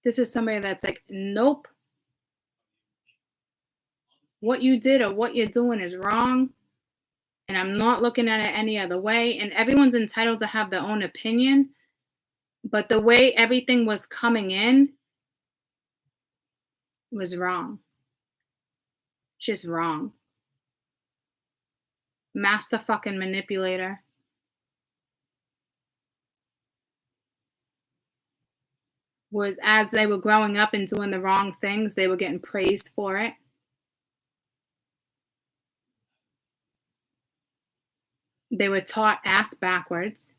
Speaker 1: This is somebody that's like, nope. What you did or what you're doing is wrong. And I'm not looking at it any other way. And everyone's entitled to have their own opinion. But the way everything was coming in was wrong. Just wrong. Master fucking manipulator. Was as they were growing up and doing the wrong things, they were getting praised for it. They were taught ass backwards.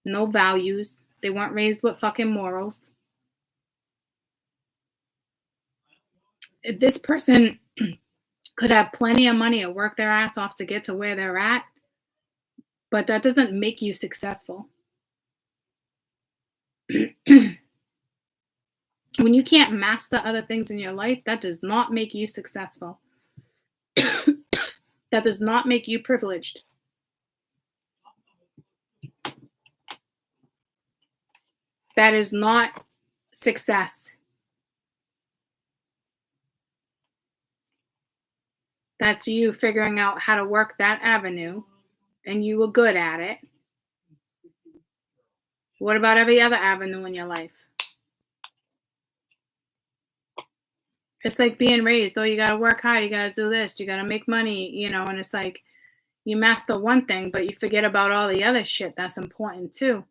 Speaker 1: No values. They weren't raised with fucking morals. This person could have plenty of money or work their ass off to get to where they're at, but that doesn't make you successful. When you can't master other things in your life, that does not make you successful. That does not make you privileged. That is not success. That's you figuring out how to work that avenue, and you were good at it. What about every other avenue in your life? It's like being raised. Oh, you got to work hard. You got to do this. You got to make money, and it's like you master one thing, but you forget about all the other shit that's important too.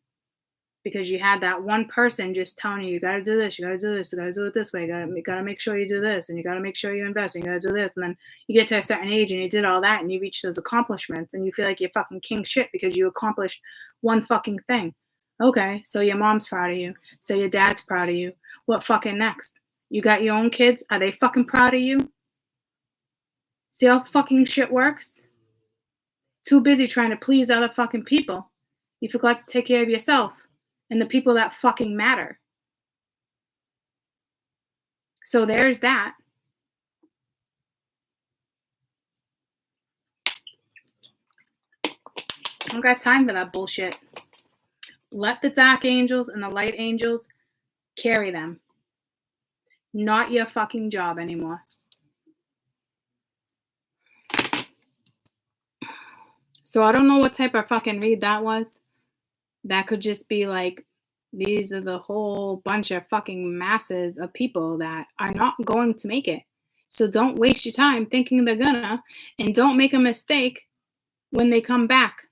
Speaker 1: Because you had that one person just telling you got to do this, you got to do this, you got to do it this way, you got to make sure you do this, and you got to make sure you invest, and you got to do this. And then you get to a certain age and you did all that and you reach those accomplishments and you feel like you're fucking king shit because you accomplished one fucking thing. Okay, so your mom's proud of you. So your dad's proud of you. What fucking next? You got your own kids? Are they fucking proud of you? See how fucking shit works? Too busy trying to please other fucking people. You forgot to take care of yourself and the people that fucking matter. So there's that. I don't got time for that bullshit. Let the dark angels and the light angels carry them. Not your fucking job anymore. So I don't know what type of fucking read that was. That could just be like, these are the whole bunch of fucking masses of people that are not going to make it. So don't waste your time thinking they're gonna, and don't make a mistake when they come back.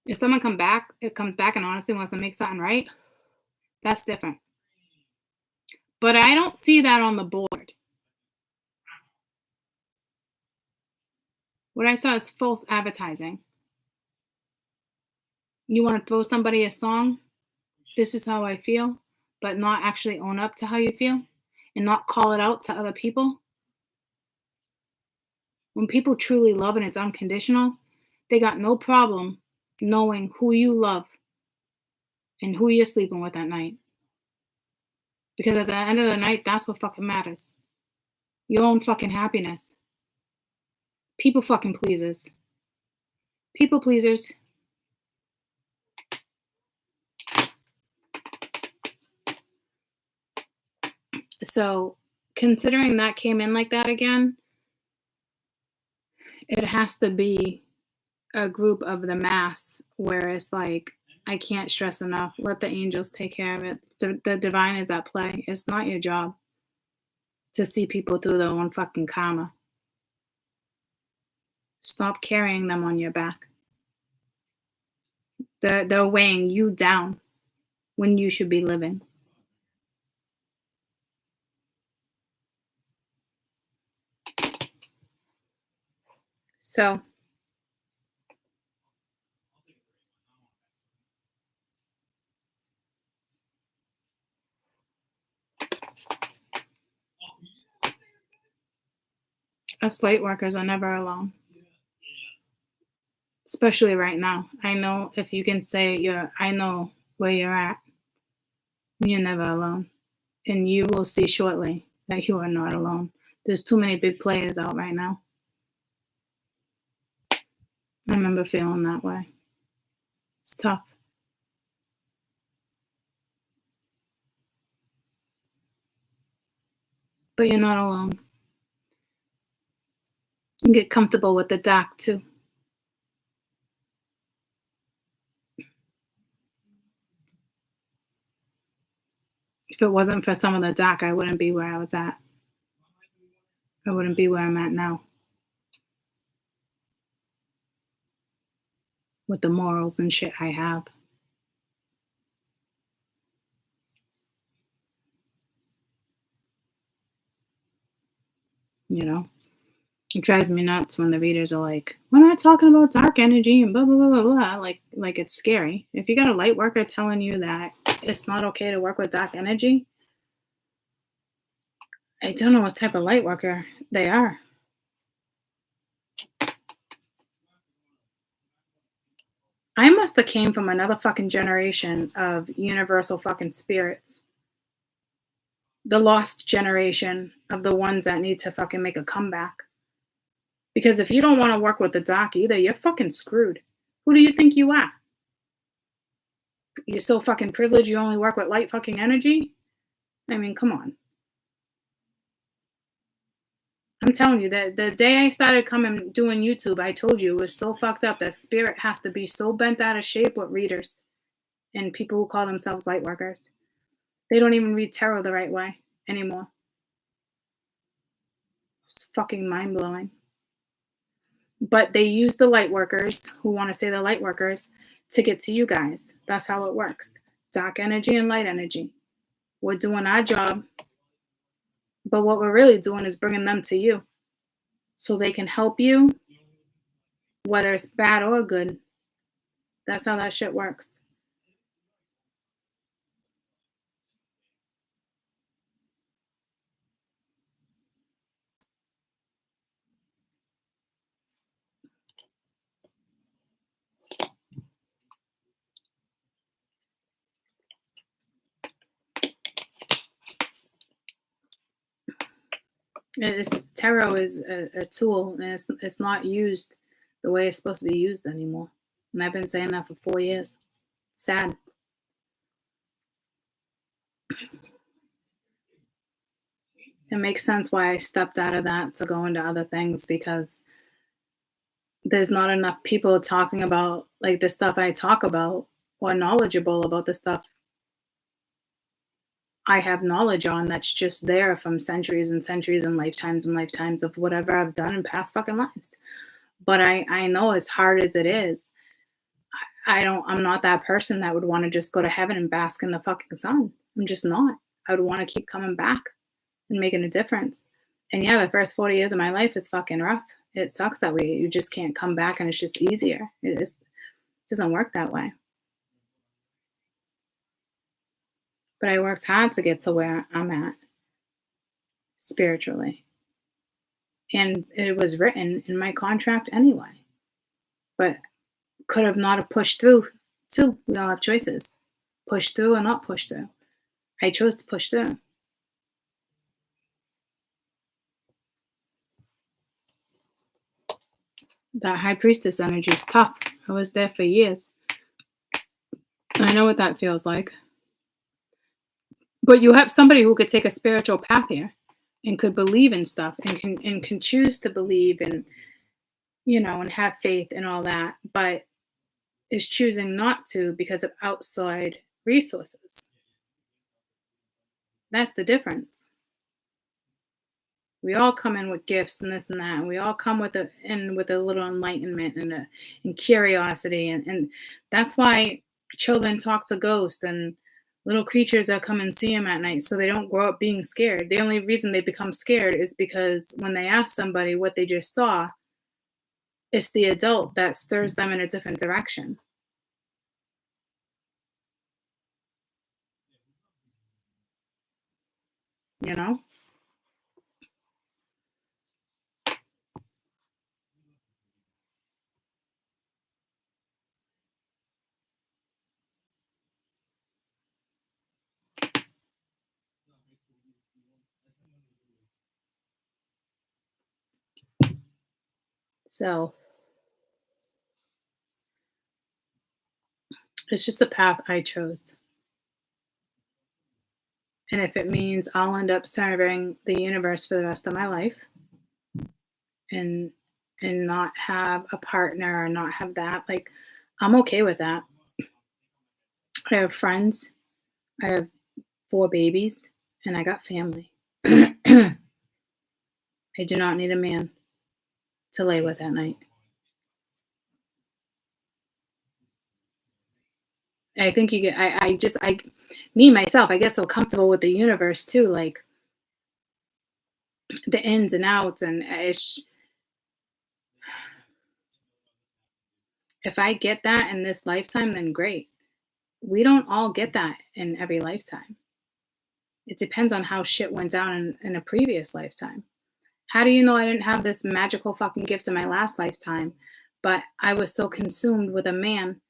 Speaker 1: If someone comes back and honestly wants to make something right, that's different. But I don't see that on the board. What I saw is false advertising. You want to throw somebody a song, this is how I feel, but not actually own up to how you feel and not call it out to other people. When people truly love and it's unconditional, they got no problem knowing who you love and who you're sleeping with at night. Because at the end of the night, that's what fucking matters. Your own fucking happiness. People fucking pleasers. People pleasers. So, considering that came in like that again, it has to be a group of the mass where it's like, I can't stress enough. Let the angels take care of it. The divine is at play. It's not your job to see people through their own fucking karma. Stop carrying them on your back. They're weighing you down when you should be living. So, us light workers are never alone. Especially right now. I know if you can say I know where you're at, you're never alone. And you will see shortly that you are not alone. There's too many big players out right now. I remember feeling that way. It's tough. But you're not alone. You get comfortable with the dark too. If it wasn't for some of the dark, I wouldn't be where I was at. I wouldn't be where I'm at now. With the morals and shit I have. You know? It drives me nuts when the readers are like, we're not talking about dark energy and blah, blah, blah, blah, blah. Like it's scary. If you got a light worker telling you that it's not okay to work with dark energy, I don't know what type of light worker they are. I must have came from another fucking generation of universal fucking spirits. The lost generation of the ones that need to fucking make a comeback. Because if you don't want to work with the dark either, you're fucking screwed. Who do you think you are? You're so fucking privileged you only work with light fucking energy? I mean, come on. I'm telling you, that the day I started doing YouTube, I told you it was so fucked up that spirit has to be so bent out of shape with readers and people who call themselves light workers. They don't even read tarot the right way anymore. It's fucking mind-blowing. But they use the light workers who want to say they're light workers to get to you guys. That's how it works. Dark energy and light energy. We're doing our job But what we're really doing is bringing them to you so they can help you, whether it's bad or good. That's how that shit works. Tarot is a tool, and it's not used the way it's supposed to be used anymore. And I've been saying that for 4 years. Sad. It makes sense why I stepped out of that to go into other things, because there's not enough people talking about like the stuff I talk about, or knowledgeable about the stuff I have knowledge on that's just there from centuries and centuries and lifetimes of whatever I've done in past fucking lives. But I know as hard as it is, I'm not that person that would want to just go to heaven and bask in the fucking sun. I'm just not. I would want to keep coming back and making a difference. And yeah, the first 40 years of my life is fucking rough. It sucks that way. You just can't come back and it's just easier. It doesn't work that way. But I worked hard to get to where I'm at spiritually. And it was written in my contract anyway. But could have not have pushed through too. We all have choices. Push through or not push through. I chose to push through. That high priestess energy is tough. I was there for years. I know what that feels like. But you have somebody who could take a spiritual path here and could believe in stuff and can choose to believe and, and have faith and all that, but is choosing not to because of outside resources. That's the difference. We all come in with gifts and this and that, and we all come with a little enlightenment and curiosity, and that's why children talk to ghosts and little creatures that come and see them at night, so they don't grow up being scared. The only reason they become scared is because when they ask somebody what they just saw, it's the adult that stirs them in a different direction. You know? So it's just a path I chose. And if it means I'll end up serving the universe for the rest of my life and not have a partner or not have that, like, I'm okay with that. I have friends. I have 4 babies and I got family. I do not need a man to lay with at night. I think you get, me, myself, I get so comfortable with the universe too, like the ins and outs. And if I get that in this lifetime, then great. We don't all get that in every lifetime. It depends on how shit went down in a previous lifetime. How do you know I didn't have this magical fucking gift in my last lifetime, but I was so consumed with a man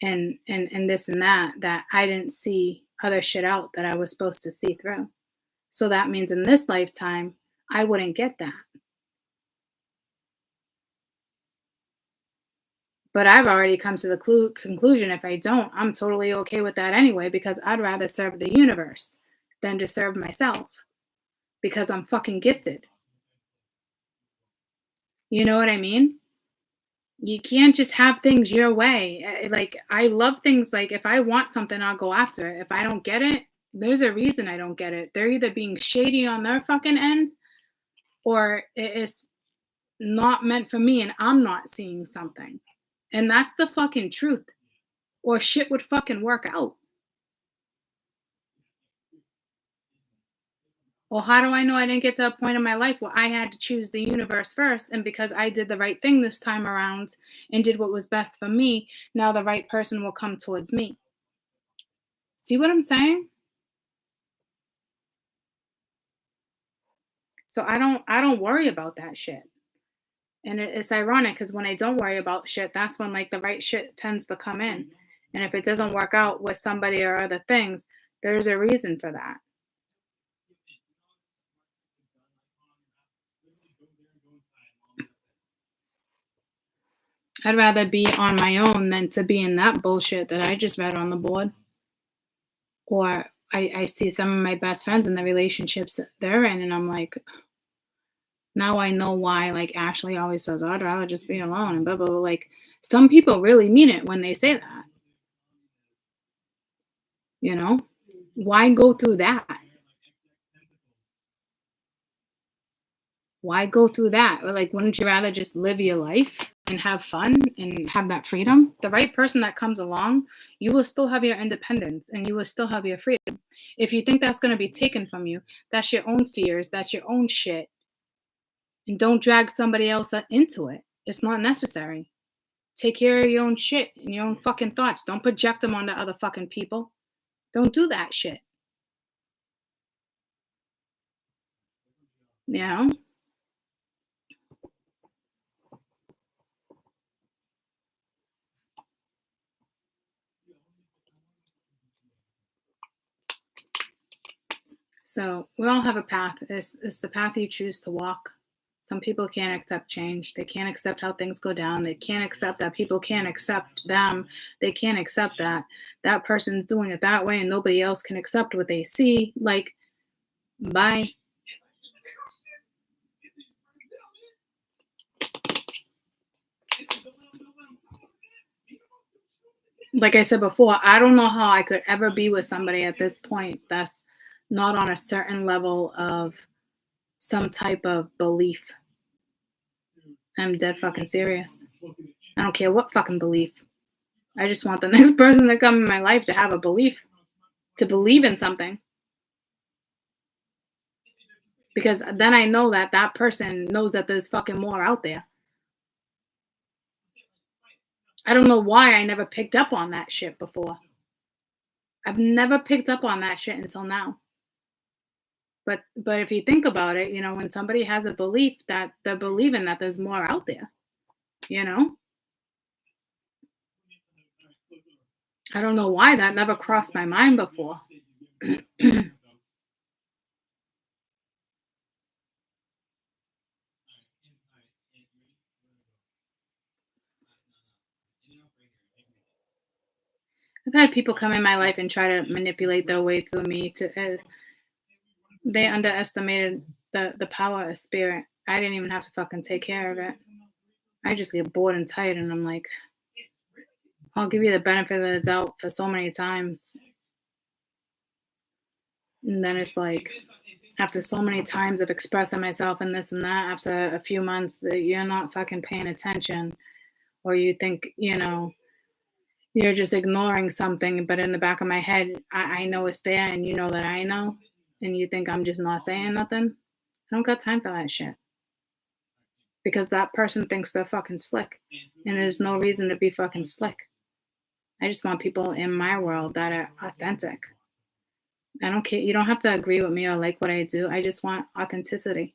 Speaker 1: and this and that I didn't see other shit out that I was supposed to see through. So that means in this lifetime, I wouldn't get that. But I've already come to the conclusion, if I don't, I'm totally okay with that anyway, because I'd rather serve the universe than to serve myself, because I'm fucking gifted. You know what I mean? You can't just have things your way. Like, I love things, like if I want something, I'll go after it. If I don't get it, there's a reason I don't get it. They're either being shady on their fucking end, or it is not meant for me and I'm not seeing something. And that's the fucking truth. Or shit would fucking work out. Well, how do I know I didn't get to a point in my life where I had to choose the universe first? And because I did the right thing this time around and did what was best for me, now the right person will come towards me. See what I'm saying? So I don't worry about that shit. And it's ironic because when I don't worry about shit, that's when like the right shit tends to come in. And if it doesn't work out with somebody or other things, there's a reason for that. I'd rather be on my own than to be in that bullshit that I just read on the board. Or I see some of my best friends in the relationships they're in, and I'm like, now I know why, like, Ashley always says, I'd rather just be alone and blah, blah, blah. Like, some people really mean it when they say that. You know? Why go through that? Why go through that? Or like, wouldn't you rather just live your life and have fun and have that freedom? The right person that comes along, you will still have your independence and you will still have your freedom. If you think that's going to be taken from you, that's your own fears, that's your own shit. And don't drag somebody else into it. It's not necessary. Take care of your own shit and your own fucking thoughts. Don't project them onto other fucking people. Don't do that shit. You know? So we all have a path. It's the path you choose to walk. Some people can't accept change. They can't accept how things go down. They can't accept that people can't accept them. They can't accept that that person's doing it that way and nobody else can accept what they see. Like, bye. Like I said before, I don't know how I could ever be with somebody at this point that's not on a certain level of some type of belief. I'm dead fucking serious. I don't care what fucking belief. I just want the next person to come in my life to have a belief, to believe in something. Because then I know that that person knows that there's fucking more out there. I don't know why I never picked up on that shit before. I've never picked up on that shit until now. But if you think about it, you know, when somebody has a belief that they're believing that there's more out there, you know? I don't know why that never crossed my mind before. I've had people come in my life and try to manipulate their way through me to they underestimated the power of spirit. I didn't even have to fucking take care of it. I just get bored and tired and I'm like, I'll give you the benefit of the doubt for so many times. And then it's like, after so many times of expressing myself and this and that, after a few months, you're not fucking paying attention. Or you think, you know, you're just ignoring something. But in the back of my head, I know it's there and you know that I know. And you think I'm just not saying nothing. I don't got time for that shit. Because that person thinks they're fucking slick. And there's no reason to be fucking slick. I just want people in my world that are authentic. I don't care. You don't have to agree with me or like what I do. I just want authenticity.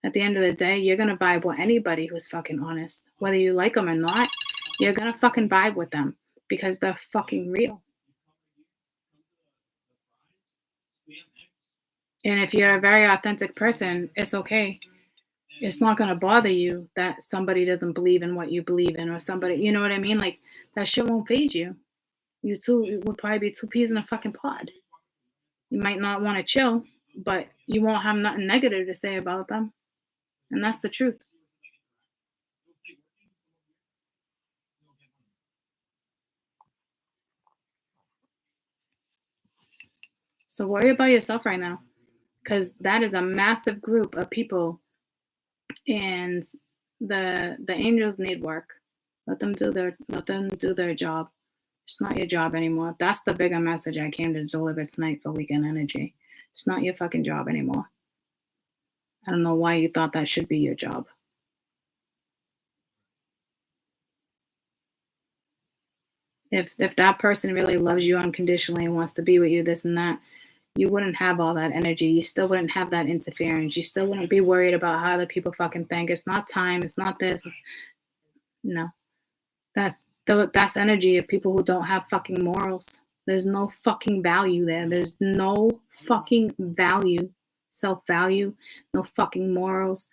Speaker 1: At the end of the day, you're going to vibe with anybody who's fucking honest. Whether you like them or not, you're going to fucking vibe with them because they're fucking real. And if you're a very authentic person, it's okay. It's not going to bother you that somebody doesn't believe in what you believe in or somebody, you know what I mean? Like, that shit won't phase you. You two would probably be two peas in a fucking pod. You might not want to chill, but you won't have nothing negative to say about them. And that's the truth. So worry about yourself right now, because that is a massive group of people, and the angels need work. Let them do their job. It's not your job anymore. That's the bigger message I came to deliver tonight for Weekend Energy. It's not your fucking job anymore. I don't know why you thought that should be your job. If that person really loves you unconditionally and wants to be with you, this and that, you wouldn't have all that energy. You still wouldn't have that interference. You still wouldn't be worried about how other people fucking think. It's not time. It's not this. No. That's energy of people who don't have fucking morals. There's no fucking value there. There's no fucking value, self-value, no fucking morals.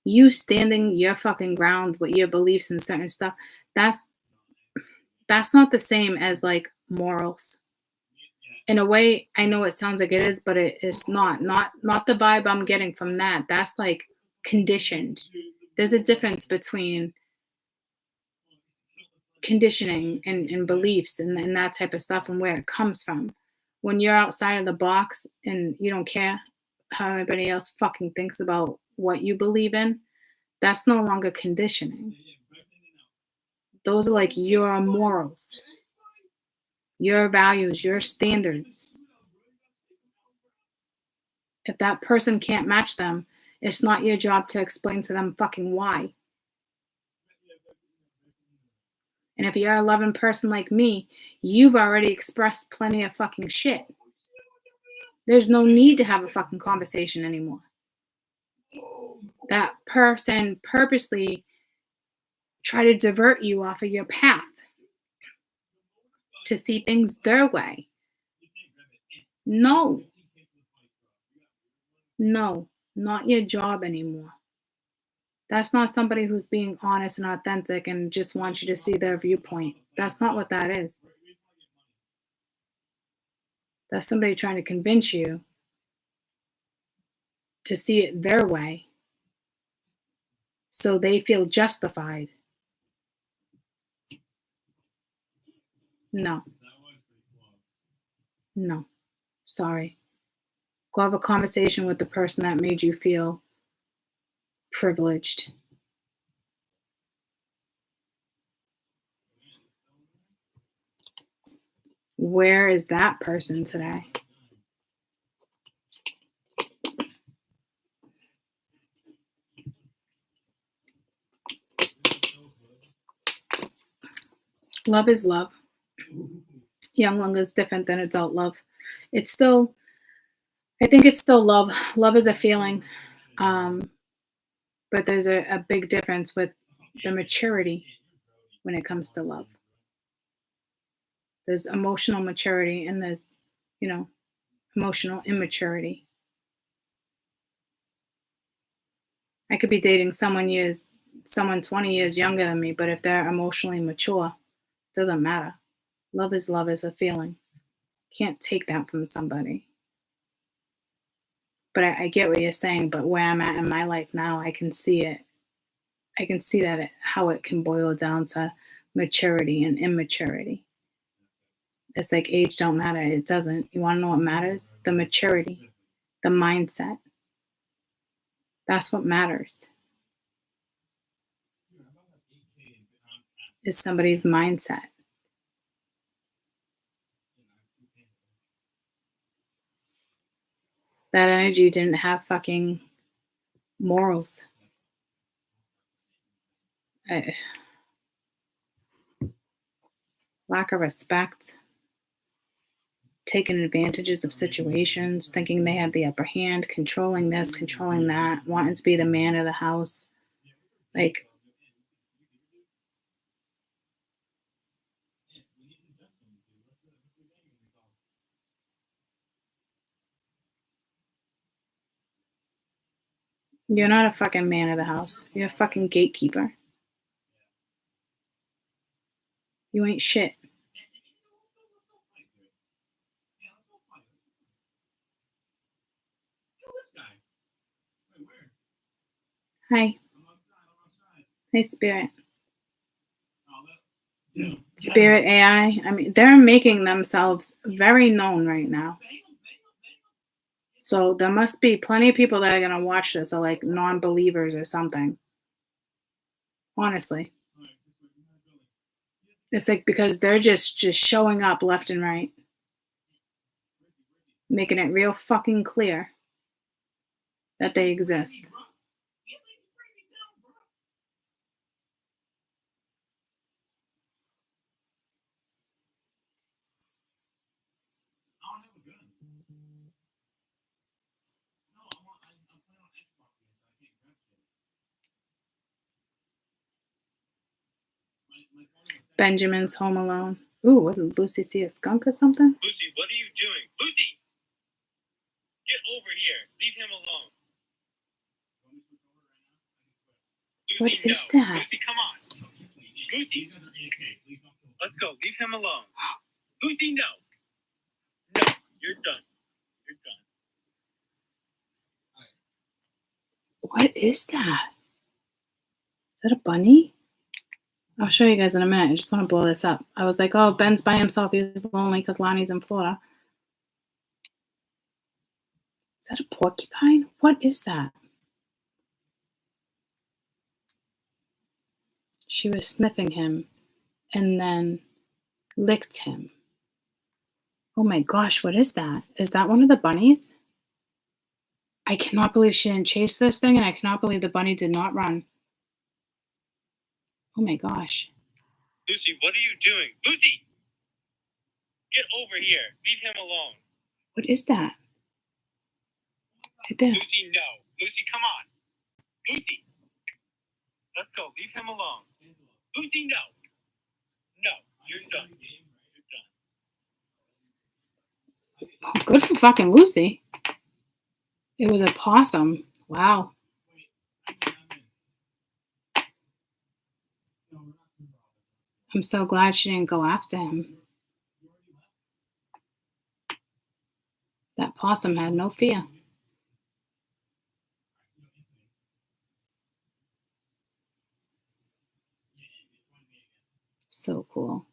Speaker 1: You standing your fucking ground with your beliefs and certain stuff, that's not the same as like morals. In a way, I know it sounds like it is, but it is not the vibe I'm getting from that. That's like conditioned. There's a difference between conditioning and beliefs and that type of stuff and where it comes from. When you're outside of the box and you don't care how anybody else fucking thinks about what you believe in, that's no longer conditioning. Those are like your morals, your values, your standards. If that person can't match them, it's not your job to explain to them fucking why. And if you're a loving person like me, you've already expressed plenty of fucking shit. There's no need to have a fucking conversation anymore. That person purposely tried to divert you off of your path to see things their way. No, not your job anymore. That's not somebody who's being honest and authentic and just wants you to see their viewpoint. That's not what that is. That's somebody trying to convince you to see it their way so they feel justified. No. Sorry. Go have a conversation with the person that made you feel privileged. Where is that person today? Love is love. Young love is different than adult love. I think it's still love. Love is a feeling. But there's a big difference with the maturity when it comes to love. There's emotional maturity and there's, emotional immaturity. I could be dating someone 20 years younger than me, but if they're emotionally mature, it doesn't matter. Love is a feeling. Can't take that from somebody. But I get what you're saying, but where I'm at in my life now, I can see it. I can see that how it can boil down to maturity and immaturity. It's like age don't matter. It doesn't. You want to know what matters? The maturity, the mindset. That's what matters. Is somebody's mindset. That energy didn't have fucking morals. Lack of respect. Taking advantages of situations, thinking they had the upper hand, controlling this, controlling that, wanting to be the man of the house. Like, you're not a fucking man of the house. You're a fucking gatekeeper. You ain't shit. Hi. Hey, Spirit. Spirit AI. I mean, they're making themselves very known right now. So there must be plenty of people that are going to watch this are like non-believers or something. Honestly. It's like because they're just showing up left and right. making it real fucking clear that they exist. Benjamin's home alone. Ooh, what did Lucy see? A skunk or something?
Speaker 4: Lucy, what are you doing? Lucy! Get over here. Leave him alone. Lucy,
Speaker 1: What is
Speaker 4: no.
Speaker 1: that?
Speaker 4: Lucy, come on. Lucy, let's go. Leave him alone. Lucy, no. No, you're done. You're done.
Speaker 1: What is that? Is that a bunny? I'll show you guys in a minute. I just want to blow this up. I was like, oh, Ben's by himself. He's lonely because Lonnie's in Florida. Is that a porcupine? What is that? She was sniffing him and then licked him. Oh my gosh, what is that? Is that one of the bunnies? I cannot believe she didn't chase this thing, and I cannot believe the bunny did not run. Oh my gosh.
Speaker 4: Lucy, what are you doing? Lucy! Get over here. Leave him alone.
Speaker 1: What is that? Right there.
Speaker 4: Lucy, no. Lucy, come on. Lucy! Let's go. Leave him alone. Lucy, no. No, you're done. You're done.
Speaker 1: Oh, good for fucking Lucy. It was a possum. Wow. I'm so glad she didn't go after him. That possum had no fear. So cool.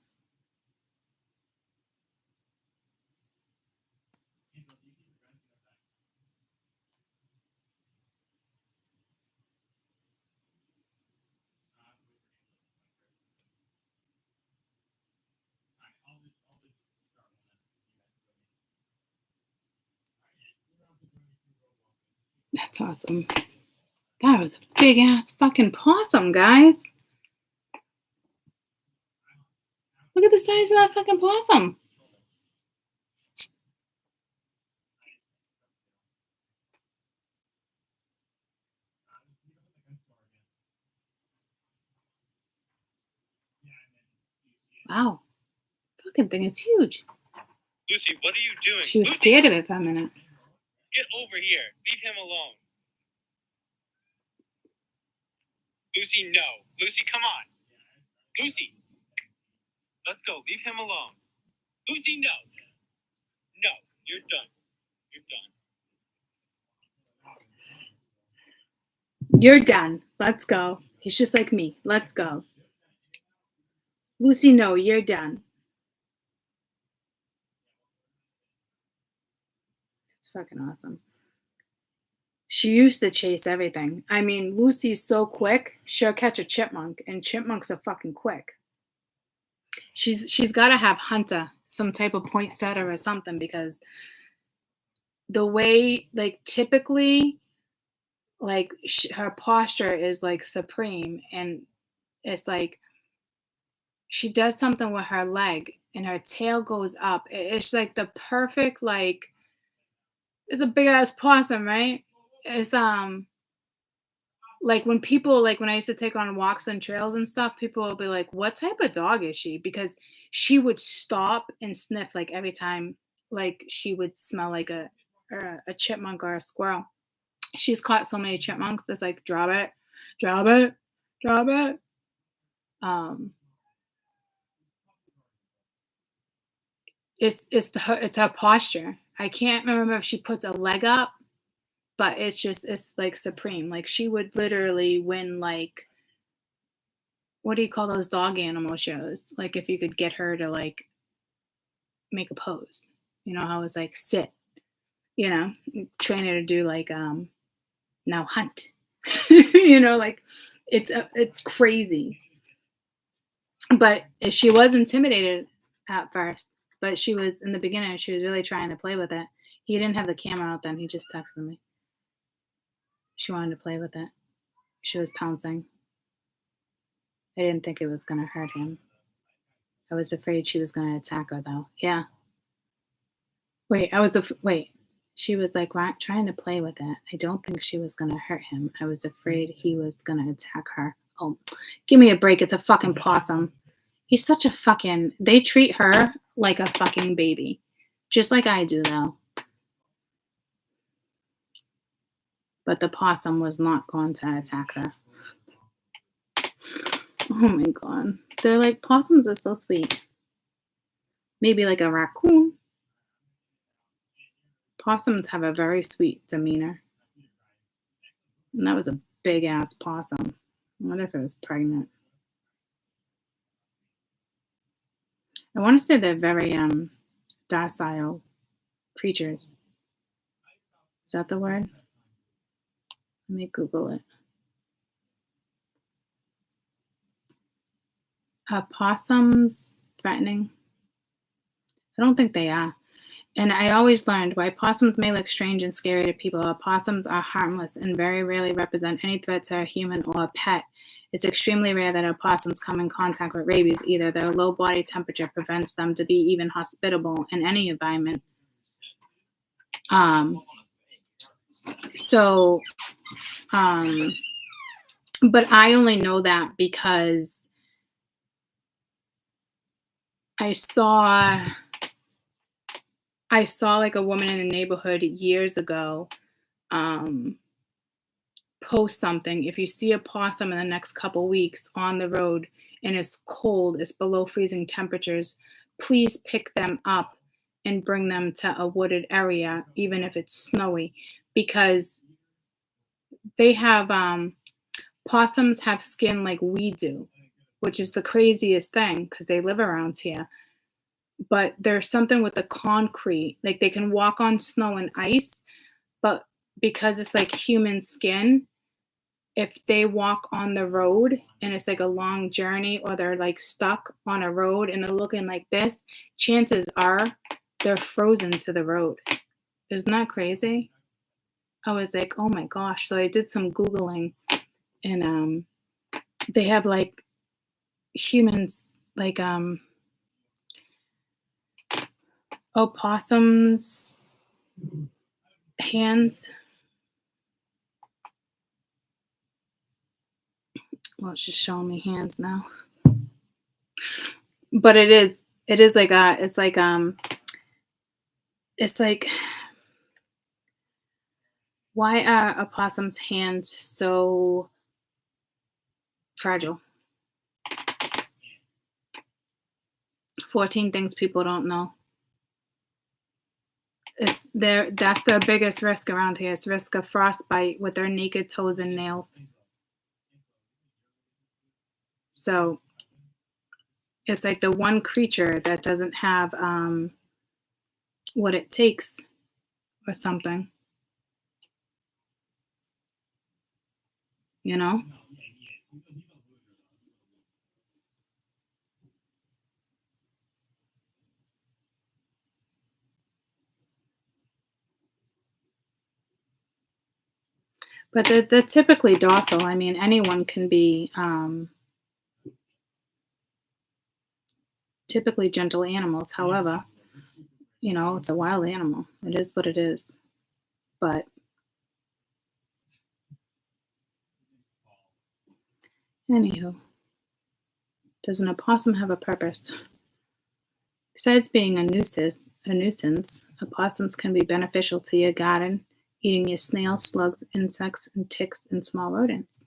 Speaker 1: That's awesome. That was a big ass fucking possum, guys. Look at the size of that fucking possum. Wow. Fucking thing is huge.
Speaker 4: Lucy, what are you doing?
Speaker 1: She was
Speaker 4: Lucy,
Speaker 1: scared of it for a minute.
Speaker 4: get over here. Leave him alone. Lucy, no. Lucy, come on. Lucy. Let's go. Leave him alone. Lucy, no. No, you're done. You're done.
Speaker 1: You're done. Let's go. He's just like me. Let's go. Lucy, no, you're done. It's fucking awesome. She used to chase everything. I mean, Lucy's so quick, she'll catch a chipmunk, and chipmunks are fucking quick. She's got to have Hunter, some type of poinsettia or something, because the way, like, typically, like, her posture is, like, supreme, and it's like she does something with her leg, and her tail goes up. It's like the perfect, like, it's a big-ass possum, right? It's, like when people, like when I used to take on walks and trails and stuff, people will be like, what type of dog is she? Because she would stop and sniff like every time, like she would smell like a chipmunk or a squirrel. She's caught so many chipmunks that's like, drop it, drop it, drop it. It's her posture. I can't remember if she puts a leg up, but it's like supreme. Like she would literally win, like, what do you call those dog animal shows? Like if you could get her to like make a pose, you know how it's like sit, you know, train her to do like now hunt, you know, like it's crazy. But she was intimidated at first, but she was in the beginning. She was really trying to play with it. He didn't have the camera out then. He just texted me. She wanted to play with it. She was pouncing. I didn't think it was going to hurt him. I was afraid she was going to attack her, though. Yeah. Wait. She was like trying to play with it. I don't think she was going to hurt him. I was afraid he was going to attack her. Oh, give me a break. It's a fucking possum. He's such a fucking... They treat her like a fucking baby. Just like I do, though. But the possum was not going to attack her. Oh my god. They're like, possums are so sweet. Maybe like a raccoon. Possums have a very sweet demeanor. And that was a big ass possum. I wonder if it was pregnant. I want to say they're very docile creatures. Is that the word? Let me Google it. Are possums threatening? I don't think they are. And I always learned why possums may look strange and scary to people. Opossums are harmless and very rarely represent any threat to a human or a pet. It's extremely rare that opossums come in contact with rabies either. Their low body temperature prevents them to be even hospitable in any environment. But I only know that because I saw like a woman in the neighborhood years ago post something. If you see a possum in the next couple weeks on the road and it's cold, it's below freezing temperatures, please pick them up and bring them to a wooded area, even if it's snowy, because they have possums have skin like we do, which is the craziest thing because they live around here. But there's something with the concrete, like they can walk on snow and ice, but because it's like human skin, if they walk on the road and it's like a long journey or they're like stuck on a road and they're looking like this, chances are they're frozen to the road. Isn't that crazy? I was like, oh my gosh. So I did some Googling and they have like humans, like opossums hands. Well, it's just showing me hands now. But it is like it's like why are opossums' hands so fragile? 14 things people don't know. That's their biggest risk around here. It's risk of frostbite with their naked toes and nails. So it's like the one creature that doesn't have what it takes or something. You know? But they're typically docile. I mean, anyone can be typically gentle animals. However, you know, it's a wild animal. It is what it is. But anywho, does an opossum have a purpose? Besides being a nuisance, opossums can be beneficial to your garden, eating your snails, slugs, insects, and ticks and small rodents.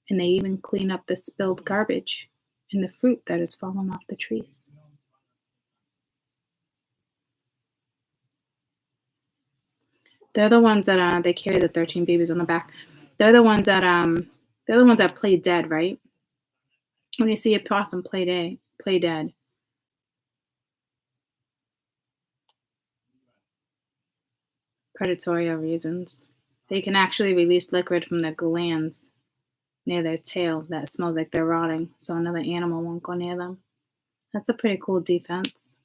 Speaker 1: And they even clean up the spilled garbage and the fruit that has fallen off the trees. They're the ones that they carry the 13 babies on the back. They're the ones that play dead, right? When you see a possum play dead. Predatory reasons. They can actually release liquid from their glands near their tail that smells like they're rotting, so another animal won't go near them. That's a pretty cool defense.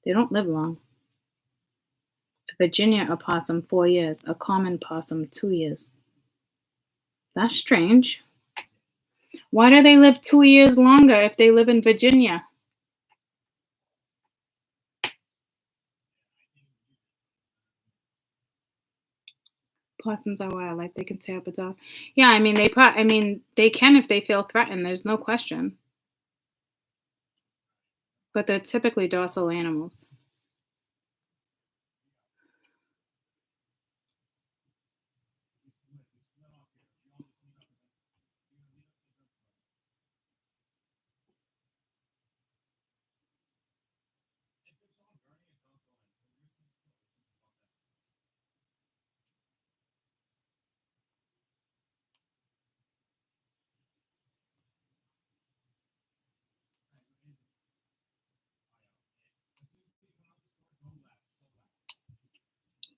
Speaker 1: They don't live long. A Virginia opossum, 4 years. A common possum, 2 years. That's strange. Why do they live 2 years longer if they live in Virginia? Possums are wildlife. They can tear up a dog. Yeah, I mean they can if they feel threatened. There's no question. But they're typically docile animals.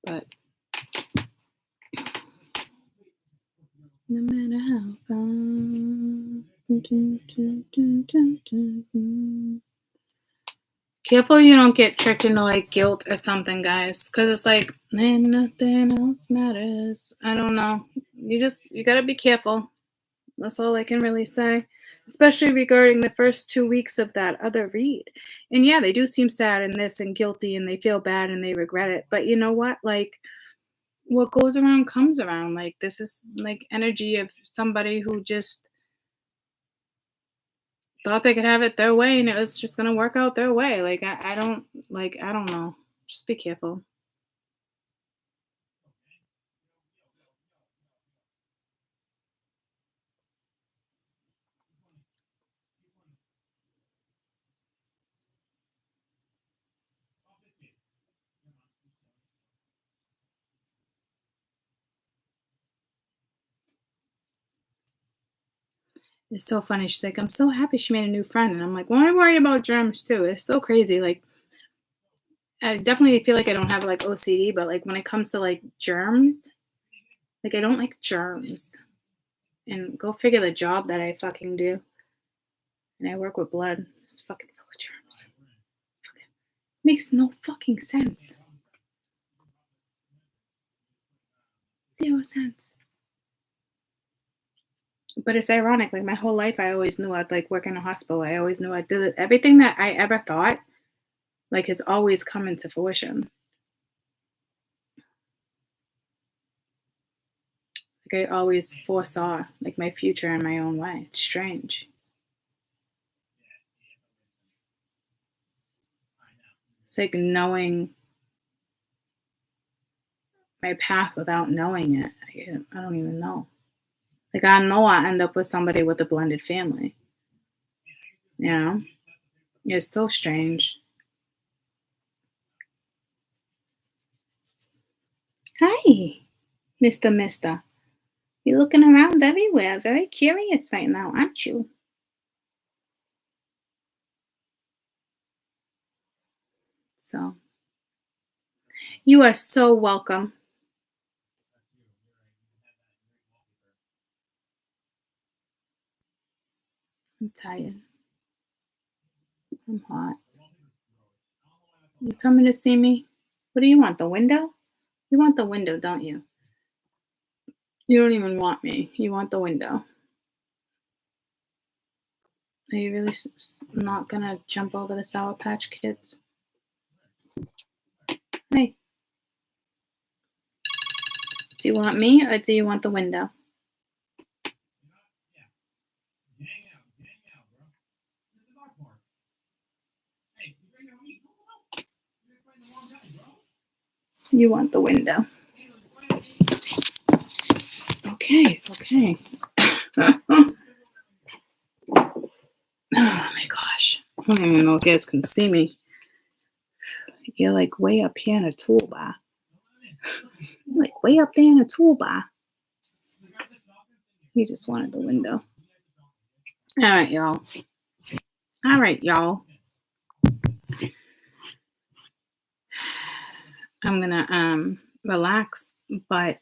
Speaker 1: But no matter how far. Careful you don't get tricked into like guilt or something, guys. Because it's like, man, nothing else matters. I don't know. You gotta be careful. That's all I can really say. Especially regarding the first 2 weeks of that other read. And yeah, they do seem sad in this and guilty and they feel bad and they regret it. But you know what? Like, what goes around comes around. Like, this is like energy of somebody who just thought they could have it their way and it was just gonna work out their way. Like, I don't know. Just be careful. It's so funny. She's like, I'm so happy she made a new friend. And I'm like, well, I worry about germs too. It's so crazy. Like, I definitely feel like I don't have like OCD, but like when it comes to like germs, like I don't like germs. And go figure the job that I fucking do. And I work with blood. It's fucking full of germs. Fucking makes no fucking sense. 0 sense. But it's ironic. Like my whole life, I always knew I'd like work in a hospital. I always knew I'd do it. Everything that I ever thought, like, has always come into fruition. Like I always foresaw like my future in my own way. It's strange. It's like knowing my path without knowing it. I don't even know. Like I know I end up with somebody with a blended family. You know? It's so strange. Hi, Mr. You're looking around everywhere. Very curious right now, aren't you? So, you are so welcome. I'm tired. I'm hot. You coming to see me? What do you want, the window? You want the window, don't you? You don't even want me. You want the window. Are you really not gonna jump over the Sour Patch Kids? Hey. Do you want me or do you want the window? You want the window. Okay. Oh my gosh. I don't even know if you guys can see me. You're like way up here in a toolbar. Like way up there in a toolbar. You just wanted the window. All right, y'all. I'm gonna relax, but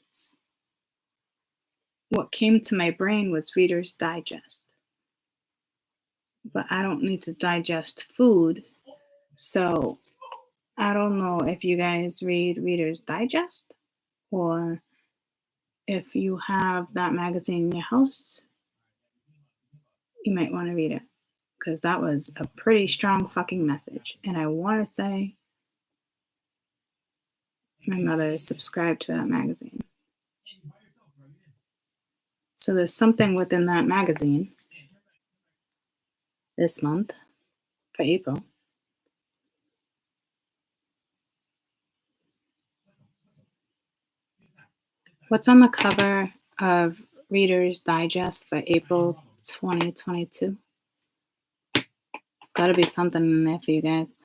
Speaker 1: what came to my brain was Reader's Digest. But I don't need to digest food, so I don't know if you guys read Reader's Digest or if you have that magazine in your house, you might want to read it because that was a pretty strong fucking message. And I want to say my mother is subscribed to that magazine. So there's something within that magazine this month for April. What's on the cover of Reader's Digest for April 2022? There's got to be something in there for you guys.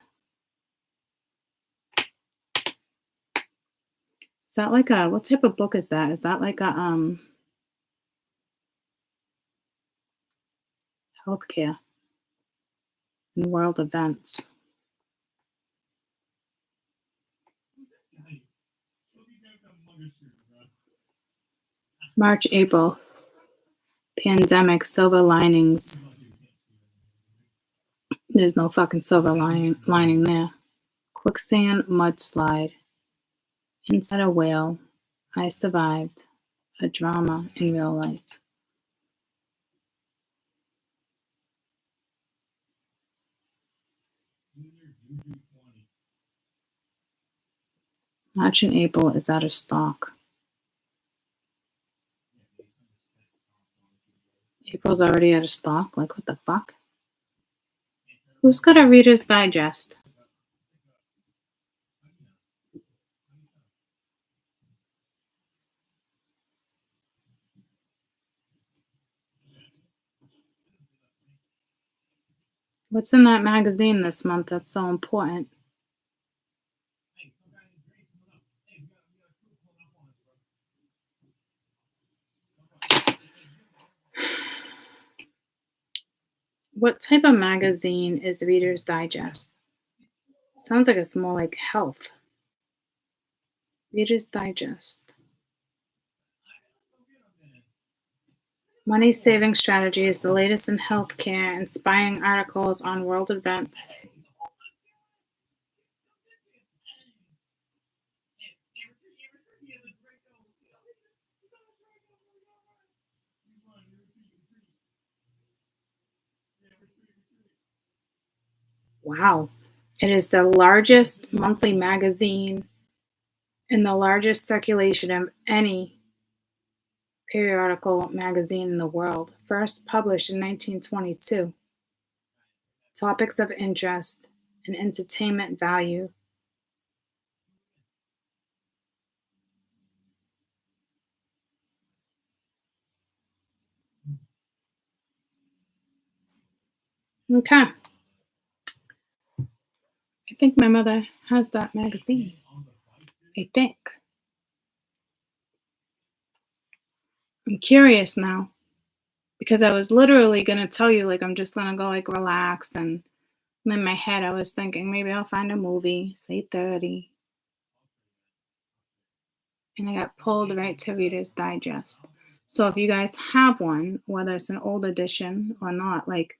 Speaker 1: Is that like a, what type of book is that? Is that like a healthcare and world events? March, April. Pandemic, silver linings. There's no fucking silver lining there. Quicksand, mudslide. Inside a whale. I survived. A drama in real life. March and April is out of stock. April's already out of stock? Like, what the fuck? Who's got a Reader's Digest? What's in that magazine this month that's so important? What type of magazine is Reader's Digest? Sounds like it's more like health. Reader's Digest. Money saving strategies, the latest in healthcare, inspiring articles on world events. Wow. It is the largest monthly magazine and the largest circulation of any periodical magazine in the world. First published in 1922. Topics of interest and entertainment value. Okay. I think my mother has that magazine. I think. I'm curious now because I was literally going to tell you, like, I'm just going to go, like, relax. And in my head, I was thinking maybe I'll find a movie, it's 8:30. And I got pulled right to Reader's Digest. So if you guys have one, whether it's an old edition or not, like,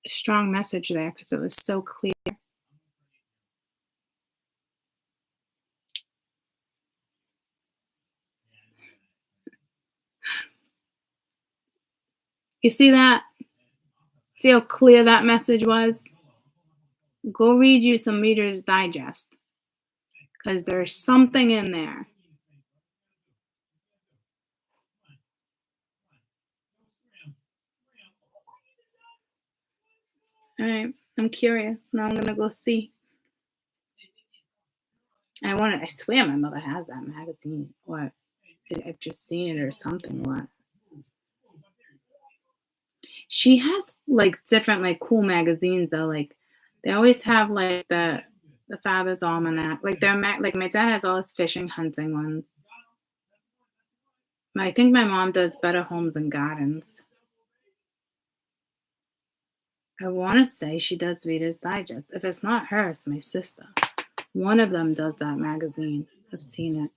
Speaker 1: a strong message there because it was so clear. You see that? See how clear that message was? Go read you some Reader's Digest because there's something in there. All right, I'm curious. Now I'm gonna go see. I swear my mother has that magazine, or I've just seen it or something. What? She has like different like cool magazines though. Like they always have like the Father's Almanac. Like like my dad has all his fishing, hunting ones. I think my mom does Better Homes and Gardens. I want to say she does Reader's Digest. If it's not her, it's my sister. One of them does that magazine. I've seen it.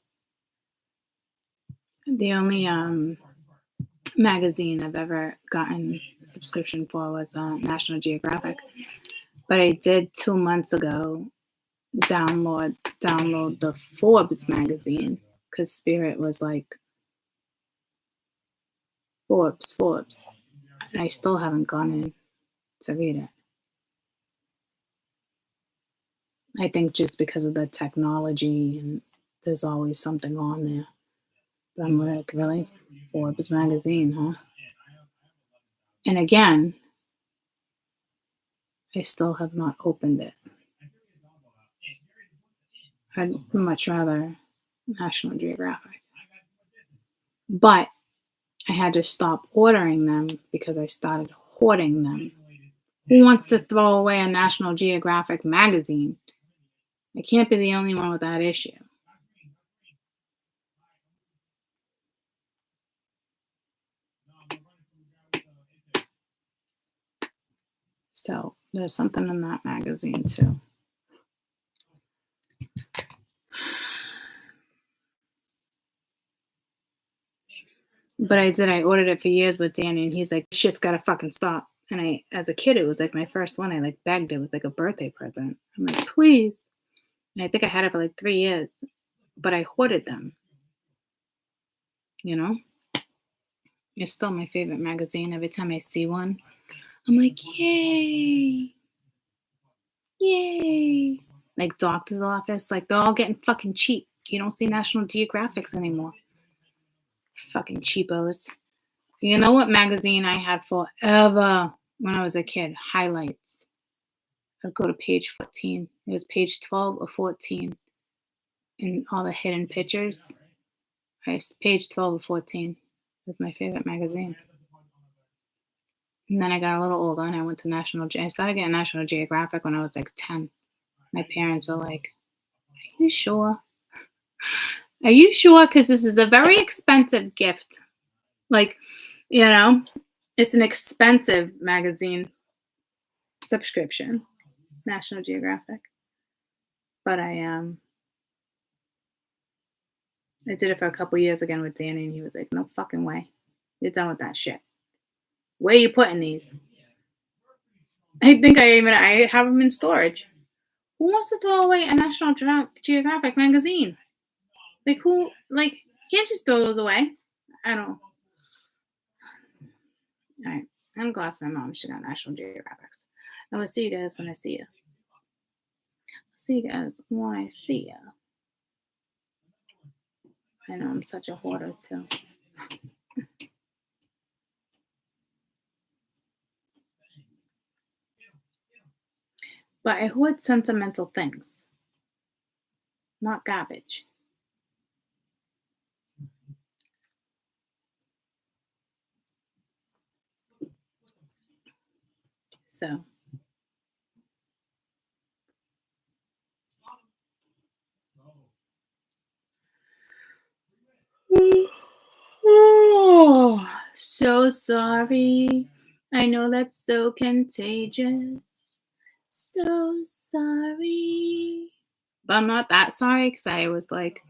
Speaker 1: The only magazine I've ever gotten a subscription for was National Geographic. But I did 2 months ago download the Forbes magazine because Spirit was like, Forbes. And I still haven't gone in to read it. I think just because of the technology and there's always something on there. But I'm like, really? Forbes magazine, huh? And again, I still have not opened it. I'd much rather National Geographic. But I had to stop ordering them because I started hoarding them. Who wants to throw away a National Geographic magazine? I can't be the only one with that issue. So there's something in that magazine too. But I ordered it for years with Danny, and he's like, shit's gotta fucking stop. And as a kid, it was like my first one. I like begged. It was like a birthday present. I'm like, please. And I think I had it for like 3 years, but I hoarded them. You know? It's still my favorite magazine. Every time I see one, I'm like, yay. Yay. Like doctor's office, like they're all getting fucking cheap. You don't see National Geographics anymore. Fucking cheapos. You know what magazine I had forever when I was a kid? Highlights. I'd go to page 14. It was page 12 or 14 in all the hidden pictures. Page 12 or 14 was my favorite magazine. And then I got a little older and I went to I started getting National Geographic when I was like 10. My parents are like, are you sure? Are you sure? Because this is a very expensive gift. Like, you know, it's an expensive magazine subscription, National Geographic. But I did it for a couple years again with Danny, and he was like, no fucking way. You're done with that shit. Where are you putting these? I think I have them in storage. Who wants to throw away a National Geographic magazine? Like, who, like, you can't just throw those away. I don't. All right. I'm going to ask my mom. She got National Geographics. I will see you guys when I see you. I'll see you guys when I see you. I know I'm such a hoarder, too. But I hoard sentimental things, not garbage. So. Oh, so sorry. I know that's so contagious. So sorry. But I'm not that sorry because I was like,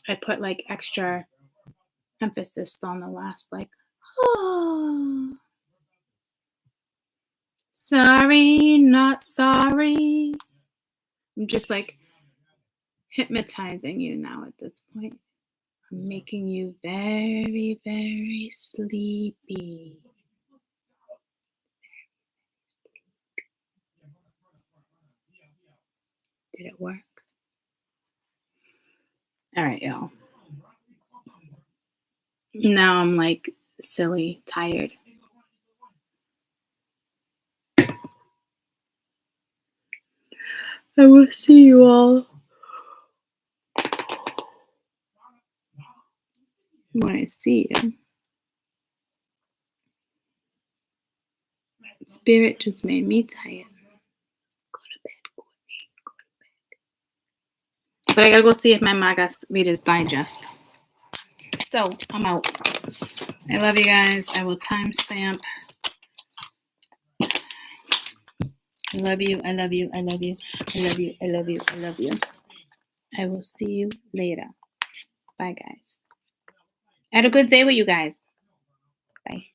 Speaker 1: I put like extra emphasis on the last, like, oh. Sorry, not sorry. I'm just like hypnotizing you now at this point. I'm making you very, very sleepy. Did it work? All right, y'all. Now I'm like silly, tired. I will see you all when I see you. Spirit just made me tired. Go to bed, Courtney. Go to bed. But I gotta go see if my Magas Reader's Digest. So I'm out. I love you guys. I will timestamp. I love you. I love you. I love you. I love you. I love you. I love you. I will see you later. Bye, guys. I had a good day with you guys. Bye.